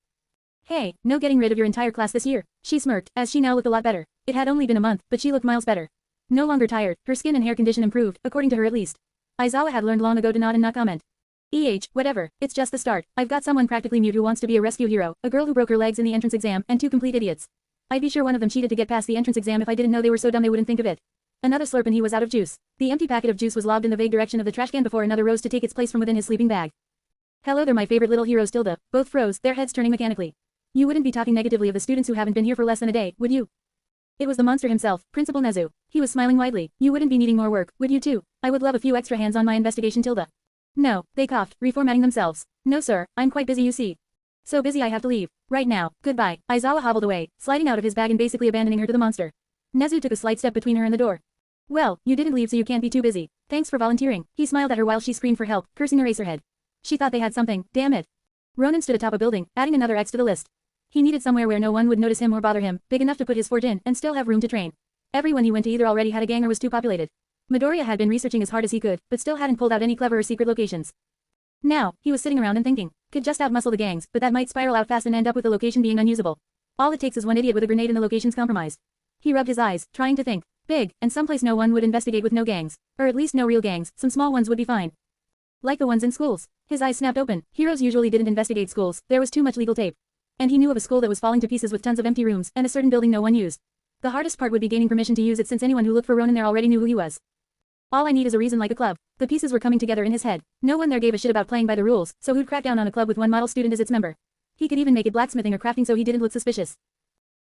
Hey, no getting rid of your entire class this year. She smirked, as she now looked a lot better. It had only been a month, but she looked miles better. No longer tired, her skin and hair condition improved, according to her at least. Aizawa had learned long ago to nod and not comment. Whatever, it's just the start. I've got someone practically mute who wants to be a rescue hero, a girl who broke her legs in the entrance exam, and 2 complete idiots. I'd be sure one of them cheated to get past the entrance exam if I didn't know they were so dumb they wouldn't think of it. Another slurp and he was out of juice. The empty packet of juice was lobbed in the vague direction of the trash can before another rose to take its place from within his sleeping bag. Hello there my favorite little heroes Tilda. Both froze, their heads turning mechanically. You wouldn't be talking negatively of the students who haven't been here for less than a day, would you? It was the monster himself, Principal Nezu. He was smiling widely. You wouldn't be needing more work, would you too? I would love a few extra hands on my investigation, Tilda. No, they coughed, reformatting themselves. No sir, I'm quite busy you see. So busy I have to leave. Right now, goodbye. Aizawa hobbled away, sliding out of his bag and basically abandoning her to the monster. Nezu took a slight step between her and the door. Well, you didn't leave so you can't be too busy. Thanks for volunteering. He smiled at her while she screamed for help, cursing Eraserhead. She thought they had something, damn it. Ronin stood atop a building, adding another X to the list. He needed somewhere where no one would notice him or bother him, big enough to put his fort in, and still have room to train. Everyone he went to either already had a gang or was too populated. Midoriya had been researching as hard as he could, but still hadn't pulled out any clever or secret locations. Now, he was sitting around and thinking, could just outmuscle the gangs, but that might spiral out fast and end up with the location being unusable. All it takes is one idiot with a grenade and the location's compromised. He rubbed his eyes, trying to think. Big, and someplace no one would investigate with no gangs. Or at least no real gangs, some small ones would be fine. Like the ones in schools. His eyes snapped open. Heroes usually didn't investigate schools, there was too much legal tape. And he knew of a school that was falling to pieces with tons of empty rooms, and a certain building no one used. The hardest part would be gaining permission to use it since anyone who looked for Ronin there already knew who he was. All I need is a reason like a club. The pieces were coming together in his head. No one there gave a shit about playing by the rules, so who'd crack down on a club with one model student as its member? He could even make it blacksmithing or crafting so he didn't look suspicious.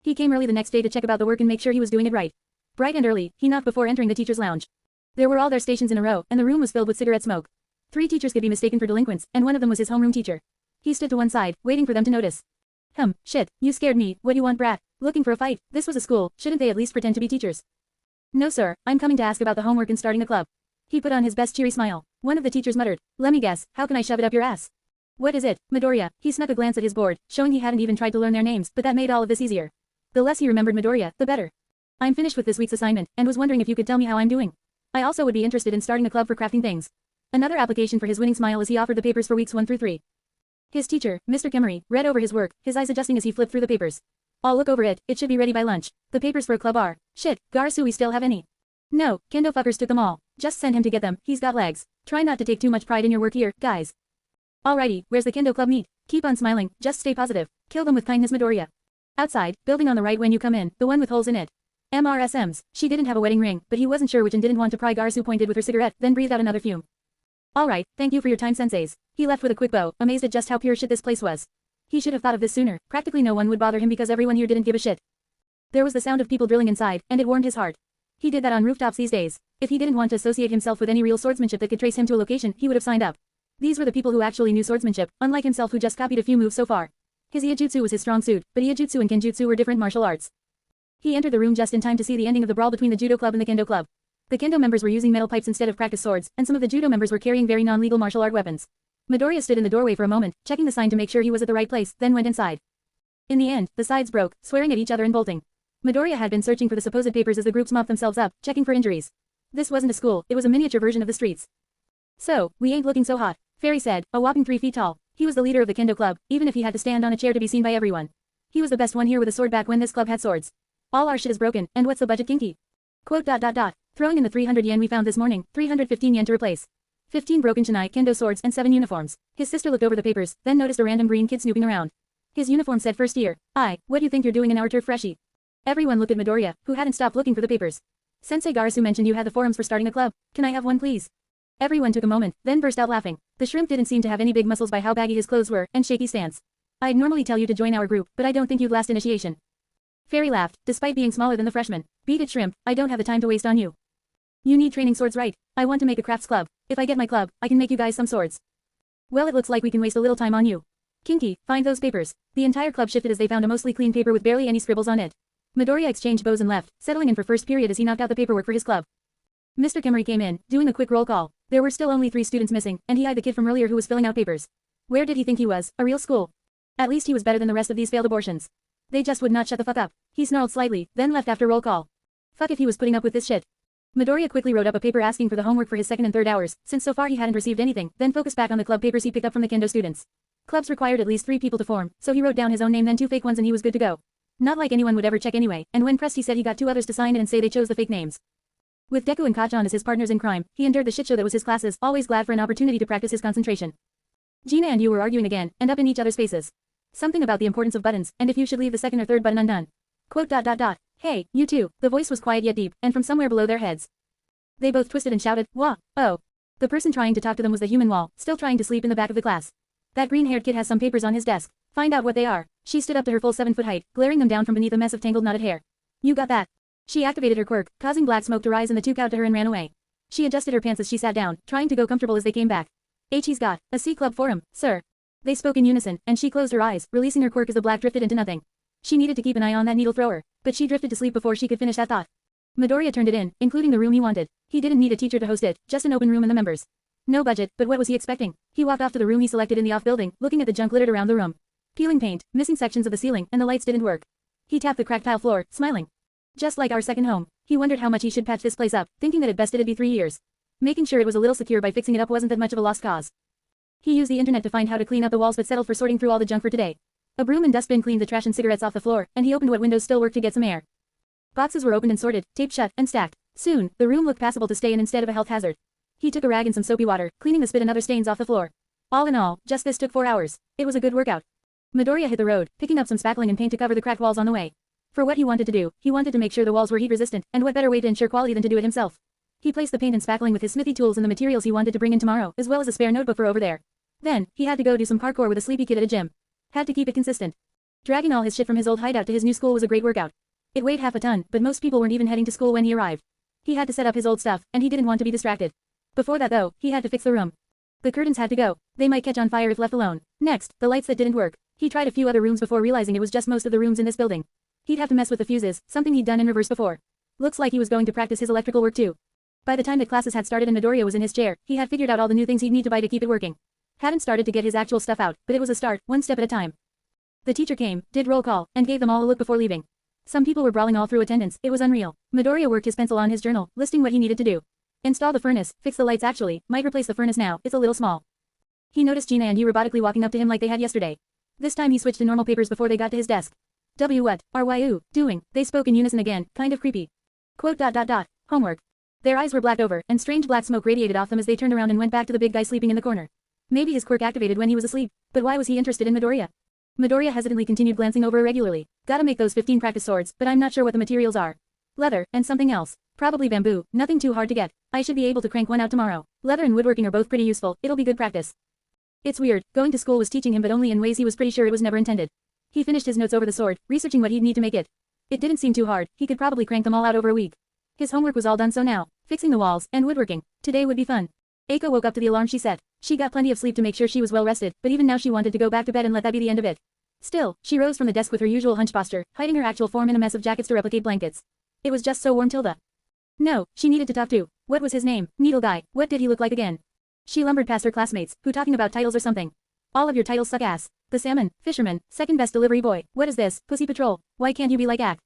He came early the next day to check about the work and make sure he was doing it right. Bright and early, he knocked before entering the teacher's lounge. There were all their stations in a row, and the room was filled with cigarette smoke. 3 teachers could be mistaken for delinquents, and one of them was his homeroom teacher. He stood to one side, waiting for them to notice. Shit, you scared me, what do you want brat? Looking for a fight? This was a school, shouldn't they at least pretend to be teachers? No sir, I'm coming to ask about the homework and starting a club. He put on his best cheery smile. One of the teachers muttered, let me guess, how can I shove it up your ass? What is it, Midoriya? He snuck a glance at his board, showing he hadn't even tried to learn their names, but that made all of this easier. The less he remembered Midoriya, the better. I'm finished with this week's assignment, and was wondering if you could tell me how I'm doing. I also would be interested in starting a club for crafting things. Another application for his winning smile as he offered the papers for weeks 1 through 3. His teacher, Mr. Kemery, read over his work, his eyes adjusting as he flipped through the papers. I'll look over it should be ready by lunch. The papers for a club are. Shit, Garasu we still have any? No, Kendo fuckers took them all. Just send him to get them, he's got legs. Try not to take too much pride in your work here, guys. Alrighty, where's the Kendo club meet? Keep on smiling, just stay positive. Kill them with kindness Midoriya. Outside, building on the right when you come in, the one with holes in it. MRSMs, she didn't have a wedding ring, but he wasn't sure which and didn't want to pry. Garasu pointed with her cigarette, then breathed out another fume. Alright, thank you for your time senseis. He left with a quick bow, amazed at just how pure shit this place was. He should have thought of this sooner, practically no one would bother him because everyone here didn't give a shit. There was the sound of people drilling inside, and it warmed his heart. He did that on rooftops these days. If he didn't want to associate himself with any real swordsmanship that could trace him to a location, he would have signed up. These were the people who actually knew swordsmanship, unlike himself who just copied a few moves so far. His Iijutsu was his strong suit, but Iijutsu and Kenjutsu were different martial arts. He entered the room just in time to see the ending of the brawl between the Judo Club and the Kendo Club. The Kendo members were using metal pipes instead of practice swords, and some of the Judo members were carrying very non-legal martial art weapons. Midoriya stood in the doorway for a moment, checking the sign to make sure he was at the right place, then went inside. In the end, the sides broke, swearing at each other and bolting. Midoriya had been searching for the supposed papers as the groups mopped themselves up, checking for injuries. This wasn't a school, it was a miniature version of the streets. So, we ain't looking so hot, Fairy said, a whopping 3 feet tall. He was the leader of the Kendo Club, even if he had to stand on a chair to be seen by everyone. He was the best one here with a sword back when this club had swords. All our shit is broken, and what's the budget kinky? Quote. Throwing in the 300 yen we found this morning, 315 yen to replace. 15 broken Shinai Kendo swords and 7 uniforms. His sister looked over the papers, then noticed a random green kid snooping around. His uniform said first year. What do you think you're doing in our turf freshie? Everyone looked at Midoriya, who hadn't stopped looking for the papers. Sensei Garasu mentioned you had the forums for starting a club. Can I have one please? Everyone took a moment, then burst out laughing. The shrimp didn't seem to have any big muscles by how baggy his clothes were, and shaky stance. I'd normally tell you to join our group, but I don't think you'd last initiation. Fairy laughed, despite being smaller than the freshman. Beat it shrimp, I don't have the time to waste on you. You need training swords right? I want to make a crafts club. If I get my club, I can make you guys some swords. Well it looks like we can waste a little time on you. Kinky, find those papers. The entire club shifted as they found a mostly clean paper with barely any scribbles on it. Midoriya exchanged bows and left, settling in for first period as he knocked out the paperwork for his club. Mr. Kemery came in, doing a quick roll call. There were still only 3 students missing, and he eyed the kid from earlier who was filling out papers. Where did he think he was? A real school? At least he was better than the rest of these failed abortions. They just would not shut the fuck up. He snarled slightly, then left after roll call. Fuck if he was putting up with this shit. Midoriya quickly wrote up a paper asking for the homework for his 2nd and 3rd hours, since so far he hadn't received anything, then focused back on the club papers he picked up from the Kendo students. Clubs required at least 3 people to form, so he wrote down his own name then 2 fake ones and he was good to go. Not like anyone would ever check anyway, and when pressed he said he got 2 others to sign in and say they chose the fake names. With Deku and Kachan as his partners in crime, he endured the shitshow that was his classes, always glad for an opportunity to practice his concentration. Gina and you were arguing again, and up in each other's faces. Something about the importance of buttons, and if you should leave the 2nd or 3rd button undone. Quote. Hey, you two. The voice was quiet yet deep, and from somewhere below their heads. They both twisted and shouted, wah, oh. The person trying to talk to them was the human wall, still trying to sleep in the back of the class. That green-haired kid has some papers on his desk. Find out what they are. She stood up to her full 7-foot height, glaring them down from beneath a mess of tangled knotted hair. You got that. She activated her quirk, causing black smoke to rise and the two cowed to her and ran away. She adjusted her pants as she sat down, trying to go comfortable as they came back. He's got a C club for him, sir. They spoke in unison, and she closed her eyes, releasing her quirk as the black drifted into nothing. She needed to keep an eye on that needle thrower, but she drifted to sleep before she could finish that thought. Midoriya turned it in, including the room he wanted. He didn't need a teacher to host it, just an open room and the members. No budget, but what was he expecting? He walked off to the room he selected in the off-building, looking at the junk littered around the room. Peeling paint, missing sections of the ceiling, and the lights didn't work. He tapped the cracked tile floor, smiling. Just like our second home. He wondered how much he should patch this place up, thinking that at best it'd be 3 years. Making sure it was a little secure by fixing it up wasn't that much of a lost cause. He used the internet to find how to clean up the walls but settled for sorting through all the junk for today. A broom and dustbin cleaned the trash and cigarettes off the floor, and he opened what windows still worked to get some air. Boxes were opened and sorted, taped shut, and stacked. Soon, the room looked passable to stay in instead of a health hazard. He took a rag and some soapy water, cleaning the spit and other stains off the floor. All in all, just this took 4 hours. It was a good workout. Midoriya hit the road, picking up some spackling and paint to cover the cracked walls on the way. For what he wanted to do, he wanted to make sure the walls were heat-resistant, and what better way to ensure quality than to do it himself. He placed the paint and spackling with his smithy tools and the materials he wanted to bring in tomorrow, as well as a spare notebook for over there. Then, he had to go do some parkour with a sleepy kid at a gym. Had to keep it consistent. Dragging all his shit from his old hideout to his new school was a great workout. It weighed half a ton, but most people weren't even heading to school when he arrived. He had to set up his old stuff, and he didn't want to be distracted. Before that though, he had to fix the room. The curtains had to go. They might catch on fire if left alone. Next, the lights that didn't work. He tried a few other rooms before realizing it was just most of the rooms in this building. He'd have to mess with the fuses, something he'd done in reverse before. Looks like he was going to practice his electrical work too. By the time that classes had started and Midoriya was in his chair, he had figured out all the new things he'd need to buy to keep it working. Hadn't started to get his actual stuff out, but it was a start, one step at a time. The teacher came, did roll call, and gave them all a look before leaving. Some people were brawling all through attendance, it was unreal. Midoriya worked his pencil on his journal, listing what he needed to do. Install the furnace, fix the lights actually, might replace the furnace now, it's a little small. He noticed Gina and Yu robotically walking up to him like they had yesterday. This time he switched to normal papers before they got to his desk. What are you doing? They spoke in unison again, kind of creepy. Quote ... Homework. Their eyes were blacked over, and strange black smoke radiated off them as they turned around and went back to the big guy sleeping in the corner. Maybe his quirk activated when he was asleep, but why was he interested in Midoriya? Midoriya hesitantly continued glancing over irregularly. Gotta make those 15 practice swords, but I'm not sure what the materials are. Leather, and something else. Probably bamboo, nothing too hard to get. I should be able to crank one out tomorrow. Leather and woodworking are both pretty useful, it'll be good practice. It's weird, going to school was teaching him but only in ways he was pretty sure it was never intended. He finished his notes over the sword, researching what he'd need to make it. It didn't seem too hard, he could probably crank them all out over a week. His homework was all done, so now, fixing the walls, and woodworking. Today would be fun. Eiko woke up to the alarm she set. She got plenty of sleep to make sure she was well rested, but even now she wanted to go back to bed and let that be the end of it. Still, she rose from the desk with her usual hunch posture, hiding her actual form in a mess of jackets to replicate blankets. It was just so warm. Tilda. No, she needed to talk to. What was his name? Needle guy. What did he look like again? She lumbered past her classmates, who talking about titles or something. All of your titles suck ass. The salmon, fisherman, second best delivery boy. What is this? Pussy Patrol. Why can't you be like Ack?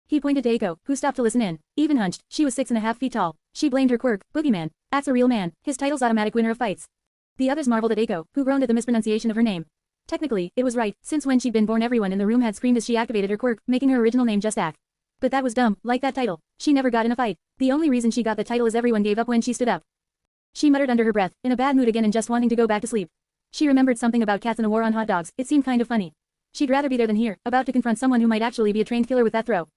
He pointed to Eiko, who stopped to listen in. Even hunched, she was 6.5 feet tall. She blamed her quirk, Boogeyman. Ack's a real man. His title's automatic winner of fights. The others marveled at Eiko, who groaned at the mispronunciation of her name. Technically, it was right, since when she'd been born everyone in the room had screamed as she activated her quirk, making her original name just Ack. But that was dumb, like that title. She never got in a fight. The only reason she got the title is everyone gave up when she stood up. She muttered under her breath, in a bad mood again and just wanting to go back to sleep. She remembered something about cats and a war on hot dogs, it seemed kind of funny. She'd rather be there than here, about to confront someone who might actually be a trained killer with that throw.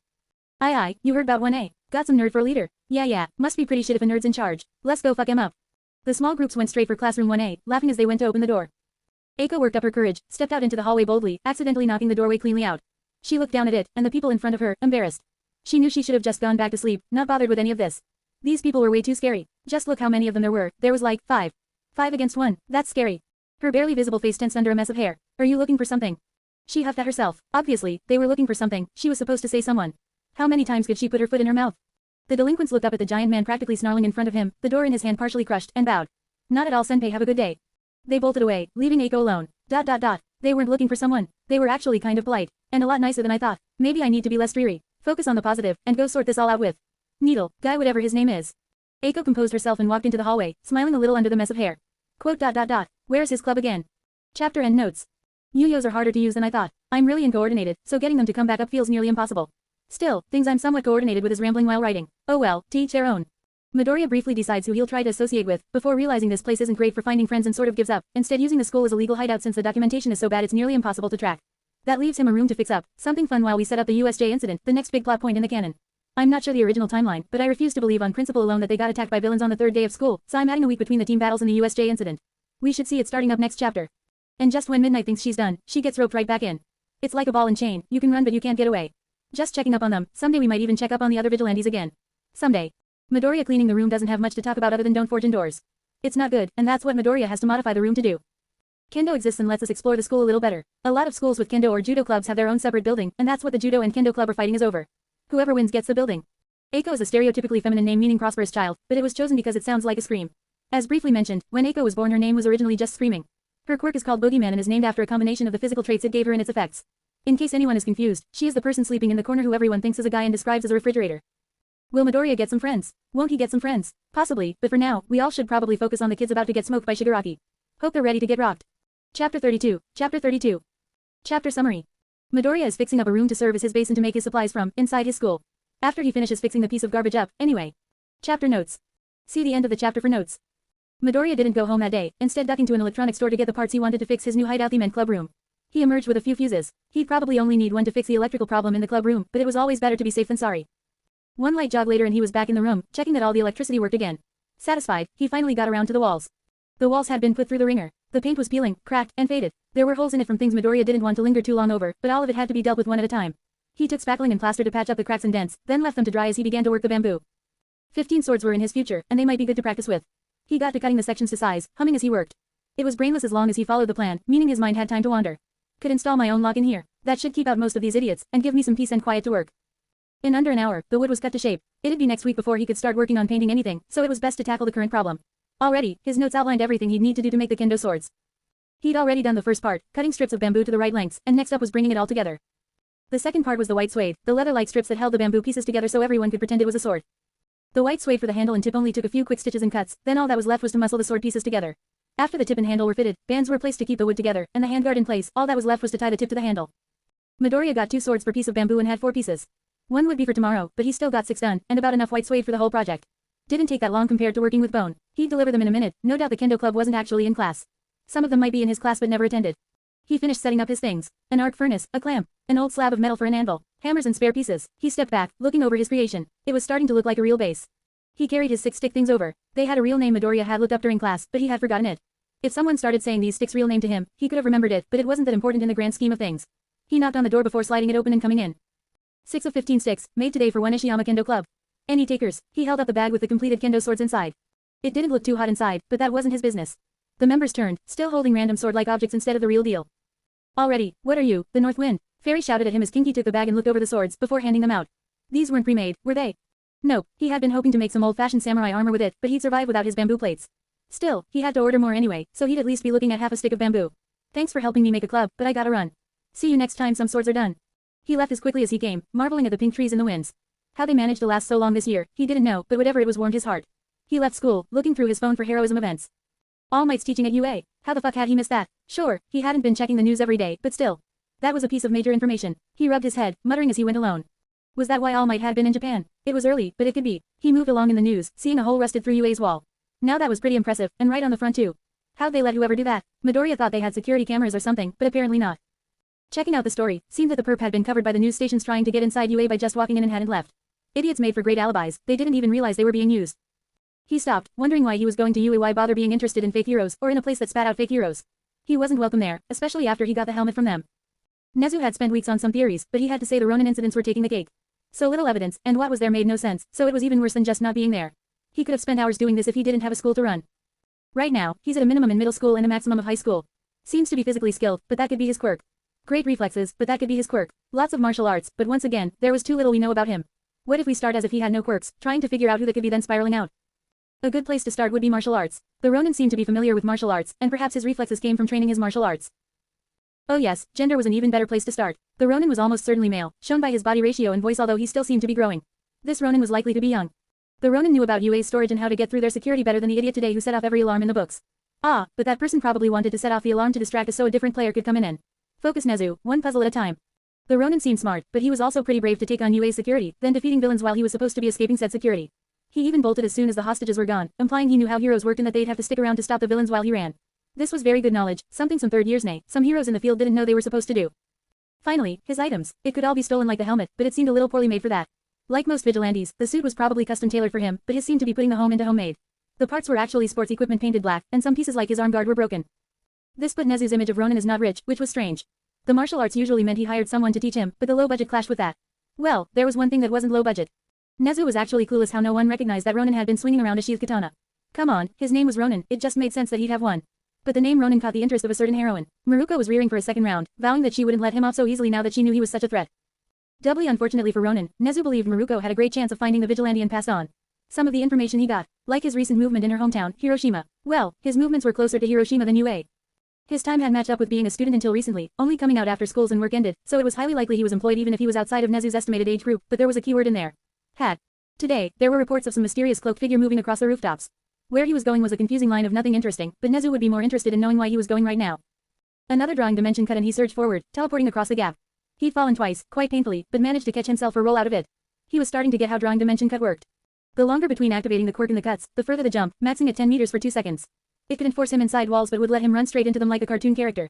Aye, you heard about 1A. Got some nerd for a leader. Yeah, must be pretty shit if a nerd's in charge. Let's go fuck him up. The small groups went straight for classroom 1A, laughing as they went to open the door. Eiko worked up her courage, stepped out into the hallway boldly, accidentally knocking the doorway cleanly out. She looked down at it, and the people in front of her, embarrassed. She knew she should have just gone back to sleep, not bothered with any of this. These people were way too scary. Just look how many of them there were. There was like 5. 5 against 1. That's scary. Her barely visible face tensed under a mess of hair. Are you looking for something? She huffed at herself. Obviously, they were looking for something. She was supposed to say someone. How many times could she put her foot in her mouth? The delinquents looked up at the giant man practically snarling in front of him, the door in his hand partially crushed, and bowed. Not at all, senpai, have a good day. They bolted away, leaving Eiko alone. They weren't looking for someone. They were actually kind of polite. And a lot nicer than I thought. Maybe I need to be less dreary. Focus on the positive, and go sort this all out with Needle, guy whatever his name is. Eiko composed herself and walked into the hallway, smiling a little under the mess of hair. Quote ... Where's his club again? Chapter and notes. Yu-yos are harder to use than I thought. I'm really uncoordinated, so getting them to come back up feels nearly impossible. Still, things I'm somewhat coordinated with is rambling while writing. Oh well, to each their own. Midoriya briefly decides who he'll try to associate with, before realizing this place isn't great for finding friends and sort of gives up, instead using the school as a legal hideout since the documentation is so bad it's nearly impossible to track. That leaves him a room to fix up, something fun while we set up the USJ incident, the next big plot point in the canon. I'm not sure the original timeline, but I refuse to believe on principle alone that they got attacked by villains on the 3rd day of school, so I'm adding a week between the team battles and the USJ incident. We should see it starting up next chapter. And just when Midnight thinks she's done, she gets roped right back in. It's like a ball and chain, you can run but you can't get away. Just checking up on them, someday we might even check up on the other vigilantes again. Someday. Midoriya cleaning the room doesn't have much to talk about other than don't forge indoors. It's not good, and that's what Midoriya has to modify the room to do. Kendo exists and lets us explore the school a little better. A lot of schools with kendo or judo clubs have their own separate building, and that's what the judo and kendo club are fighting is over. Whoever wins gets the building. Eiko is a stereotypically feminine name meaning prosperous child, but it was chosen because it sounds like a scream. As briefly mentioned, when Eiko was born her name was originally just screaming. Her quirk is called Boogeyman and is named after a combination of the physical traits it gave her and its effects. In case anyone is confused, she is the person sleeping in the corner who everyone thinks is a guy and describes as a refrigerator. Will Midoriya get some friends? Won't he get some friends? Possibly, but for now, we all should probably focus on the kids about to get smoked by Shigaraki. Hope they're ready to get rocked. Chapter 32. Chapter 32. Chapter Summary. Midoriya is fixing up a room to serve as his base and to make his supplies from, inside his school. After he finishes fixing the piece of garbage up, anyway. Chapter Notes. See the end of the chapter for notes. Midoriya didn't go home that day, instead ducking to an electronics store to get the parts he wanted to fix his new hideout theme and club room. He emerged with a few fuses. He'd probably only need one to fix the electrical problem in the club room, but it was always better to be safe than sorry. One light jog later and he was back in the room, checking that all the electricity worked again. Satisfied, he finally got around to the walls. The walls had been put through the wringer. The paint was peeling, cracked, and faded. There were holes in it from things Midoriya didn't want to linger too long over, but all of it had to be dealt with one at a time. He took spackling and plaster to patch up the cracks and dents, then left them to dry as he began to work the bamboo. 15 swords were in his future, and they might be good to practice with. He got to cutting the sections to size, humming as he worked. It was brainless as long as he followed the plan, meaning his mind had time to wander. Could install my own lock in here. That should keep out most of these idiots, and give me some peace and quiet to work. In under an hour, the wood was cut to shape. It'd be next week before he could start working on painting anything, so it was best to tackle the current problem. Already, his notes outlined everything he'd need to do to make the kendo swords. He'd already done the first part, cutting strips of bamboo to the right lengths, and next up was bringing it all together. The second part was the white suede, the leather-like strips that held the bamboo pieces together so everyone could pretend it was a sword. The white suede for the handle and tip only took a few quick stitches and cuts, then all that was left was to muscle the sword pieces together. After the tip and handle were fitted, bands were placed to keep the wood together, and the handguard in place, all that was left was to tie the tip to the handle. Midoriya got 2 swords per piece of bamboo and had 4 pieces. One would be for tomorrow, but he still got 6 done, and about enough white suede for the whole project. Didn't take that long compared to working with bone. He'd deliver them in a minute, no doubt the kendo club wasn't actually in class. Some of them might be in his class but never attended. He finished setting up his things. An arc furnace, a clamp, an old slab of metal for an anvil, hammers and spare pieces. He stepped back, looking over his creation. It was starting to look like a real base. He carried his 6 stick things over. They had a real name Midoriya had looked up during class, but he had forgotten it. If someone started saying these sticks' real name to him, he could have remembered it, but it wasn't that important in the grand scheme of things. He knocked on the door before sliding it open and coming in. 6 of 15 sticks, made today for one Ishiyama Kendo Club. Any takers? He held up the bag with the completed kendo swords inside. It didn't look too hot inside, but that wasn't his business. The members turned, still holding random sword-like objects instead of the real deal. Already, what are you, the North Wind? Fairy shouted at him as Kinky took the bag and looked over the swords before handing them out. These weren't pre-made, were they? Nope, he had been hoping to make some old-fashioned samurai armor with it, but he'd survive without his bamboo plates. Still, he had to order more anyway, so he'd at least be looking at half a stick of bamboo. Thanks for helping me make a club, but I gotta run. See you next time some swords are done. He left as quickly as he came, marveling at the pink trees in the winds. How they managed to last so long this year, he didn't know, but whatever it was warmed his heart. He left school, looking through his phone for heroism events. All Might's teaching at UA. How the fuck had he missed that? Sure, he hadn't been checking the news every day, but still. That was a piece of major information. He rubbed his head, muttering as he went alone. Was that why All Might had been in Japan? It was early, but it could be. He moved along in the news, seeing a hole rusted through UA's wall. Now that was pretty impressive, and right on the front too. How'd they let whoever do that? Midoriya thought they had security cameras or something, but apparently not. Checking out the story, seemed that the perp had been covered by the news stations trying to get inside UA by just walking in and hadn't left. Idiots made for great alibis, they didn't even realize they were being used. He stopped, wondering why he was going to UA, why bother being interested in fake heroes, or in a place that spat out fake heroes. He wasn't welcome there, especially after he got the helmet from them. Nezu had spent weeks on some theories, but he had to say the Ronin incidents were taking the cake. So little evidence, and what was there made no sense, so it was even worse than just not being there. He could have spent hours doing this if he didn't have a school to run. Right now, he's at a minimum in middle school and a maximum of high school. Seems to be physically skilled, but that could be his quirk. Great reflexes, but that could be his quirk. Lots of martial arts, but once again, there was too little we know about him. What if we start as if he had no quirks, trying to figure out who that could be then spiraling out? A good place to start would be martial arts. The Ronin seemed to be familiar with martial arts, and perhaps his reflexes came from training his martial arts. Oh yes, gender was an even better place to start. The Ronin was almost certainly male, shown by his body ratio and voice, although he still seemed to be growing. This Ronin was likely to be young. The Ronin knew about UA's storage and how to get through their security better than the idiot today who set off every alarm in the books. Ah, but that person probably wanted to set off the alarm to distract us so a different player could come in and focus Nezu, one puzzle at a time. The Ronin seemed smart, but he was also pretty brave to take on UA's security, then defeating villains while he was supposed to be escaping said security. He even bolted as soon as the hostages were gone, implying he knew how heroes worked and that they'd have to stick around to stop the villains while he ran. This was very good knowledge, something some third years nay, some heroes in the field didn't know they were supposed to do. Finally, his items. It could all be stolen like the helmet, but it seemed a little poorly made for that. Like most vigilantes, the suit was probably custom tailored for him, but his seemed to be putting the home into homemade. The parts were actually sports equipment painted black, and some pieces like his arm guard were broken. This put Nezu's image of Ronin as not rich, which was strange. The martial arts usually meant he hired someone to teach him, but the low budget clashed with that. Well, there was one thing that wasn't low budget. Nezu was actually clueless how no one recognized that Ronin had been swinging around a sheathed katana. Come on, his name was Ronin, it just made sense that he'd have one. But the name Ronin caught the interest of a certain heroine. Maruko was rearing for a second round, vowing that she wouldn't let him off so easily now that she knew he was such a threat. Doubly unfortunately for Ronin, Nezu believed Maruko had a great chance of finding the vigilante and passed on some of the information he got, like his recent movement in her hometown, Hiroshima. Well, his movements were closer to Hiroshima than UA. His time had matched up with being a student until recently, only coming out after schools and work ended, so it was highly likely he was employed even if he was outside of Nezu's estimated age group, but there was a keyword in there. Had. Today, there were reports of some mysterious cloaked figure moving across the rooftops. Where he was going was a confusing line of nothing interesting, but Nezu would be more interested in knowing why he was going right now. Another drawing dimension cut and he surged forward, teleporting across the gap. He'd fallen twice, quite painfully, but managed to catch himself or roll out of it. He was starting to get how drawing dimension cut worked. The longer between activating the quirk and the cuts, the further the jump, maxing at 10 meters for 2 seconds. It could enforce him inside walls but would let him run straight into them like a cartoon character.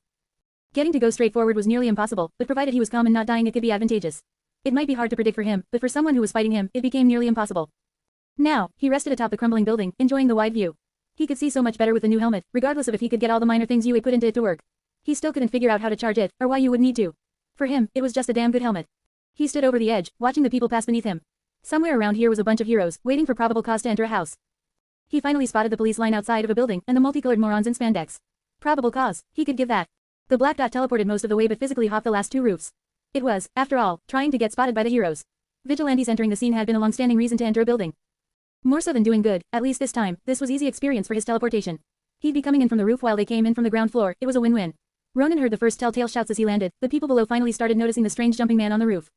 Getting to go straight forward was nearly impossible, but provided he was calm and not dying it could be advantageous. It might be hard to predict for him, but for someone who was fighting him, it became nearly impossible. Now, he rested atop the crumbling building, enjoying the wide view. He could see so much better with the new helmet, regardless of if he could get all the minor things Yue put into it to work. He still couldn't figure out how to charge it, or why you would need to. For him, it was just a damn good helmet. He stood over the edge, watching the people pass beneath him. Somewhere around here was a bunch of heroes, waiting for probable cause to enter a house. He finally spotted the police line outside of a building, and the multicolored morons in spandex. Probable cause, he could give that. The black dot teleported most of the way but physically hopped the last 2 roofs. It was, after all, trying to get spotted by the heroes. Vigilantes entering the scene had been a long-standing reason to enter a building. More so than doing good, at least this time, this was easy experience for his teleportation. He'd be coming in from the roof while they came in from the ground floor, it was a win-win. Ronin heard the first telltale shouts as he landed, the people below finally started noticing the strange jumping man on the roof.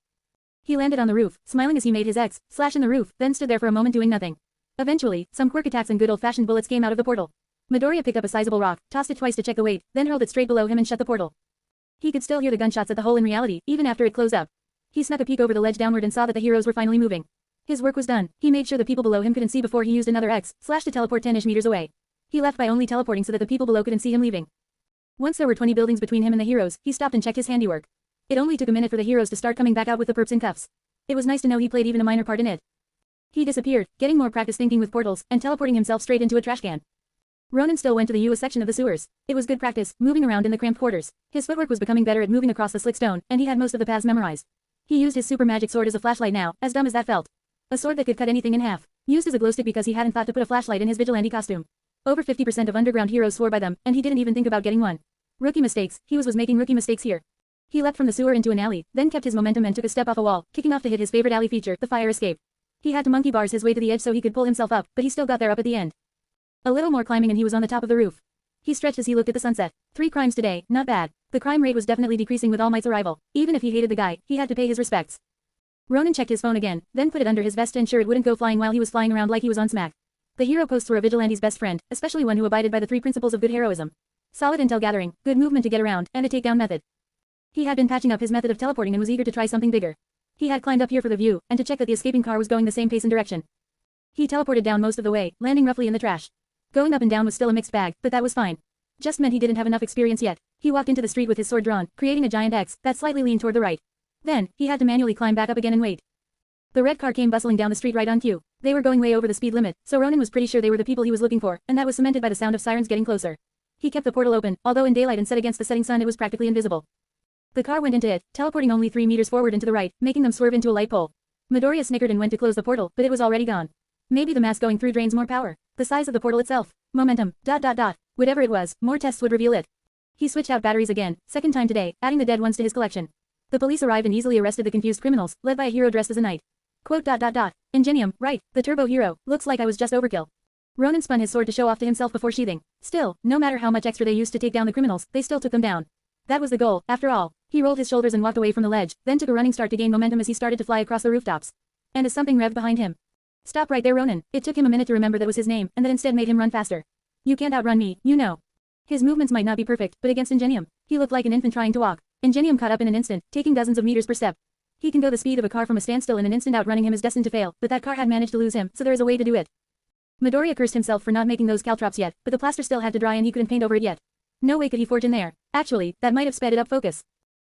He landed on the roof, smiling as he made his slash in the roof, then stood there for a moment doing nothing. Eventually, some quirk attacks and good old-fashioned bullets came out of the portal. Midoriya picked up a sizable rock, tossed it twice to check the weight, then hurled it straight below him and shut the portal. He could still hear the gunshots at the hole in reality, even after it closed up. He snuck a peek over the ledge downward and saw that the heroes were finally moving. His work was done. He made sure the people below him couldn't see before he used another slash to teleport 10-ish meters away. He left by only teleporting so that the people below couldn't see him leaving. Once there were 20 buildings between him and the heroes, he stopped and checked his handiwork. It only took a minute for the heroes to start coming back out with the perps in cuffs. It was nice to know he played even a minor part in it. He disappeared, getting more practice thinking with portals, and teleporting himself straight into a trash can. Ronin still went to the US section of the sewers. It was good practice, moving around in the cramped quarters. His footwork was becoming better at moving across the slick stone, and he had most of the paths memorized. He used his super magic sword as a flashlight now, as dumb as that felt. A sword that could cut anything in half. Used as a glowstick because he hadn't thought to put a flashlight in his vigilante costume. Over 50% of underground heroes swore by them, and he didn't even think about getting one. Rookie mistakes, he was making rookie mistakes here. He leapt from the sewer into an alley, then kept his momentum and took a step off a wall, kicking off to hit his favorite alley feature, the fire escape. He had to monkey bars his way to the edge so he could pull himself up, but he still got there up at the end. A little more climbing and he was on the top of the roof. He stretched as he looked at the sunset. 3 crimes today, not bad. The crime rate was definitely decreasing with All Might's arrival. Even if he hated the guy, he had to pay his respects. Ronin checked his phone again, then put it under his vest to ensure it wouldn't go flying while he was flying around like he was on smack. The hero posts were a vigilante's best friend, especially one who abided by the 3 principles of good heroism. Solid intel gathering, good movement to get around, and a takedown method. He had been patching up his method of teleporting and was eager to try something bigger. He had climbed up here for the view, and to check that the escaping car was going the same pace and direction. He teleported down most of the way, landing roughly in the trash. Going up and down was still a mixed bag, but that was fine. Just meant he didn't have enough experience yet. He walked into the street with his sword drawn, creating a giant X that slightly leaned toward the right. Then, he had to manually climb back up again and wait. The red car came bustling down the street right on cue. They were going way over the speed limit, so Ronin was pretty sure they were the people he was looking for, and that was cemented by the sound of sirens getting closer. He kept the portal open, although in daylight and set against the setting sun it was practically invisible. The car went into it, teleporting only 3 meters forward and to the right, making them swerve into a light pole. Midoriya snickered and went to close the portal, but it was already gone. Maybe the mass going through drains more power. The size of the portal itself. Momentum. ... Whatever it was, more tests would reveal it. He switched out batteries again, second time today, adding the dead ones to his collection. The police arrived and easily arrested the confused criminals, led by a hero dressed as a knight. Quote ... Ingenium, right, the turbo hero, looks like I was just overkill. Ronin spun his sword to show off to himself before sheathing. Still, no matter how much extra they used to take down the criminals, they still took them down. That was the goal, after all. He rolled his shoulders and walked away from the ledge, then took a running start to gain momentum as he started to fly across the rooftops. And as something revved behind him. Stop right there, Ronin. It took him a minute to remember that was his name, and that instead made him run faster. You can't outrun me, you know. His movements might not be perfect, but against Ingenium, he looked like an infant trying to walk. Ingenium caught up in an instant, taking dozens of meters per step. He can go the speed of a car from a standstill in an instant. Outrunning him is destined to fail, but that car had managed to lose him, so there is a way to do it. Midoriya cursed himself for not making those caltrops yet, but the plaster still had to dry and he couldn't paint over it yet. No way could he forge in there. Actually, that might have sped it up focus.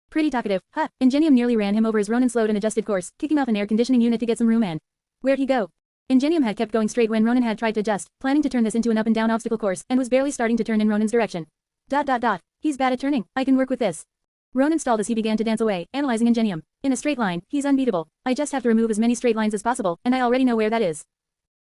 Pretty talkative, huh? Ingenium nearly ran him over as Ronin slowed and adjusted course, kicking off an air conditioning unit to get some room and... Where'd he go? Ingenium had kept going straight when Ronin had tried to adjust, planning to turn this into an up and down obstacle course, and was barely starting to turn in Ronin's direction. ... He's bad at turning, I can work with this. Ronin stalled as he began to dance away, analyzing Ingenium. In a straight line, he's unbeatable. I just have to remove as many straight lines as possible, and I already know where that is.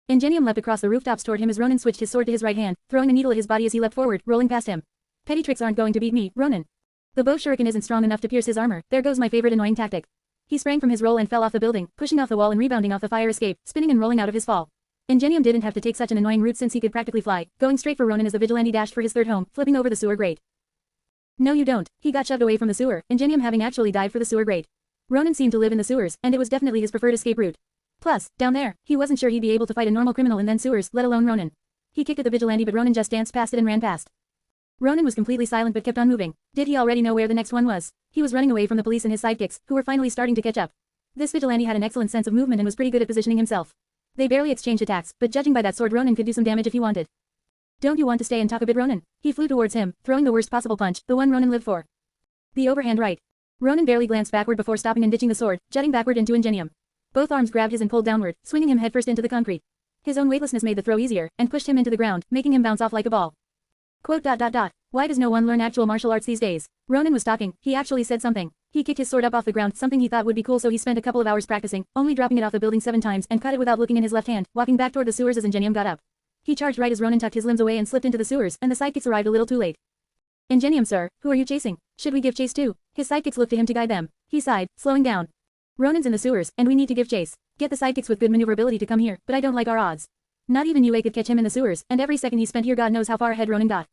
Ingenium leapt across the rooftops toward him as Ronin switched his sword to his right hand, throwing a needle at his body as he leapt forward, rolling past him. Petty tricks aren't going to beat me, Ronin. The bow shuriken isn't strong enough to pierce his armor. There goes my favorite annoying tactic. He sprang from his roll and fell off the building, pushing off the wall and rebounding off the fire escape, spinning and rolling out of his fall. Ingenium didn't have to take such an annoying route since he could practically fly, going straight for Ronin as the vigilante dashed for his third home, flipping over the sewer grate. No you don't. He got shoved away from the sewer, Ingenium having actually dived for the sewer grate. Ronin seemed to live in the sewers, and it was definitely his preferred escape route. Plus, down there, he wasn't sure he'd be able to fight a normal criminal and then sewers, let alone Ronin. He kicked at the vigilante but Ronin just danced past it and ran past. Ronin was completely silent but kept on moving. Did he already know where the next one was? He was running away from the police and his sidekicks, who were finally starting to catch up. This vigilante had an excellent sense of movement and was pretty good at positioning himself. They barely exchanged attacks, but judging by that sword Ronin could do some damage if he wanted. Don't you want to stay and talk a bit, Ronin? He flew towards him, throwing the worst possible punch, the one Ronin lived for. The overhand right. Ronin barely glanced backward before stopping and ditching the sword, jutting backward into Ingenium. Both arms grabbed his and pulled downward, swinging him headfirst into the concrete. His own weightlessness made the throw easier, and pushed him into the ground, making him bounce off like a ball. Quote. Why does no one learn actual martial arts these days? Ronin was talking, he actually said something. He kicked his sword up off the ground, something he thought would be cool, so he spent a couple of hours practicing, only dropping it off the building 7 times and caught it without looking in his left hand, walking back toward the sewers as Ingenium got up. He charged right as Ronin tucked his limbs away and slipped into the sewers, and the sidekicks arrived a little too late. Ingenium, sir, who are you chasing? Should we give chase too? His sidekicks looked to him to guide them. He sighed, slowing down. Ronin's in the sewers, and we need to give chase. Get the sidekicks with good maneuverability to come here, but I don't like our odds. Not even UA could catch him in the sewers, and every second he spent here God knows how far ahead Ronin got.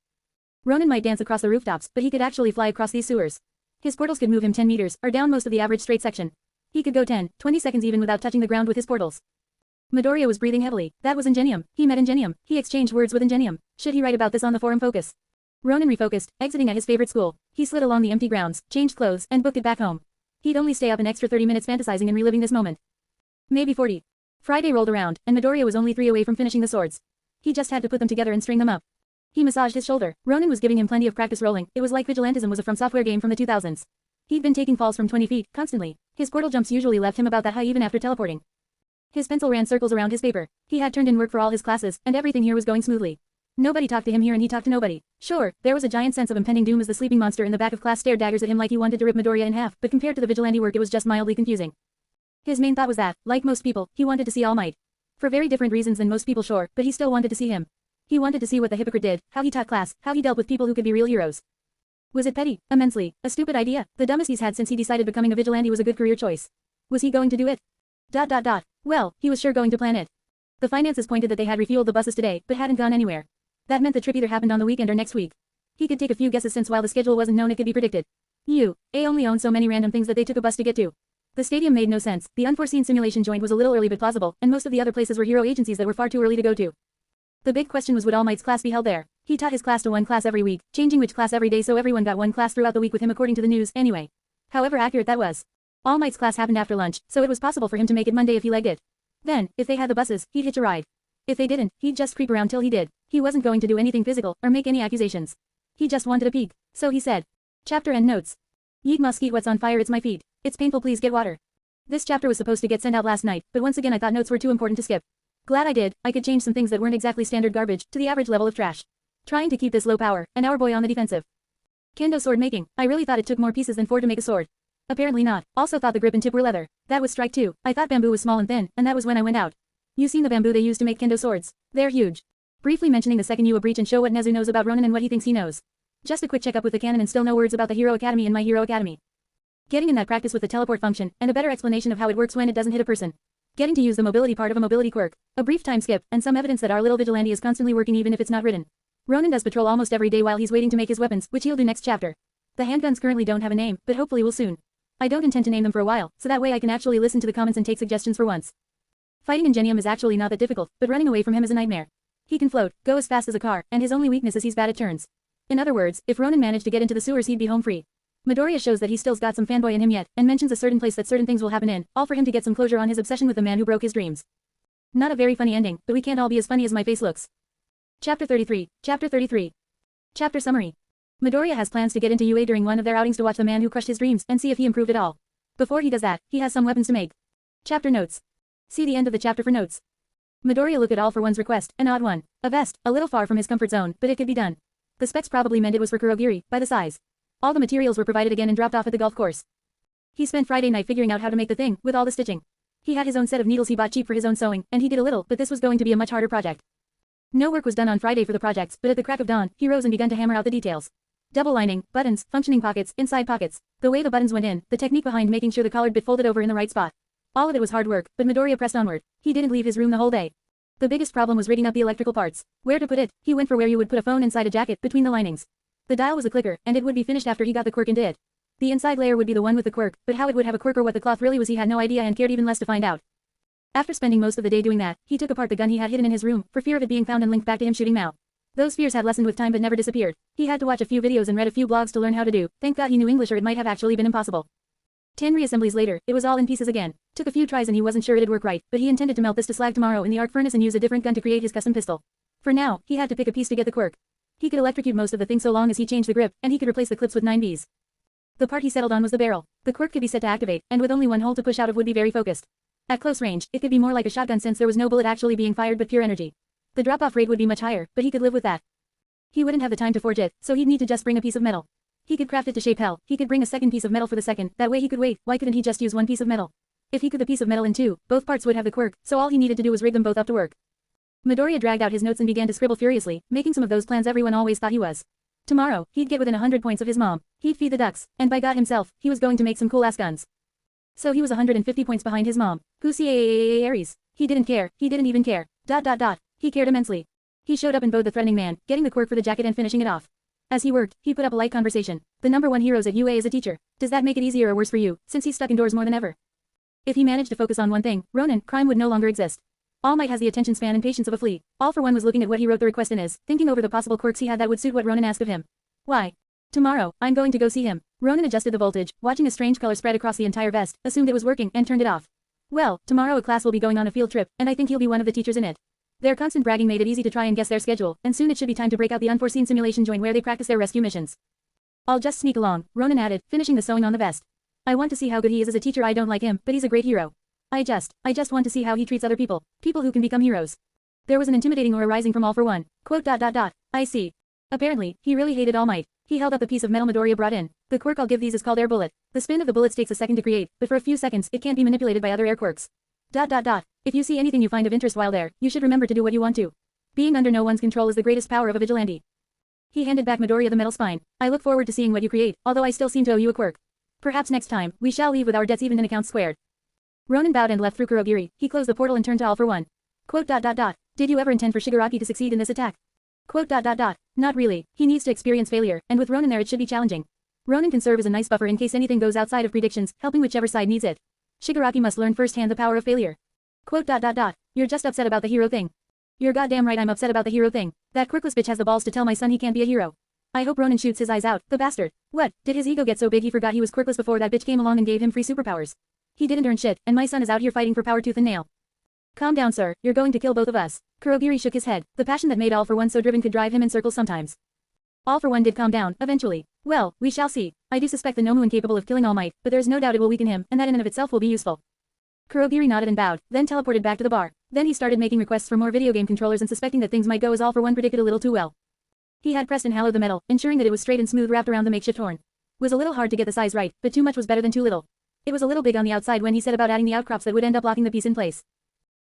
Ronin might dance across the rooftops, but he could actually fly across these sewers. His portals could move him 10 meters, or down most of the average straight section. He could go 10, 20 seconds even without touching the ground with his portals. Midoriya was breathing heavily. That was Ingenium. He met Ingenium. He exchanged words with Ingenium. Should he write about this on the forum Focus? Ronin refocused, exiting at his favorite school. He slid along the empty grounds, changed clothes, and booked it back home. He'd only stay up an extra 30 minutes fantasizing and reliving this moment. Maybe 40. Friday rolled around, and Midoriya was only 3 away from finishing the swords. He just had to put them together and string them up. He massaged his shoulder. Ronin was giving him plenty of practice rolling. It was like Vigilantism was a From Software game from the 2000s. He'd been taking falls from 20 feet, constantly. His portal jumps usually left him about that high even after teleporting. His pencil ran circles around his paper. He had turned in work for all his classes, and everything here was going smoothly. Nobody talked to him here and he talked to nobody. Sure, there was a giant sense of impending doom as the sleeping monster in the back of class stared daggers at him like he wanted to rip Midoriya in half, but compared to the vigilante work it was just mildly confusing. His main thought was that, like most people, he wanted to see All Might. For very different reasons than most people, sure, but he still wanted to see him. He wanted to see what the hypocrite did, how he taught class, how he dealt with people who could be real heroes. Was it petty? Immensely. A stupid idea? The dumbest he's had since he decided becoming a vigilante was a good career choice. Was he going to do it? Well, he was sure going to plan it. The finances pointed that they had refueled the buses today, but hadn't gone anywhere. That meant the trip either happened on the weekend or next week. He could take a few guesses since while the schedule wasn't known it could be predicted. UA only owned so many random things that they took a bus to get to. The stadium made no sense, the unforeseen simulation joint was a little early but plausible, and most of the other places were hero agencies that were far too early to go to. The big question was would All Might's class be held there? He taught his class to one class every week, changing which class every day so everyone got one class throughout the week with him according to the news, anyway. However accurate that was. All Might's class happened after lunch, so it was possible for him to make it Monday if he legged it. Then, if they had the buses, he'd hitch a ride. If they didn't, he'd just creep around till he did. He wasn't going to do anything physical, or make any accusations. He just wanted a peek. So he said. Chapter and notes. Yeet mosquito, what's on fire, it's my feet. It's painful, please get water. This chapter was supposed to get sent out last night, but once again I thought notes were too important to skip. Glad I did, I could change some things that weren't exactly standard garbage, to the average level of trash. Trying to keep this low power, and our boy on the defensive. Kendo sword making, I really thought it took more pieces than 4 to make a sword. Apparently not, also thought the grip and tip were leather. That was strike 2, I thought bamboo was small and thin, and that was when I went out. You seen the bamboo they use to make kendo swords? They're huge. Briefly mentioning the second UA breach and show what Nezu knows about Ronin and what he thinks he knows. Just a quick checkup with the canon and still no words about the Hero Academy in My Hero Academy. Getting in that practice with the teleport function, and a better explanation of how it works when it doesn't hit a person. Getting to use the mobility part of a mobility quirk. A brief time skip, and some evidence that our little vigilante is constantly working even if it's not written. Ronin does patrol almost every day while he's waiting to make his weapons, which he'll do next chapter. The handguns currently don't have a name, but hopefully will soon. I don't intend to name them for a while, so that way I can actually listen to the comments and take suggestions for once. Fighting Ingenium is actually not that difficult, but running away from him is a nightmare. He can float, go as fast as a car, and his only weakness is he's bad at turns. In other words, if Ronin managed to get into the sewers he'd be home free. Midoriya shows that he still's got some fanboy in him yet, and mentions a certain place that certain things will happen in, all for him to get some closure on his obsession with the man who broke his dreams. Not a very funny ending, but we can't all be as funny as my face looks. Chapter 33. Chapter summary. Midoriya has plans to get into UA during one of their outings to watch the man who crushed his dreams and see if he improved at all. Before he does that, he has some weapons to make. Chapter notes. See the end of the chapter for notes. Midoriya looked at all for one's request, an odd one. A vest, a little far from his comfort zone, but it could be done. The specs probably meant it was for Kurogiri, by the size. All the materials were provided again and dropped off at the golf course. He spent Friday night figuring out how to make the thing, with all the stitching. He had his own set of needles he bought cheap for his own sewing, and he did a little, but this was going to be a much harder project. No work was done on Friday for the projects, but at the crack of dawn, he rose and began to hammer out the details. Double lining, buttons, functioning pockets, inside pockets. The way the buttons went in, the technique behind making sure the collared bit folded over in the right spot. All of it was hard work, but Midoriya pressed onward. He didn't leave his room the whole day. The biggest problem was rigging up the electrical parts. Where to put it? He went for where you would put a phone inside a jacket, between the linings. The dial was a clicker, and it would be finished after he got the quirk into it. The inside layer would be the one with the quirk, but how it would have a quirk or what the cloth really was he had no idea and cared even less to find out. After spending most of the day doing that, he took apart the gun he had hidden in his room, for fear of it being found and linked back to him shooting Mao. Those fears had lessened with time but never disappeared. He had to watch a few videos and read a few blogs to learn how to do. Thank God he knew English or it might have actually been impossible. 10 reassemblies later, it was all in pieces again. Took a few tries and he wasn't sure it'd work right, but he intended to melt this to slag tomorrow in the arc furnace and use a different gun to create his custom pistol. For now, he had to pick a piece to get the quirk. He could electrocute most of the thing so long as he changed the grip, and he could replace the clips with 9Bs. The part he settled on was the barrel. The quirk could be set to activate, and with only one hole to push out of would be very focused. At close range, it could be more like a shotgun since there was no bullet actually being fired but pure energy. The drop-off rate would be much higher, but he could live with that. He wouldn't have the time to forge it, so he'd need to just bring a piece of metal. He could craft it to shape hell. He could bring a second piece of metal for the second, that way he could wait. Why couldn't he just use one piece of metal? If he could the piece of metal in two, both parts would have the quirk, so all he needed to do was rig them both up to work. Midoriya dragged out his notes and began to scribble furiously, making some of those plans everyone always thought he was. Tomorrow, he'd get within 100 points of his mom. He'd feed the ducks, and by God himself, he was going to make some cool-ass guns. So he was 150 points behind his mom. Aries. He didn't care, he didn't even care. He cared immensely. He showed up and bowed the threatening man, getting the quirk for the jacket and finishing it off. As he worked, he put up a light conversation. The #1 heroes at UA is a teacher. Does that make it easier or worse for you, since he's stuck indoors more than ever? If he managed to focus on one thing, Ronin, crime would no longer exist. All Might has the attention span and patience of a flea. All for One was looking at what he wrote the request in is, thinking over the possible quirks he had that would suit what Ronin asked of him. Why? Tomorrow, I'm going to go see him. Ronin adjusted the voltage, watching a strange color spread across the entire vest, assumed it was working, and turned it off. Well, tomorrow a class will be going on a field trip, and I think he'll be one of the teachers in it. Their constant bragging made it easy to try and guess their schedule, and soon it should be time to break out the unforeseen simulation joint where they practice their rescue missions. I'll just sneak along, Ronin added, finishing the sewing on the vest. I want to see how good he is as a teacher. I don't like him, but he's a great hero. I just want to see how he treats other people who can become heroes. There was an intimidating aura rising from All for One. I see. Apparently, he really hated All Might. He held up the piece of metal Midoriya brought in. The quirk I'll give these is called Air Bullet. The spin of the bullets takes a second to create, but for a few seconds, it can't be manipulated by other air quirks. If you see anything you find of interest while there, you should remember to do what you want to. Being under no one's control is the greatest power of a vigilante. He handed back Midoriya the metal spine. I look forward to seeing what you create, although I still seem to owe you a quirk. Perhaps next time, we shall leave with our debts even and accounts squared. Ronin bowed and left through Kurogiri. He closed the portal and turned to All for One. Did you ever intend for Shigaraki to succeed in this attack? Not really. He needs to experience failure, and with Ronin there it should be challenging. Ronin can serve as a nice buffer in case anything goes outside of predictions, helping whichever side needs it. Shigaraki must learn firsthand the power of failure. You're just upset about the hero thing. You're goddamn right I'm upset about the hero thing. That quirkless bitch has the balls to tell my son he can't be a hero. I hope Ronin shoots his eyes out, the bastard. What, did his ego get so big he forgot he was quirkless before that bitch came along and gave him free superpowers? He didn't earn shit, and my son is out here fighting for power tooth and nail. Calm down sir, you're going to kill both of us. Kurogiri shook his head. The passion that made All for One so driven could drive him in circles sometimes. All for One did calm down, eventually. Well, we shall see. I do suspect the Nomu incapable of killing All Might, but there's no doubt it will weaken him, and that in and of itself will be useful. Kurogiri nodded and bowed, then teleported back to the bar. Then he started making requests for more video game controllers and suspecting that things might go as All for One predicted a little too well. He had pressed and hallowed the metal, ensuring that it was straight and smooth wrapped around the makeshift horn. Was a little hard to get the size right, but too much was better than too little. It was a little big on the outside when he said about adding the outcrops that would end up locking the piece in place.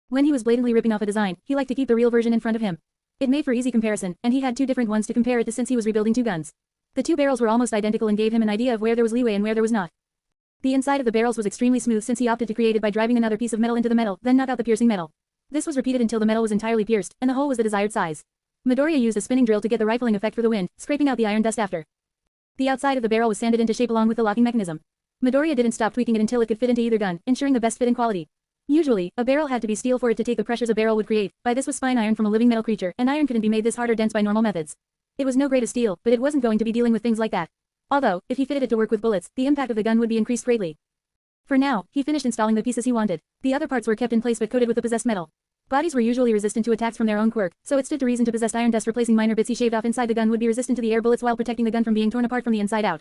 When he was blatantly ripping off a design, he liked to keep the real version in front of him. It made for easy comparison, and he had two different ones to compare it to since he was rebuilding two guns. The two barrels were almost identical and gave him an idea of where there was leeway and where there was not. The inside of the barrels was extremely smooth since he opted to create it by driving another piece of metal into the metal, then knock out the piercing metal. This was repeated until the metal was entirely pierced, and the hole was the desired size. Midoriya used a spinning drill to get the rifling effect for the wind, scraping out the iron dust after. The outside of the barrel was sanded into shape along with the locking mechanism. Midoriya didn't stop tweaking it until it could fit into either gun, ensuring the best fit and quality. Usually, a barrel had to be steel for it to take the pressures a barrel would create. By this was spine iron from a living metal creature, and iron couldn't be made this hard or dense by normal methods. It was no grade of steel, but it wasn't going to be dealing with things like that. Although, if he fitted it to work with bullets, the impact of the gun would be increased greatly. For now, he finished installing the pieces he wanted. The other parts were kept in place but coated with the possessed metal. Bodies were usually resistant to attacks from their own quirk, so it stood to reason to possessed iron dust replacing minor bits he shaved off inside the gun would be resistant to the air bullets while protecting the gun from being torn apart from the inside out.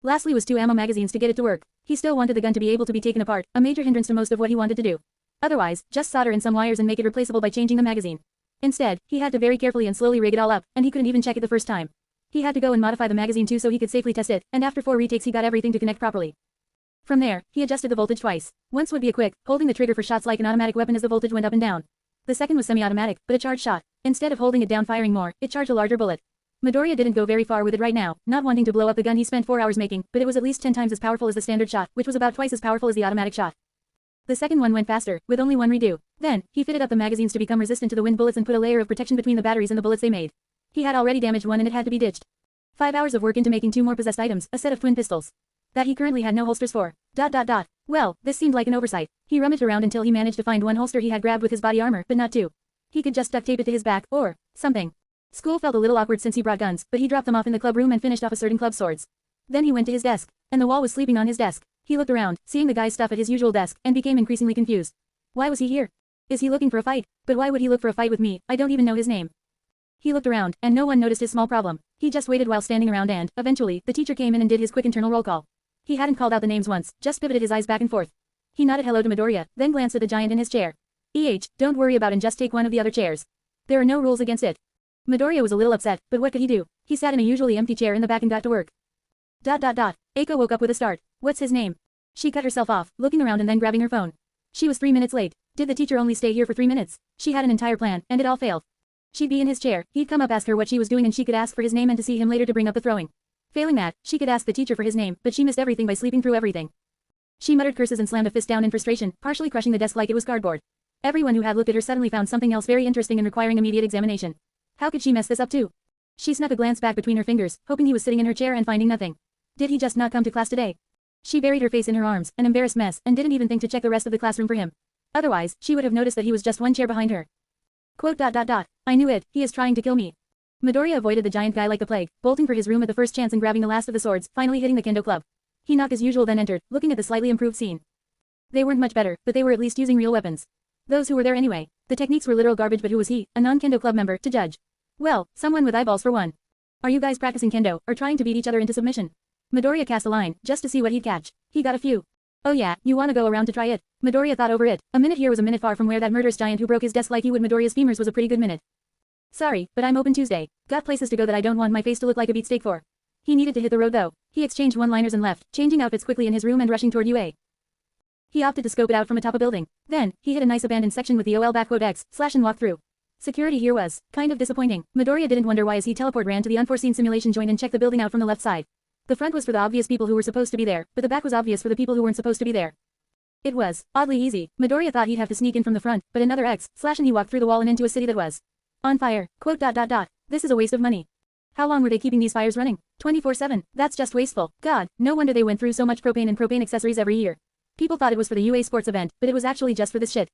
Lastly was 2 ammo magazines to get it to work. He still wanted the gun to be able to be taken apart, a major hindrance to most of what he wanted to do. Otherwise, just solder in some wires and make it replaceable by changing the magazine. Instead, he had to very carefully and slowly rig it all up, and he couldn't even check it the first time. He had to go and modify the magazine too so he could safely test it, and after 4 retakes he got everything to connect properly. From there, he adjusted the voltage twice. Once would be a quick, holding the trigger for shots like an automatic weapon as the voltage went up and down. The second was semi-automatic, but a charged shot. Instead of holding it down firing more, it charged a larger bullet. Midoriya didn't go very far with it right now, not wanting to blow up the gun he spent 4 hours making, but it was at least 10 times as powerful as the standard shot, which was about twice as powerful as the automatic shot. The second one went faster, with only one redo. Then, he fitted up the magazines to become resistant to the wind bullets and put a layer of protection between the batteries and the bullets they made. He had already damaged one and it had to be ditched. 5 hours of work into making 2 more possessed items, a set of twin pistols. That he currently had no holsters for. Well, this seemed like an oversight. He rummaged around until he managed to find one holster he had grabbed with his body armor, but not two. He could just duct tape it to his back, or something. School felt a little awkward since he brought guns, but he dropped them off in the club room and finished off a certain club swords. Then he went to his desk, and the wall was sleeping on his desk. He looked around, seeing the guy's stuff at his usual desk, and became increasingly confused. Why was he here? Is he looking for a fight? But why would he look for a fight with me? I don't even know his name. He looked around, and no one noticed his small problem. He just waited while standing around and, eventually, the teacher came in and did his quick internal roll call. He hadn't called out the names once, just pivoted his eyes back and forth. He nodded hello to Midoriya, then glanced at the giant in his chair. Don't worry about and just take one of the other chairs. There are no rules against it. Midoriya was a little upset, but what could he do? He sat in a usually empty chair in the back and got to work. Eiko woke up with a start. What's his name? She cut herself off, looking around and then grabbing her phone. She was 3 minutes late. Did the teacher only stay here for 3 minutes? She had an entire plan, and it all failed. She'd be in his chair, he'd come up ask her what she was doing and she could ask for his name and to see him later to bring up the throwing. Failing that, she could ask the teacher for his name, but she missed everything by sleeping through everything. She muttered curses and slammed a fist down in frustration, partially crushing the desk like it was cardboard. Everyone who had looked at her suddenly found something else very interesting and requiring immediate examination. How could she mess this up too? She snuck a glance back between her fingers, hoping he was sitting in her chair and finding nothing. Did he just not come to class today? She buried her face in her arms, an embarrassed mess, and didn't even think to check the rest of the classroom for him. Otherwise, she would have noticed that he was just one chair behind her. I knew it, he is trying to kill me. Midoriya avoided the giant guy like the plague, bolting for his room at the first chance and grabbing the last of the swords, finally hitting the kendo club. He knocked as usual then entered, looking at the slightly improved scene. They weren't much better, but they were at least using real weapons. Those who were there anyway. The techniques were literal garbage, but who was he, a non-kendo club member, to judge? Well, someone with eyeballs for one. Are you guys practicing kendo, or trying to beat each other into submission? Midoriya cast a line, just to see what he'd catch. He got a few. Oh yeah, you wanna go around to try it? Midoriya thought over it. A minute here was a minute far from where that murderous giant who broke his desk like he would Midoriya's femurs was a pretty good minute. Sorry, but I'm open Tuesday. Got places to go that I don't want my face to look like a beatsteak for. He needed to hit the road though. He exchanged one-liners and left, changing outfits quickly in his room and rushing toward UA. He opted to scope it out from atop a building. Then, he hit a nice abandoned section with the OL/X, slash and walk through. Security here was kind of disappointing. Midoriya didn't wonder why as he teleport ran to the unforeseen simulation joint and checked the building out from the left side. The front was for the obvious people who were supposed to be there, but the back was obvious for the people who weren't supposed to be there. It was oddly easy. Midoriya thought he'd have to sneak in from the front, but another X, slash and he walked through the wall and into a city that was on fire. This is a waste of money. How long were they keeping these fires running? 24/7. That's just wasteful. God, no wonder they went through so much propane and propane accessories every year. People thought it was for the UA sports event, but it was actually just for this shit.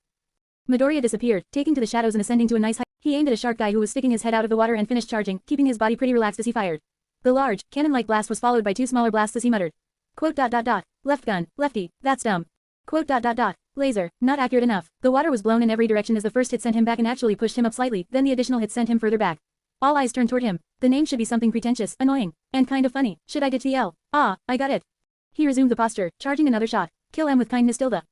Midoriya disappeared, taking to the shadows and ascending to a nice height. He aimed at a shark guy who was sticking his head out of the water and finished charging, keeping his body pretty relaxed as he fired. The large, cannon-like blast was followed by 2 smaller blasts as he muttered. Left gun, lefty, that's dumb. Laser, not accurate enough. The water was blown in every direction as the first hit sent him back and actually pushed him up slightly, then the additional hit sent him further back. All eyes turned toward him. The name should be something pretentious, annoying, and kind of funny. Should I ditch the L? Ah, I got it. He resumed the posture, charging another shot. Kill M with kindness tilde.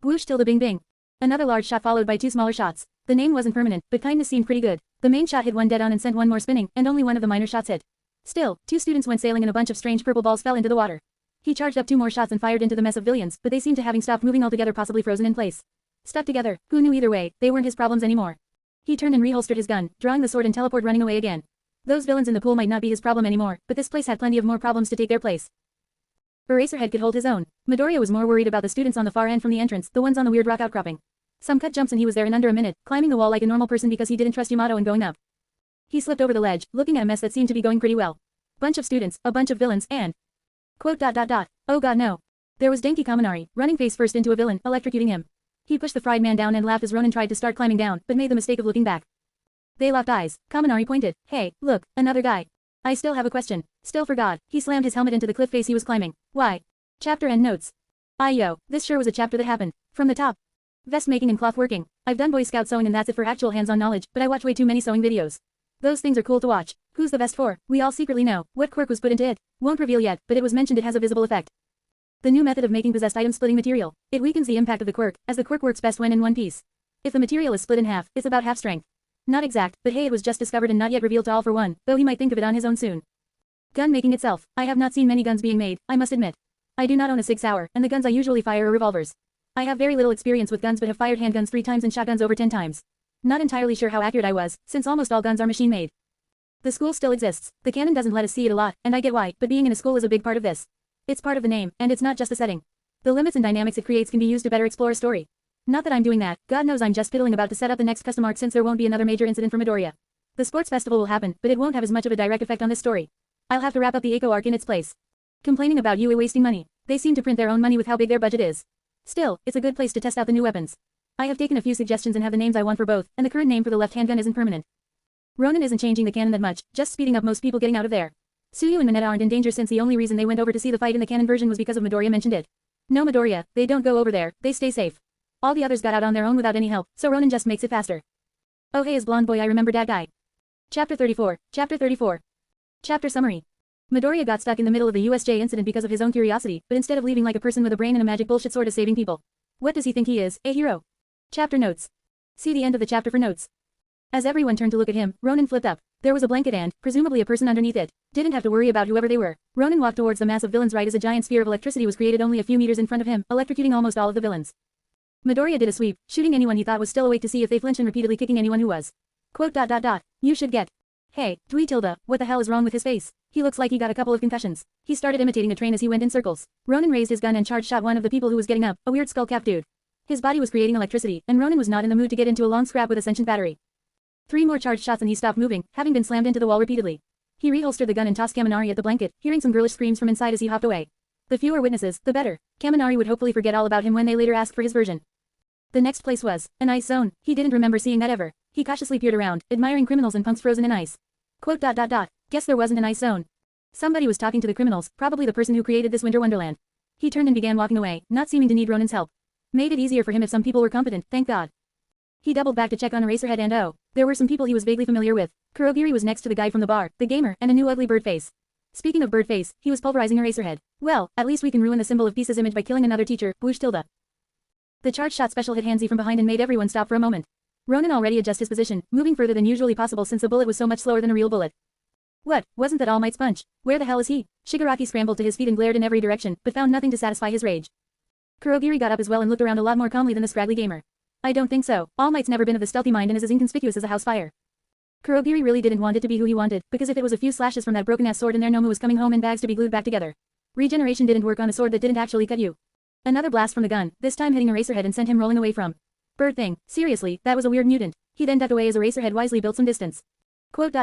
Whoosh tilde bing bing. Another large shot followed by 2 smaller shots. The name wasn't permanent, but kindness seemed pretty good. The main shot hit one dead on and sent one more spinning, and only one of the minor shots hit. Still, 2 students went sailing and a bunch of strange purple balls fell into the water. He charged up 2 more shots and fired into the mess of villains, but they seemed to having stopped moving altogether, possibly frozen in place. Stuck together, who knew either way, they weren't his problems anymore. He turned and reholstered his gun, drawing the sword and teleport running away again. Those villains in the pool might not be his problem anymore, but this place had plenty of more problems to take their place. Eraserhead could hold his own. Midoriya was more worried about the students on the far end from the entrance, the ones on the weird rock outcropping. Some cut jumps and he was there in under a minute, climbing the wall like a normal person because he didn't trust Yamato and going up. He slipped over the ledge, looking at a mess that seemed to be going pretty well. Bunch of students, a bunch of villains, and... Oh god no. There was Denki Kaminari, running face first into a villain, electrocuting him. He pushed the fried man down and laughed as Ronin tried to start climbing down, but made the mistake of looking back. They locked eyes. Kaminari pointed. Hey, look, another guy. I still have a question. Still for God. He slammed his helmet into the cliff face he was climbing. Why? Chapter end notes. Yo, this sure was a chapter that happened. From the top. Vest making and cloth working. I've done Boy Scout sewing and that's it for actual hands-on knowledge, but I watch way too many sewing videos. Those things are cool to watch. Who's the vest for? We all secretly know. What quirk was put into it? Won't reveal yet, but it was mentioned it has a visible effect. The new method of making possessed items splitting material. It weakens the impact of the quirk, as the quirk works best when in one piece. If the material is split in half, it's about half strength. Not exact, but hey, it was just discovered and not yet revealed to all for one, though he might think of it on his own soon. Gun making itself. I have not seen many guns being made, I must admit. I do not own a Sig Sauer, and the guns I usually fire are revolvers. I have very little experience with guns but have fired handguns 3 times and shotguns over 10 times. Not entirely sure how accurate I was, since almost all guns are machine-made. The school still exists. The canon doesn't let us see it a lot, and I get why, but being in a school is a big part of this. It's part of the name, and it's not just the setting. The limits and dynamics it creates can be used to better explore a story. Not that I'm doing that, God knows I'm just piddling about to set up the next custom arc since there won't be another major incident for Midoriya. The sports festival will happen, but it won't have as much of a direct effect on this story. I'll have to wrap up the Eiko arc in its place. Complaining about UA wasting money. They seem to print their own money with how big their budget is. Still, it's a good place to test out the new weapons. I have taken a few suggestions and have the names I want for both, and the current name for the left handgun isn't permanent. Ronin isn't changing the canon that much, just speeding up most people getting out of there. Suyu and Mineta aren't in danger since the only reason they went over to see the fight in the canon version was because of Midoriya mentioned it. No Midoriya, they don't go over there, they stay safe. All the others got out on their own without any help, so Ronin just makes it faster. Oh hey, as blonde boy I remember that guy. Chapter 34. Chapter summary. Midoriya got stuck in the middle of the USJ incident because of his own curiosity, but instead of leaving like a person with a brain and a magic bullshit sword as saving people. What does he think he is, a hero? Chapter notes. See the end of the chapter for notes. As everyone turned to look at him, Ronin flipped up. There was a blanket and, presumably a person underneath it. Didn't have to worry about whoever they were. Ronin walked towards the mass of villains right as a giant sphere of electricity was created only a few meters in front of him, electrocuting almost all of the villains. Midoriya did a sweep, shooting anyone he thought was still awake to see if they flinched and repeatedly kicking anyone who was. Quote. You should get. Hey, Dwee Tilda, what the hell is wrong with his face? He looks like he got a couple of concussions. He started imitating a train as he went in circles. Ronin raised his gun and charged shot one of the people who was getting up, a weird skull-capped dude. His body was creating electricity, and Ronin was not in the mood to get into a long scrap with a sentient battery. 3 more charged shots and he stopped moving, having been slammed into the wall repeatedly. He reholstered the gun and tossed Kaminari at the blanket, hearing some girlish screams from inside as he hopped away. The fewer witnesses, the better. Kaminari would hopefully forget all about him when they later asked for his version. The next place was an ice zone. He didn't remember seeing that ever. He cautiously peered around, admiring criminals and punks frozen in ice. Quote. Guess there wasn't an ice zone. Somebody was talking to the criminals, probably the person who created this winter wonderland. He turned and began walking away, not seeming to need Ronin's help. Made it easier for him if some people were competent, thank God. He doubled back to check on Eraserhead and oh, there were some people he was vaguely familiar with. Kurogiri was next to the guy from the bar, the gamer, and a new ugly bird face. Speaking of bird face, he was pulverizing Eraserhead. Well, at least we can ruin the symbol of peace's image by killing another teacher, Whoosh Tilda. The charge shot special hit Hanzi from behind and made everyone stop for a moment. Ronin already adjusted his position, moving further than usually possible since the bullet was so much slower than a real bullet. What, wasn't that All Might's punch? Where the hell is he? Shigaraki scrambled to his feet and glared in every direction, but found nothing to satisfy his rage. Kurogiri got up as well and looked around a lot more calmly than the scraggly gamer. I don't think so. All Might's never been of the stealthy mind and is as inconspicuous as a house fire. Kurogiri really didn't want it to be who he wanted, because if it was a few slashes from that broken-ass sword and their Nomu was coming home in bags to be glued back together. Regeneration didn't work on a sword that didn't actually cut you. Another blast from the gun, this time hitting Eraserhead and sent him rolling away from. Bird thing, seriously, that was a weird mutant. He then ducked away as Eraserhead wisely built some distance. Quote.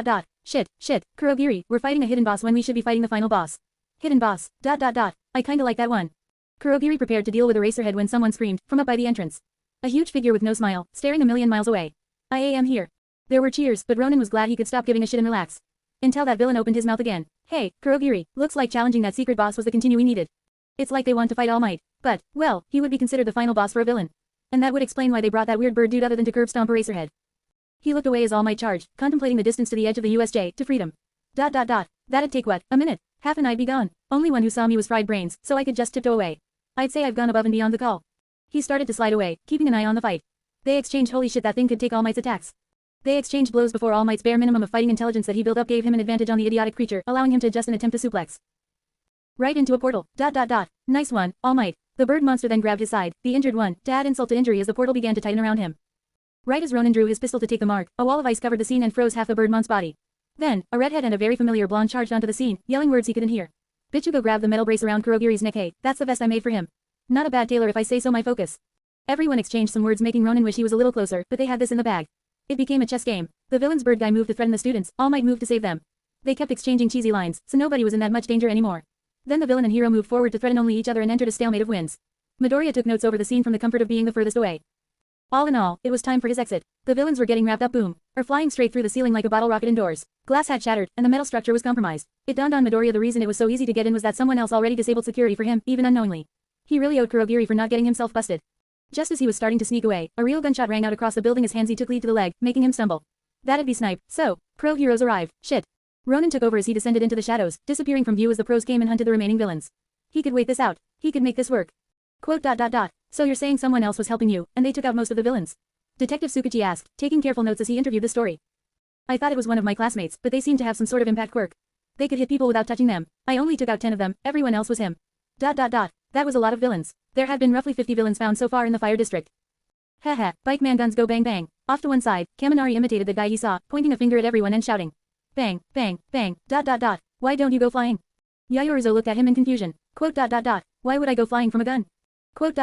Shit, Kurogiri, we're fighting a hidden boss when we should be fighting the final boss. Hidden boss, I kinda like that one. Kurogiri prepared to deal with Eraserhead when someone screamed, from up by the entrance. A huge figure with no smile, staring a million miles away. I am here. There were cheers, but Ronin was glad he could stop giving a shit and relax. Until that villain opened his mouth again. Hey, Kurogiri, looks like challenging that secret boss was the continue we needed. It's like they want to fight All Might. But, well, he would be considered the final boss for a villain. And that would explain why they brought that weird bird dude other than to curb stomp Eraserhead. He looked away as All Might charged, contemplating the distance to the edge of the USJ, to freedom. That'd take what, a minute? Half and I'd be gone. Only one who saw me was fried brains, so I could just tiptoe away. I'd say I've gone above and beyond the call. He started to slide away, keeping an eye on the fight. They exchanged holy shit that thing could take All Might's attacks. They exchanged blows before All Might's bare minimum of fighting intelligence that he built up gave him an advantage on the idiotic creature, allowing him to adjust and attempt a suplex. Right into a portal. Nice one, All Might. The bird monster then grabbed his side, the injured one, to add insult to injury as the portal began to tighten around him. Right as Ronin drew his pistol to take the mark, a wall of ice covered the scene and froze half the bird monster's body. Then, a redhead and a very familiar blonde charged onto the scene, yelling words he couldn't hear. Bichugo grabbed the metal brace around Kurogiri's neck. Hey, that's the vest I made for him. Not a bad tailor if I say so my focus. Everyone exchanged some words making Ronin wish he was a little closer, but they had this in the bag. It became a chess game. The villain's bird guy moved to threaten the students, All Might moved to save them. They kept exchanging cheesy lines, so nobody was in that much danger anymore. Then the villain and hero moved forward to threaten only each other and entered a stalemate of wins. Midoriya took notes over the scene from the comfort of being the furthest away. All in all, it was time for his exit. The villains were getting wrapped up or flying straight through the ceiling like a bottle rocket indoors. Glass had shattered, and the metal structure was compromised. It dawned on Midoriya the reason it was so easy to get in was that someone else already disabled security for him, even unknowingly. He really owed Kurogiri for not getting himself busted. Just as he was starting to sneak away, a real gunshot rang out across the building as Hanzi took lead to the leg, making him stumble. That'd be Snipe. So, pro heroes arrived. Shit. Ronin took over as he descended into the shadows, disappearing from view as the pros came and hunted the remaining villains. He could wait this out. He could make this work. Quote. So you're saying someone else was helping you, and they took out most of the villains? Detective Tsukuchi asked, taking careful notes as he interviewed the story. I thought it was one of my classmates, but they seemed to have some sort of impact quirk. They could hit people without touching them. I only took out 10 of them, everyone else was him. That was a lot of villains. There had been roughly 50 villains found so far in the fire district. Haha, bike man guns go bang bang. Off to one side, Kaminari imitated the guy he saw, pointing a finger at everyone and shouting. Bang, bang, bang, Why don't you go flying? Yayorizo looked at him in confusion. Quote. Why would I go flying from a gun? Quote.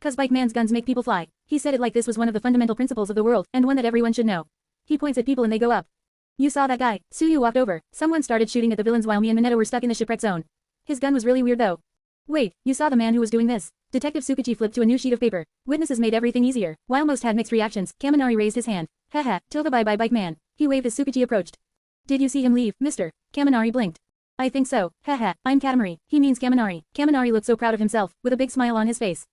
Cause bike man's guns make people fly. He said it like this was one of the fundamental principles of the world, and one that everyone should know. He points at people and they go up. You saw that guy. Suyu walked over. Someone started shooting at the villains while me and Mineta were stuck in the shipwreck zone. His gun was really weird though. Wait, you saw the man who was doing this? Detective Tsukuchi flipped to a new sheet of paper. Witnesses made everything easier. While most had mixed reactions, Kaminari raised his hand. Haha, tilde bye bike man. He waved as Tsukuchi approached. Did you see him leave, mister? Kaminari blinked. I think so. Haha, I'm Katamari. He means Kaminari. Kaminari looked so proud of himself, with a big smile on his face.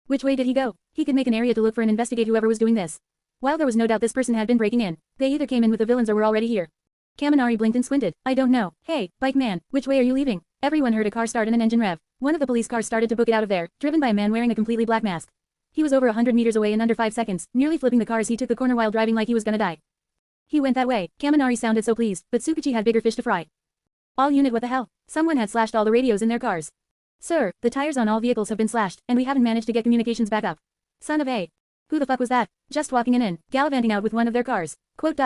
Which way did he go? He could make an area to look for and investigate whoever was doing this. While there was no doubt this person had been breaking in, they either came in with the villains or were already here. Kaminari blinked and squinted. I don't know. Hey, bike man, which way are you leaving? Everyone heard a car start and an engine rev. One of the police cars started to book it out of there, driven by a man wearing a completely black mask. He was over 100 meters away in under 5 seconds, nearly flipping the car as he took the corner while driving like he was gonna die. He went that way. Kaminari sounded so pleased, but Tsukuchi had bigger fish to fry. All unit, what the hell? Someone had slashed all the radios in their cars. Sir, the tires on all vehicles have been slashed, and we haven't managed to get communications back up. Son of a. Who the fuck was that? Just walking in, gallivanting out with one of their cars. Quote.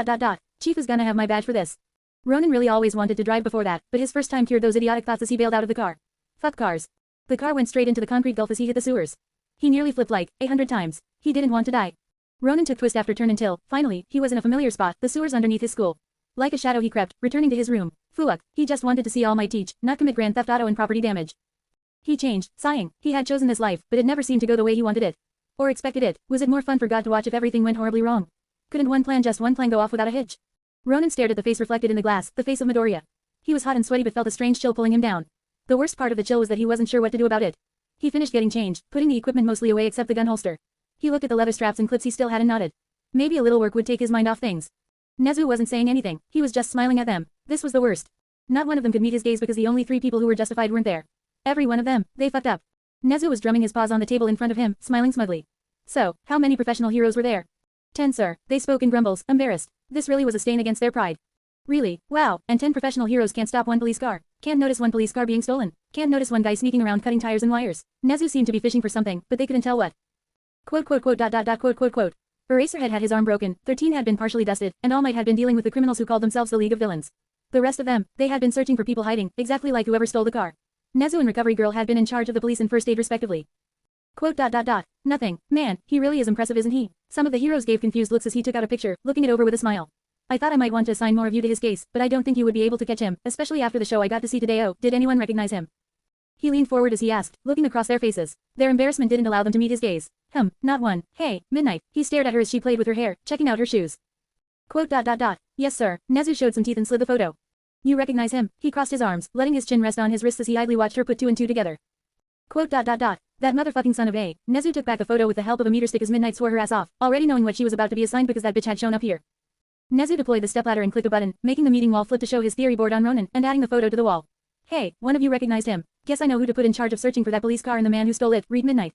Chief is gonna have my badge for this. Ronin really always wanted to drive before that, but his first time cured those idiotic thoughts as he bailed out of the car. Fuck cars. The car went straight into the concrete gulf as he hit the sewers. He nearly flipped like 100 times. He didn't want to die. Ronin took twist after turn until, finally, he was in a familiar spot, the sewers underneath his school. Like a shadow he crept, returning to his room. Fuck, he just wanted to see All Might teach, not commit grand theft auto and property damage. He changed, sighing. He had chosen this life, but it never seemed to go the way he wanted it. Or expected it. Was it more fun for God to watch if everything went horribly wrong? Couldn't one plan go off without a hitch? Ronin stared at the face reflected in the glass, the face of Midoriya. He was hot and sweaty but felt a strange chill pulling him down. The worst part of the chill was that he wasn't sure what to do about it. He finished getting changed, putting the equipment mostly away except the gun holster. He looked at the leather straps and clips he still had and nodded. Maybe a little work would take his mind off things. Nezu wasn't saying anything, he was just smiling at them. This was the worst. Not one of them could meet his gaze because the only 3 people who were justified weren't there. Every one of them, they fucked up. Nezu was drumming his paws on the table in front of him, smiling smugly. So, how many professional heroes were there? 10, sir. They spoke in grumbles, embarrassed. This really was a stain against their pride. Really? Wow, and 10 professional heroes can't stop one police car. Can't notice one police car being stolen. Can't notice one guy sneaking around cutting tires and wires. Nezu seemed to be fishing for something, but they couldn't tell what. Quote. Eraserhead had his arm broken, 13 had been partially dusted, and All Might had been dealing with the criminals who called themselves the League of Villains. The rest of them, they had been searching for people hiding, exactly like whoever stole the car. Nezu and Recovery Girl had been in charge of the police and first aid respectively. Quote. Nothing. Man, he really is impressive, isn't he? Some of the heroes gave confused looks as he took out a picture, looking it over with a smile. I thought I might want to assign more of you to his case, but I don't think you would be able to catch him, especially after the show I got to see today. Oh, did anyone recognize him? He leaned forward as he asked, looking across their faces. Their embarrassment didn't allow them to meet his gaze. Not one. Hey, Midnight. He stared at her as she played with her hair, checking out her shoes. Quote. Yes, sir. Nezu showed some teeth and slid the photo. You recognize him? He crossed his arms, letting his chin rest on his wrists as he idly watched her put 2 and 2 together. Quote. That motherfucking son of a. Nezu took back the photo with the help of a meter stick as Midnight swore her ass off, already knowing what she was about to be assigned because that bitch had shown up here. Nezu deployed the stepladder and clicked a button, making the meeting wall flip to show his theory board on Ronin, and adding the photo to the wall. Hey, one of you recognized him. Guess I know who to put in charge of searching for that police car and the man who stole it, read Midnight.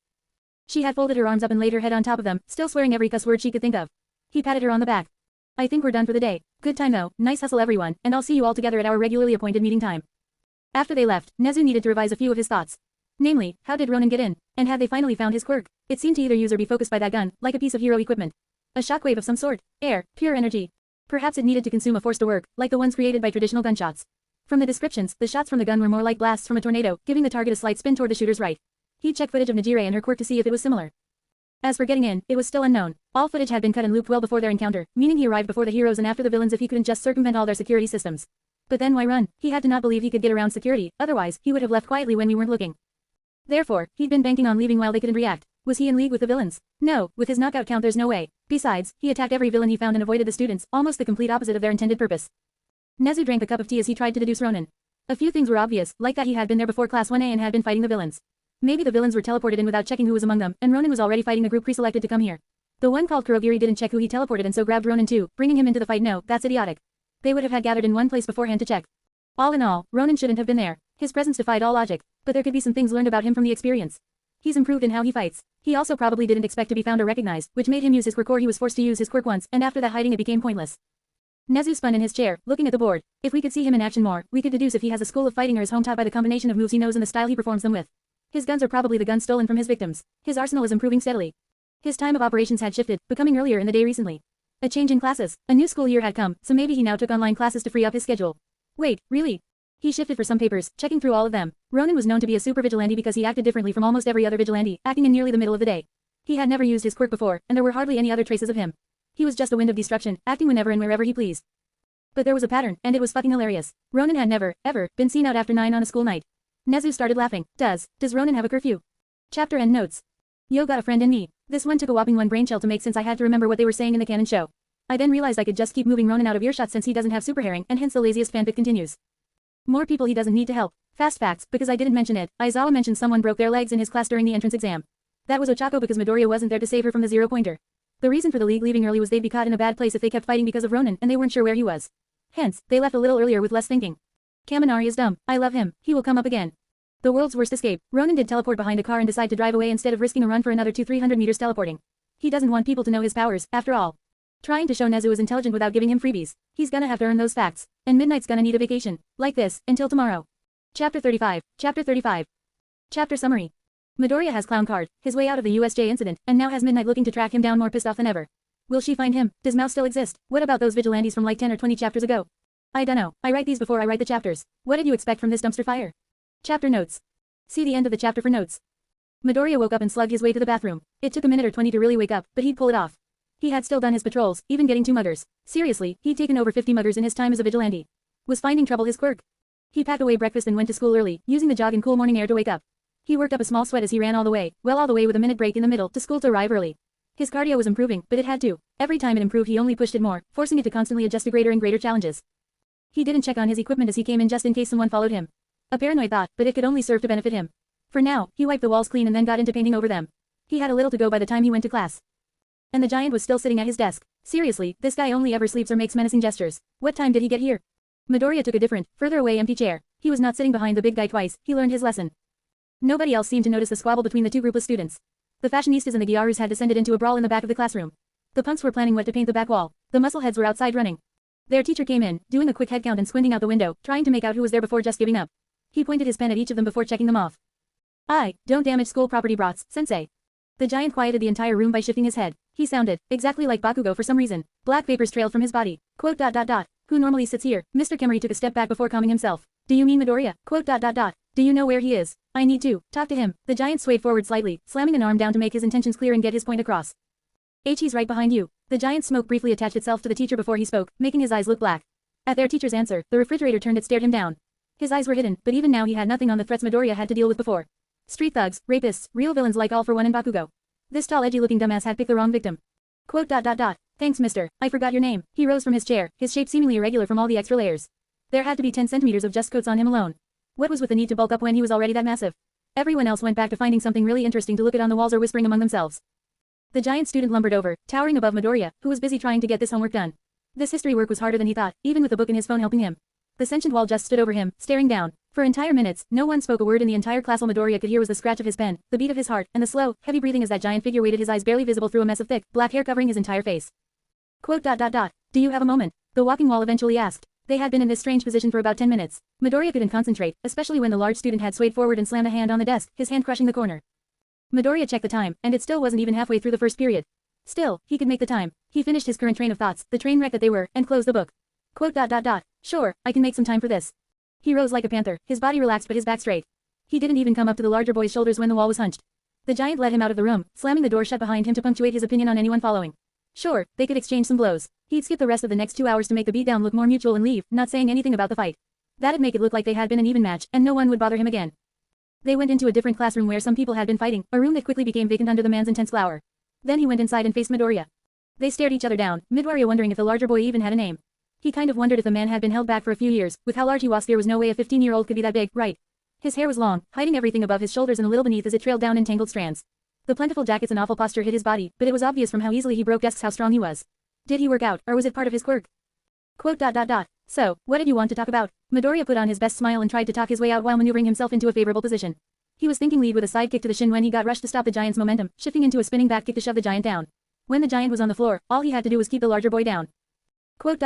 She had folded her arms up and laid her head on top of them, still swearing every cuss word she could think of. He patted her on the back. I think we're done for the day. Good time though, nice hustle everyone, and I'll see you all together at our regularly appointed meeting time. After they left, Nezu needed to revise a few of his thoughts. Namely, how did Ronin get in? And had they finally found his quirk? It seemed to either use or be focused by that gun, like a piece of hero equipment. A shockwave of some sort. Air, pure energy. Perhaps it needed to consume a force to work, like the ones created by traditional gunshots. From the descriptions, the shots from the gun were more like blasts from a tornado, giving the target a slight spin toward the shooter's right. He'd check footage of Najire and her quirk to see if it was similar. As for getting in, it was still unknown. All footage had been cut and looped well before their encounter, meaning he arrived before the heroes and after the villains if he couldn't just circumvent all their security systems. But then why run? He had to not believe he could get around security, otherwise, he would have left quietly when we weren't looking. Therefore, he'd been banking on leaving while they couldn't react. Was he in league with the villains? No, with his knockout count there's no way. Besides, he attacked every villain he found and avoided the students, almost the complete opposite of their intended purpose. Nezu drank a cup of tea as he tried to deduce Ronin. A few things were obvious, like that he had been there before Class 1A and had been fighting the villains. Maybe the villains were teleported in without checking who was among them, and Ronin was already fighting the group pre-selected to come here. The one called Kurogiri didn't check who he teleported and so grabbed Ronin too, bringing him into the fight. No, that's idiotic. They would have had gathered in one place beforehand to check. All in all, Ronin shouldn't have been there. His presence defied all logic, but there could be some things learned about him from the experience. He's improved in how he fights. He also probably didn't expect to be found or recognized, which made him use his quirk, or he was forced to use his quirk once, and after that hiding it became pointless. Nezu spun in his chair, looking at the board. If we could see him in action more, we could deduce if he has a school of fighting or is home taught by the combination of moves he knows and the style he performs them with. His guns are probably the guns stolen from his victims. His arsenal is improving steadily. His time of operations had shifted, becoming earlier in the day recently. A change in classes. A new school year had come, so maybe he now took online classes to free up his schedule. Wait, really? He shifted for some papers, checking through all of them. Ronin was known to be a super vigilante because he acted differently from almost every other vigilante, acting in nearly the middle of the day. He had never used his quirk before, and there were hardly any other traces of him. He was just a wind of destruction, acting whenever and wherever he pleased. But there was a pattern, and it was fucking hilarious. Ronin had never, ever, been seen out after 9 on a school night. Nezu started laughing. Does Ronin have a curfew? Chapter End Notes. Yo got a friend in me. This one took a whopping 1 brain cell to make since I had to remember what they were saying in the canon show. I then realized I could just keep moving Ronin out of earshot since he doesn't have super herring, and hence the laziest fanfic continues. More people he doesn't need to help. Fast facts, because I didn't mention it, Aizawa mentioned someone broke their legs in his class during the entrance exam. That was Ochako because Midoriya wasn't there to save her from the zero-pointer. The reason for the league leaving early was they'd be caught in a bad place if they kept fighting because of Ronin, and they weren't sure where he was. Hence, they left a little earlier with less thinking. Kaminari is dumb. I love him. He will come up again. The world's worst escape. Ronin did teleport behind a car and decide to drive away instead of risking a run for another 200-300 meters teleporting. He doesn't want people to know his powers, after all. Trying to show Nezu is intelligent without giving him freebies. He's gonna have to earn those facts. And Midnight's gonna need a vacation. Like this, until tomorrow. Chapter 35. Chapter 35. Chapter Summary. Midoriya has Clown Card, his way out of the USJ incident, and now has Midnight looking to track him down more pissed off than ever. Will she find him? Does Mao still exist? What about those vigilantes from like 10 or 20 chapters ago? I dunno. I write these before I write the chapters. What did you expect from this dumpster fire? Chapter Notes. See the end of the chapter for notes. Midoriya woke up and slugged his way to the bathroom. It took a minute or 20 to really wake up, but he'd pull it off. He had still done his patrols, even getting 2 muggers. Seriously, he'd taken over 50 muggers in his time as a vigilante. Was finding trouble his quirk? He packed away breakfast and went to school early, using the jog and cool morning air to wake up. He worked up a small sweat as he ran all the way with a minute break in the middle to school to arrive early. His cardio was improving, but it had to. Every time it improved he only pushed it more, forcing it to constantly adjust to greater and greater challenges. He didn't check on his equipment as he came in just in case someone followed him. A paranoid thought, but it could only serve to benefit him. For now, he wiped the walls clean and then got into painting over them. He had a little to go by the time he went to class. And the giant was still sitting at his desk. Seriously, this guy only ever sleeps or makes menacing gestures. What time did he get here? Midoriya took a different, further away empty chair. He was not sitting behind the big guy twice, he learned his lesson. Nobody else seemed to notice the squabble between the two groupless students. The fashionistas and the Gyarus had descended into a brawl in the back of the classroom. The punks were planning what to paint the back wall. The muscleheads were outside running. Their teacher came in, doing a quick head count and squinting out the window, trying to make out who was there before just giving up. He pointed his pen at each of them before checking them off. Don't damage school property brats, sensei. The giant quieted the entire room by shifting his head. He sounded exactly like Bakugo for some reason. Black vapors trailed from his body. Quote. Who normally sits here? Mr. Kimori took a step back before calming himself. Do you mean Midoriya? Quote. Do you know where he is? I need to talk to him. The giant swayed forward slightly, slamming an arm down to make his intentions clear and get his point across. He's right behind you. The giant's smoke briefly attached itself to the teacher before he spoke, making his eyes look black. At their teacher's answer, the refrigerator turned and stared him down. His eyes were hidden, but even now he had nothing on the threats Midoriya had to deal with before. Street thugs, rapists, real villains like All for One and Bakugo. This tall edgy-looking dumbass had picked the wrong victim. Quote. Thanks mister, I forgot your name. He rose from his chair, his shape seemingly irregular from all the extra layers. There had to be 10 centimeters of just coats on him alone. What was with the need to bulk up when he was already that massive? Everyone else went back to finding something really interesting to look at on the walls or whispering among themselves. The giant student lumbered over, towering above Midoriya, who was busy trying to get this homework done. This history work was harder than he thought, even with the book and his phone helping him. The sentient wall just stood over him, staring down. For entire minutes, no one spoke a word in the entire class. All Midoriya could hear was the scratch of his pen, the beat of his heart, and the slow, heavy breathing as that giant figure waited, his eyes barely visible through a mess of thick, black hair covering his entire face. Quote. Do you have a moment? The walking wall eventually asked. They had been in this strange position for about 10 minutes. Midoriya couldn't concentrate, especially when the large student had swayed forward and slammed a hand on the desk, his hand crushing the corner. Midoriya checked the time, and it still wasn't even halfway through the first period. Still, he could make the time. He finished his current train of thoughts, the train wreck that they were, and closed the book. Quote. Sure, I can make some time for this. He rose like a panther, his body relaxed but his back straight. He didn't even come up to the larger boy's shoulders when the wall was hunched. The giant led him out of the room, slamming the door shut behind him to punctuate his opinion on anyone following. Sure, they could exchange some blows. He'd skip the rest of the next 2 hours to make the beatdown look more mutual and leave, not saying anything about the fight. That'd make it look like they had been an even match, and no one would bother him again. They went into a different classroom where some people had been fighting, a room that quickly became vacant under the man's intense glower. Then he went inside and faced Midoriya. They stared each other down, Midoriya wondering if the larger boy even had a name. He kind of wondered if the man had been held back for a few years. With how large he was, there was no way a 15-year-old could be that big, right? His hair was long, hiding everything above his shoulders and a little beneath as it trailed down in tangled strands. The plentiful jackets and awful posture hid his body, but it was obvious from how easily he broke desks how strong he was. Did he work out, or was it part of his quirk? Quote. So, what did you want to talk about? Midoriya put on his best smile and tried to talk his way out while maneuvering himself into a favorable position. He was thinking lead with a side kick to the shin when he got rushed to stop the giant's momentum, shifting into a spinning back kick to shove the giant down. When the giant was on the floor, all he had to do was keep the larger boy down. Quote.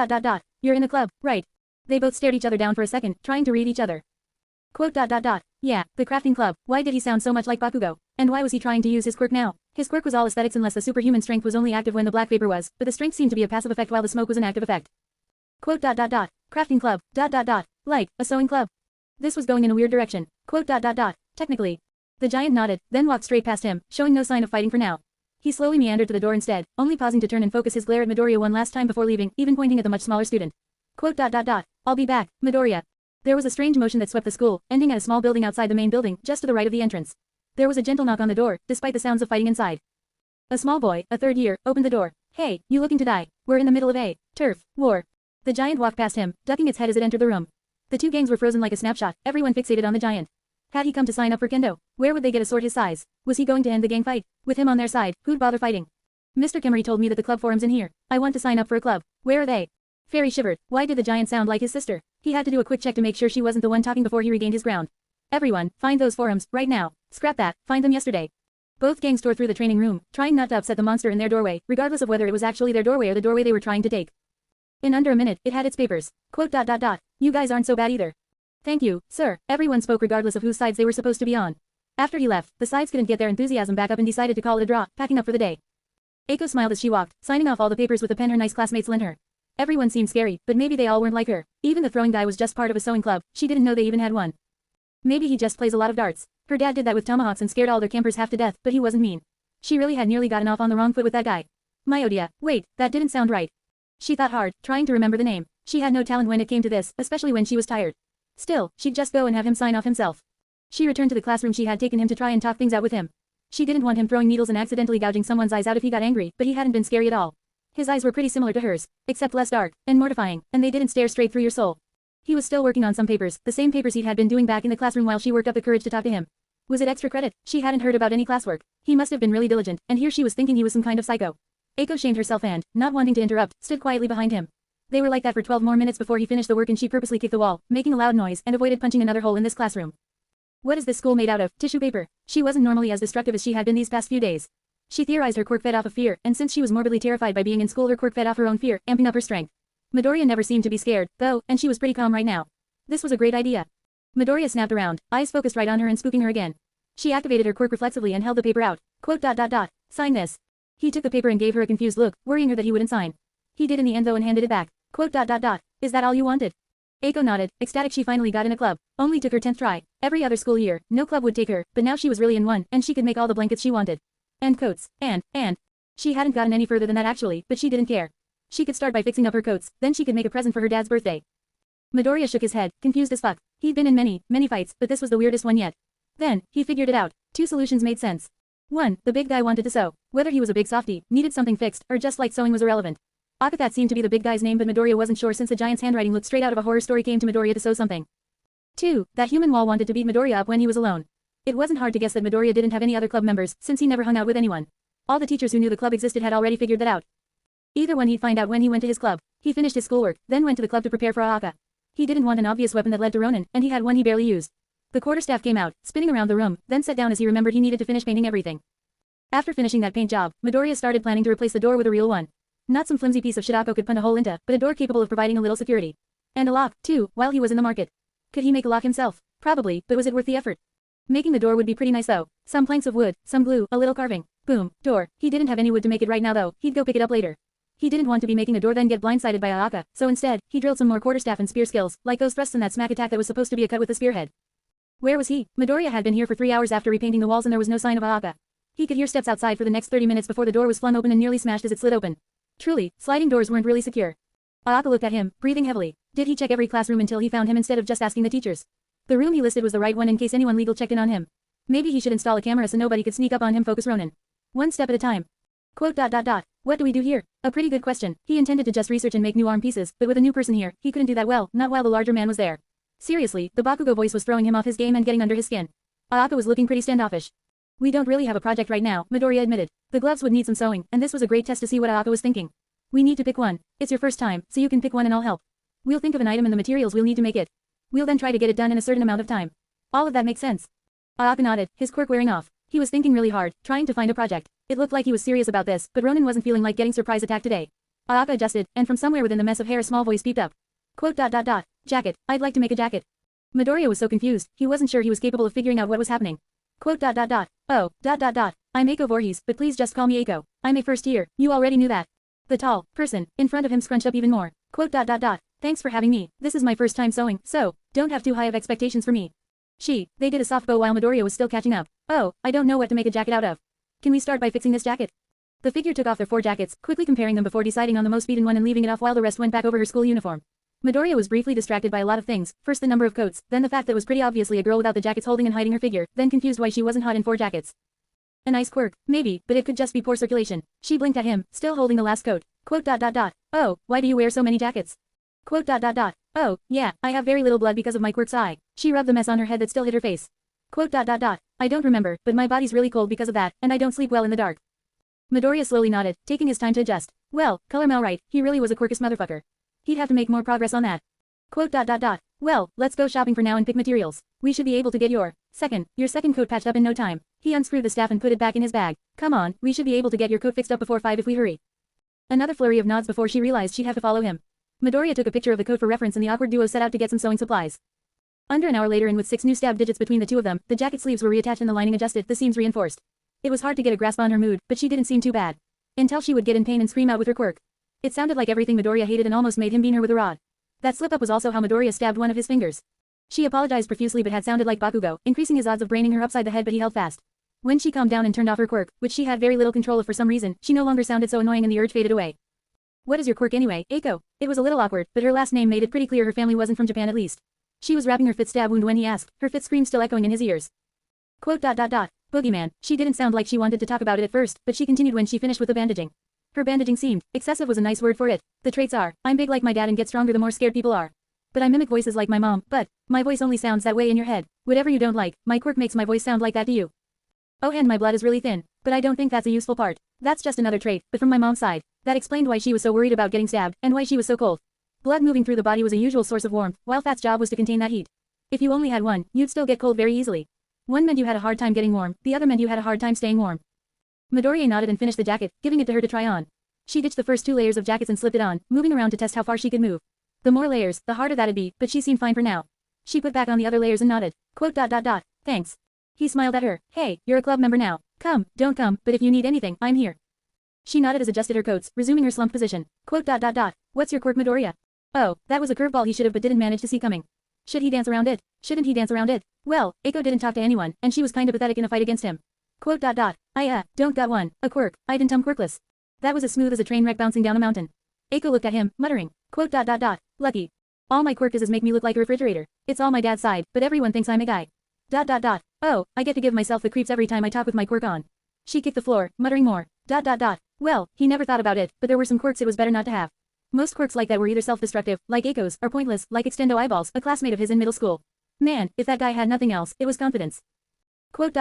You're in the club, right? They both stared each other down for a second, trying to read each other. Quote. Yeah, the crafting club. Why did he sound so much like Bakugo? And why was he trying to use his quirk now? His quirk was all aesthetics unless the superhuman strength was only active when the black vapor was, but the strength seemed to be a passive effect while the smoke was an active effect. Quote. Crafting club. Like, a sewing club. This was going in a weird direction. Quote. Technically. The giant nodded, then walked straight past him, showing no sign of fighting for now. He slowly meandered to the door instead, only pausing to turn and focus his glare at Midoriya one last time before leaving, even pointing at the much smaller student. Quote. I'll be back, Midoriya. There was a strange motion that swept the school, ending at a small building outside the main building, just to the right of the entrance. There was a gentle knock on the door, despite the sounds of fighting inside. A small boy, a third year, opened the door. Hey, you looking to die? We're in the middle of a turf war. The giant walked past him, ducking its head as it entered the room. The two gangs were frozen like a snapshot, everyone fixated on the giant. Had he come to sign up for kendo? Where would they get a sword his size? Was he going to end the gang fight? With him on their side, who'd bother fighting? Mr. Kimmery told me that the club forum's in here. I want to sign up for a club. Where are they? Fairy shivered. Why did the giant sound like his sister? He had to do a quick check to make sure she wasn't the one talking before he regained his ground. Everyone, find those forums, right now. Scrap that, find them yesterday. Both gangs tore through the training room, trying not to upset the monster in their doorway, regardless of whether it was actually their doorway or the doorway they were trying to take. In under a minute, it had its papers. Quote. You guys aren't so bad either. Thank you, sir. Everyone spoke regardless of whose sides they were supposed to be on. After he left, the sides couldn't get their enthusiasm back up and decided to call it a draw, packing up for the day. Eiko smiled as she walked, signing off all the papers with the pen her nice classmates lent her. Everyone seemed scary, but maybe they all weren't like her. Even the throwing guy was just part of a sewing club, she didn't know they even had one. Maybe he just plays a lot of darts. Her dad did that with tomahawks and scared all their campers half to death, but he wasn't mean. She really had nearly gotten off on the wrong foot with that guy. Myodia, wait, that didn't sound right. She thought hard, trying to remember the name. She had no talent when it came to this, especially when she was tired. Still, she'd just go and have him sign off himself. She returned to the classroom she had taken him to try and talk things out with him. She didn't want him throwing needles and accidentally gouging someone's eyes out if he got angry, but he hadn't been scary at all. His eyes were pretty similar to hers, except less dark, and mortifying, and they didn't stare straight through your soul. He was still working on some papers, the same papers he'd had been doing back in the classroom while she worked up the courage to talk to him. Was it extra credit? She hadn't heard about any classwork. He must have been really diligent, and here she was thinking he was some kind of psycho. Eiko shamed herself and, not wanting to interrupt, stood quietly behind him. They were like that for 12 more minutes before he finished the work and she purposely kicked the wall, making a loud noise, and avoided punching another hole in this classroom. What is this school made out of? Tissue paper. She wasn't normally as destructive as she had been these past few days. She theorized her quirk fed off of fear, and since she was morbidly terrified by being in school her quirk fed off her own fear, amping up her strength. Midoriya never seemed to be scared, though, and she was pretty calm right now. This was a great idea. Midoriya snapped around, eyes focused right on her and spooking her again. She activated her quirk reflexively and held the paper out. Quote. Sign this. He took the paper and gave her a confused look, worrying her that he wouldn't sign. He did in the end though and handed it back. Quote. Is that all you wanted? Eiko nodded, ecstatic she finally got in a club. Only took her 10th try. Every other school year, no club would take her, but now she was really in one, and she could make all the blankets she wanted. And coats. And. She hadn't gotten any further than that actually, but she didn't care. She could start by fixing up her coats, then she could make a present for her dad's birthday. Midoriya shook his head, confused as fuck. He'd been in many fights, but this was the weirdest one yet. Then, he figured it out. Two solutions made sense. 1. The big guy wanted to sew. Whether he was a big softie, needed something fixed, or just liked sewing was irrelevant. Akathat seemed to be the big guy's name but Midoriya wasn't sure since the giant's handwriting looked straight out of a horror story came to Midoriya to sew something. 2. That human wall wanted to beat Midoriya up when he was alone. It wasn't hard to guess that Midoriya didn't have any other club members, since he never hung out with anyone. All the teachers who knew the club existed had already figured that out. Either one he'd find out when he went to his club. He finished his schoolwork, then went to the club to prepare for Aaka. He didn't want an obvious weapon that led to Ronin, and he had one he barely used. The quarterstaff came out, spinning around the room, then sat down as he remembered he needed to finish painting everything. After finishing that paint job, Midoriya started planning to replace the door with a real one. Not some flimsy piece of shidako could punch a hole into, but a door capable of providing a little security. And a lock, too, while he was in the market. Could he make a lock himself? Probably, but was it worth the effort? Making the door would be pretty nice though. Some planks of wood, some glue, a little carving. Boom, door. He didn't have any wood to make it right now though, he'd go pick it up later. He didn't want to be making a door then get blindsided by Aaka, so instead, he drilled some more quarterstaff and spear skills, like those thrusts and that smack attack that was supposed to be a cut with a spearhead. Where was he? Midoriya had been here for 3 hours after repainting the walls and there was no sign of Aaka. He could hear steps outside for the next 30 minutes before the door was flung open and nearly smashed as it slid open. Truly, sliding doors weren't really secure. Aaka looked at him, breathing heavily. Did he check every classroom until he found him instead of just asking the teachers? The room he listed was the right one in case anyone legal checked in on him. Maybe he should install a camera so nobody could sneak up on him. Focus Ronin. One step at a time. Quote. What do we do here? A pretty good question. He intended to just research and make new arm pieces, but with a new person here, he couldn't do that well, not while the larger man was there. Seriously, the Bakugo voice was throwing him off his game and getting under his skin. Aaka was looking pretty standoffish. We don't really have a project right now, Midoriya admitted. The gloves would need some sewing, and this was a great test to see what Aaka was thinking. We need to pick one. It's your first time, so you can pick one and I'll help. We'll think of an item and the materials we'll need to make it. We'll then try to get it done in a certain amount of time. All of that makes sense. Aaka nodded, his quirk wearing off. He was thinking really hard, trying to find a project. It looked like he was serious about this, but Ronin wasn't feeling like getting surprise attacked today. Ayaka adjusted, and from somewhere within the mess of hair a small voice peeped up. Quote. Jacket. I'd like to make a jacket. Midoriya was so confused, he wasn't sure he was capable of figuring out what was happening. Quote. Oh. I'm Eiko Voorhees, but please just call me Eiko. I'm a first year, you already knew that. The tall person in front of him scrunched up even more. Quote. Thanks for having me. This is my first time sewing, so don't have too high of expectations for me. They did a soft bow while Midoriya was still catching up. Oh, I don't know what to make a jacket out of. Can we start by fixing this jacket? The figure took off their 4 jackets, quickly comparing them before deciding on the most beaten one and leaving it off while the rest went back over her school uniform. Midoriya was briefly distracted by a lot of things, first the number of coats, then the fact that it was pretty obviously a girl without the jackets holding and hiding her figure, then confused why she wasn't hot in 4 jackets. A nice quirk, maybe, but it could just be poor circulation. She blinked at him, still holding the last coat. Quote. Oh, why do you wear so many jackets? Quote. Oh, yeah, I have very little blood because of my quirk's eye. She rubbed the mess on her head that still hid her face. Quote. I don't remember, but my body's really cold because of that, and I don't sleep well in the dark. Midoriya slowly nodded, taking his time to adjust. Well, Color Mel right, he really was a quirkish motherfucker. He'd have to make more progress on that. Quote. Well, let's go shopping for now and pick materials. We should be able to get your second coat patched up in no time. He unscrewed the staff and put it back in his bag. Come on, we should be able to get your coat fixed up before 5 if we hurry. Another flurry of nods before she realized she'd have to follow him. Midoriya took a picture of the coat for reference and the awkward duo set out to get some sewing supplies. Under an hour later and with 6 new stab digits between the two of them, the jacket sleeves were reattached and the lining adjusted, the seams reinforced. It was hard to get a grasp on her mood, but she didn't seem too bad. Until she would get in pain and scream out with her quirk. It sounded like everything Midoriya hated and almost made him beat her with a rod. That slip-up was also how Midoriya stabbed one of his fingers. She apologized profusely but had sounded like Bakugo, increasing his odds of braining her upside the head, but he held fast. When she calmed down and turned off her quirk, which she had very little control of for some reason, she no longer sounded so annoying and the urge faded away. What is your quirk anyway, Eiko? It was a little awkward, but her last name made it pretty clear her family wasn't from Japan at least. She was wrapping her fifth stab wound when he asked, her fifth scream still echoing in his ears. Quote. Boogeyman. She didn't sound like she wanted to talk about it at first, but she continued when she finished with the bandaging. Her bandaging seemed, excessive was a nice word for it. The traits are, I'm big like my dad and get stronger the more scared people are. But I mimic voices like my mom, but my voice only sounds that way in your head. Whatever you don't like, my quirk makes my voice sound like that to you. Oh, and my blood is really thin, but I don't think that's a useful part. That's just another trait, but from my mom's side. That explained why she was so worried about getting stabbed, and why she was so cold. Blood moving through the body was a usual source of warmth, while fat's job was to contain that heat. If you only had one, you'd still get cold very easily. One meant you had a hard time getting warm, the other meant you had a hard time staying warm. Midoriya nodded and finished the jacket, giving it to her to try on. She ditched the first 2 layers of jackets and slipped it on, moving around to test how far she could move. The more layers, the harder that'd be, but she seemed fine for now. She put back on the other layers and nodded. Quote. Thanks. He smiled at her. Hey, you're a club member now. Come, don't come, but if you need anything, I'm here. She nodded as adjusted her coats, resuming her slumped position. Quote. What's your quirk, Midoriya? Oh, that was a curveball he should have but didn't manage to see coming. Should he dance around it? Shouldn't he dance around it? Well, Eiko didn't talk to anyone, and she was kinda pathetic in a fight against him. Quote. I don't got one. A quirk. I didn't quirkless. That was as smooth as a train wreck bouncing down a mountain. Eiko looked at him, muttering. Quote. Lucky. All my quirk is make me look like a refrigerator. It's all my dad's side, but everyone thinks I'm a guy. Oh, I get to give myself the creeps every time I talk with my quirk on. She kicked the floor, muttering more. Well, he never thought about it, but there were some quirks it was better not to have. Most quirks like that were either self-destructive, like Eiko's, or pointless, like Extendo Eyeballs, a classmate of his in middle school. Man, if that guy had nothing else, it was confidence. Quote.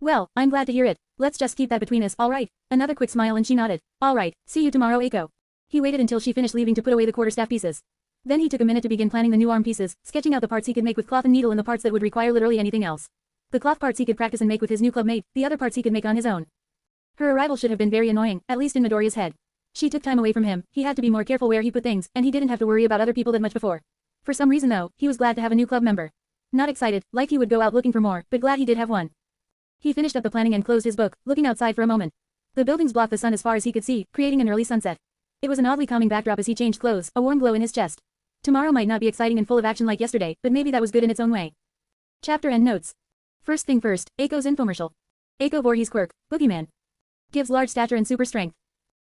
Well, I'm glad to hear it. Let's just keep that between us, alright? Another quick smile and she nodded. Alright, see you tomorrow, Eiko. He waited until she finished leaving to put away the quarterstaff pieces. Then he took a minute to begin planning the new arm pieces, sketching out the parts he could make with cloth and needle and the parts that would require literally anything else. The cloth parts he could practice and make with his new club mate, the other parts he could make on his own. Her arrival should have been very annoying, at least in Midoriya's head. She took time away from him, he had to be more careful where he put things, and he didn't have to worry about other people that much before. For some reason though, he was glad to have a new club member. Not excited, like he would go out looking for more, but glad he did have one. He finished up the planning and closed his book, looking outside for a moment. The buildings blocked the sun as far as he could see, creating an early sunset. It was an oddly calming backdrop as he changed clothes, a warm glow in his chest. Tomorrow might not be exciting and full of action like yesterday, but maybe that was good in its own way. Chapter and notes. First thing first, Eiko's infomercial. Eiko Voorhees quirk, Boogeyman. Gives large stature and super strength.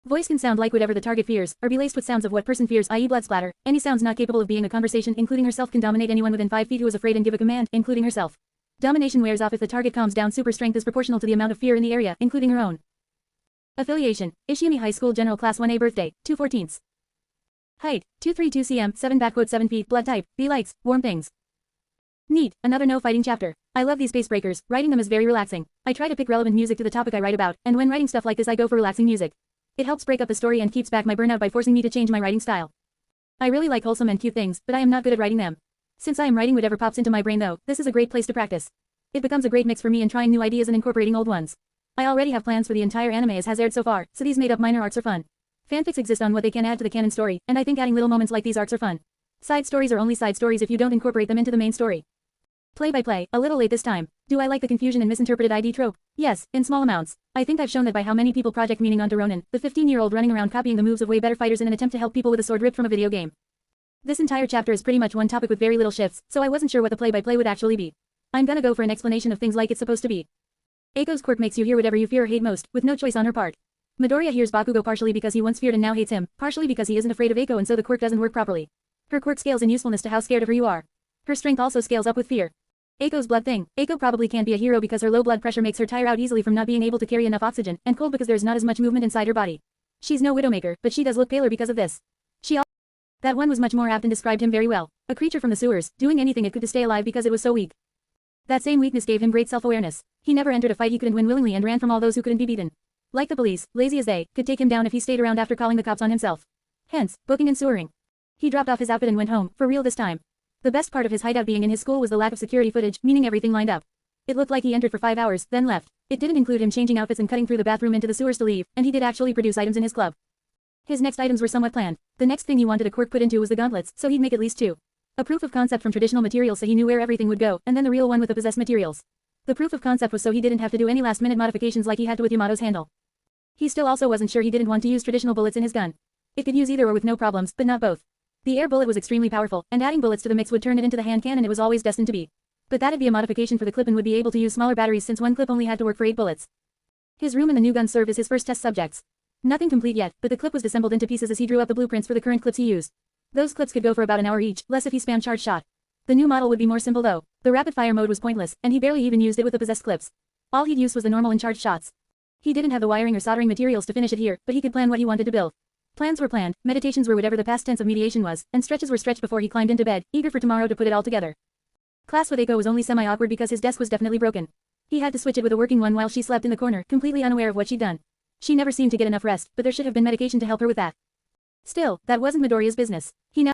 Voice can sound like whatever the target fears, or be laced with sounds of what person fears, i.e. blood splatter. Any sounds not capable of being a conversation, including herself, can dominate anyone within 5 feet who is afraid and give a command, including herself. Domination wears off if the target calms down. Super strength is proportional to the amount of fear in the area, including her own. Affiliation, Ishiumi High School General Class 1A Birthday, 2/14. Height, 232 cm, 7 feet. Blood type, B likes, warm things. Neat, another no fighting chapter. I love these space breakers, writing them is very relaxing. I try to pick relevant music to the topic I write about, and when writing stuff like this I go for relaxing music. It helps break up the story and keeps back my burnout by forcing me to change my writing style. I really like wholesome and cute things, but I am not good at writing them. Since I am writing whatever pops into my brain though, this is a great place to practice. It becomes a great mix for me in trying new ideas and incorporating old ones. I already have plans for the entire anime as has aired so far, so these made up minor arcs are fun. Fanfics exist on what they can add to the canon story, and I think adding little moments like these arcs are fun. Side stories are only side stories if you don't incorporate them into the main story. Play by play, a little late this time. Do I like the confusion and misinterpreted ID trope? Yes, in small amounts. I think I've shown that by how many people project meaning onto Ronin, the 15-year-old running around copying the moves of way better fighters in an attempt to help people with a sword ripped from a video game. This entire chapter is pretty much one topic with very little shifts, so I wasn't sure what the play-by-play would actually be. I'm gonna go for an explanation of things like it's supposed to be. Eiko's quirk makes you hear whatever you fear or hate most, with no choice on her part. Midoriya hears Bakugo partially because he once feared and now hates him, partially because he isn't afraid of Eiko and so the quirk doesn't work properly. Her quirk scales in usefulness to how scared of her you are. Her strength also scales up with fear. Eiko's blood thing. Eiko probably can't be a hero because her low blood pressure makes her tire out easily from not being able to carry enough oxygen, and cold because there's not as much movement inside her body. She's no Widowmaker, but she does look paler because of this. That one was much more apt and described him very well. A creature from the sewers, doing anything it could to stay alive because it was so weak. That same weakness gave him great self-awareness. He never entered a fight he couldn't win willingly and ran from all those who couldn't be beaten. Like the police, lazy as they, could take him down if he stayed around after calling the cops on himself. Hence, booking and sewering. He dropped off his outfit and went home, for real this time. The best part of his hideout being in his school was the lack of security footage, meaning everything lined up. It looked like he entered for 5 hours, then left. It didn't include him changing outfits and cutting through the bathroom into the sewers to leave, and he did actually produce items in his club. His next items were somewhat planned. The next thing he wanted a quirk put into was the gauntlets, so he'd make at least 2. A proof of concept from traditional materials so he knew where everything would go, and then the real one with the possessed materials. The proof of concept was so he didn't have to do any last-minute modifications like he had to with Yamato's handle. He still also wasn't sure he didn't want to use traditional bullets in his gun. It could use either or with no problems, but not both. The air bullet was extremely powerful, and adding bullets to the mix would turn it into the hand cannon it was always destined to be. But that'd be a modification for the clip and would be able to use smaller batteries since one clip only had to work for 8 bullets. His room and the new gun serve as his first test subjects. Nothing complete yet, but the clip was disassembled into pieces as he drew up the blueprints for the current clips he used. Those clips could go for about an hour each, less if he spammed charge shot. The new model would be more simple though. The rapid-fire mode was pointless, and he barely even used it with the possessed clips. All he'd use was the normal and charged shots. He didn't have the wiring or soldering materials to finish it here, but he could plan what he wanted to build. Plans were planned, meditations were whatever the past tense of mediation was, and stretches were stretched before he climbed into bed, eager for tomorrow to put it all together. Class with Eiko was only semi-awkward because his desk was definitely broken. He had to switch it with a working one while she slept in the corner, completely unaware of what she'd done. She never seemed to get enough rest, but there should have been medication to help her with that. Still, that wasn't Midoriya's business. He now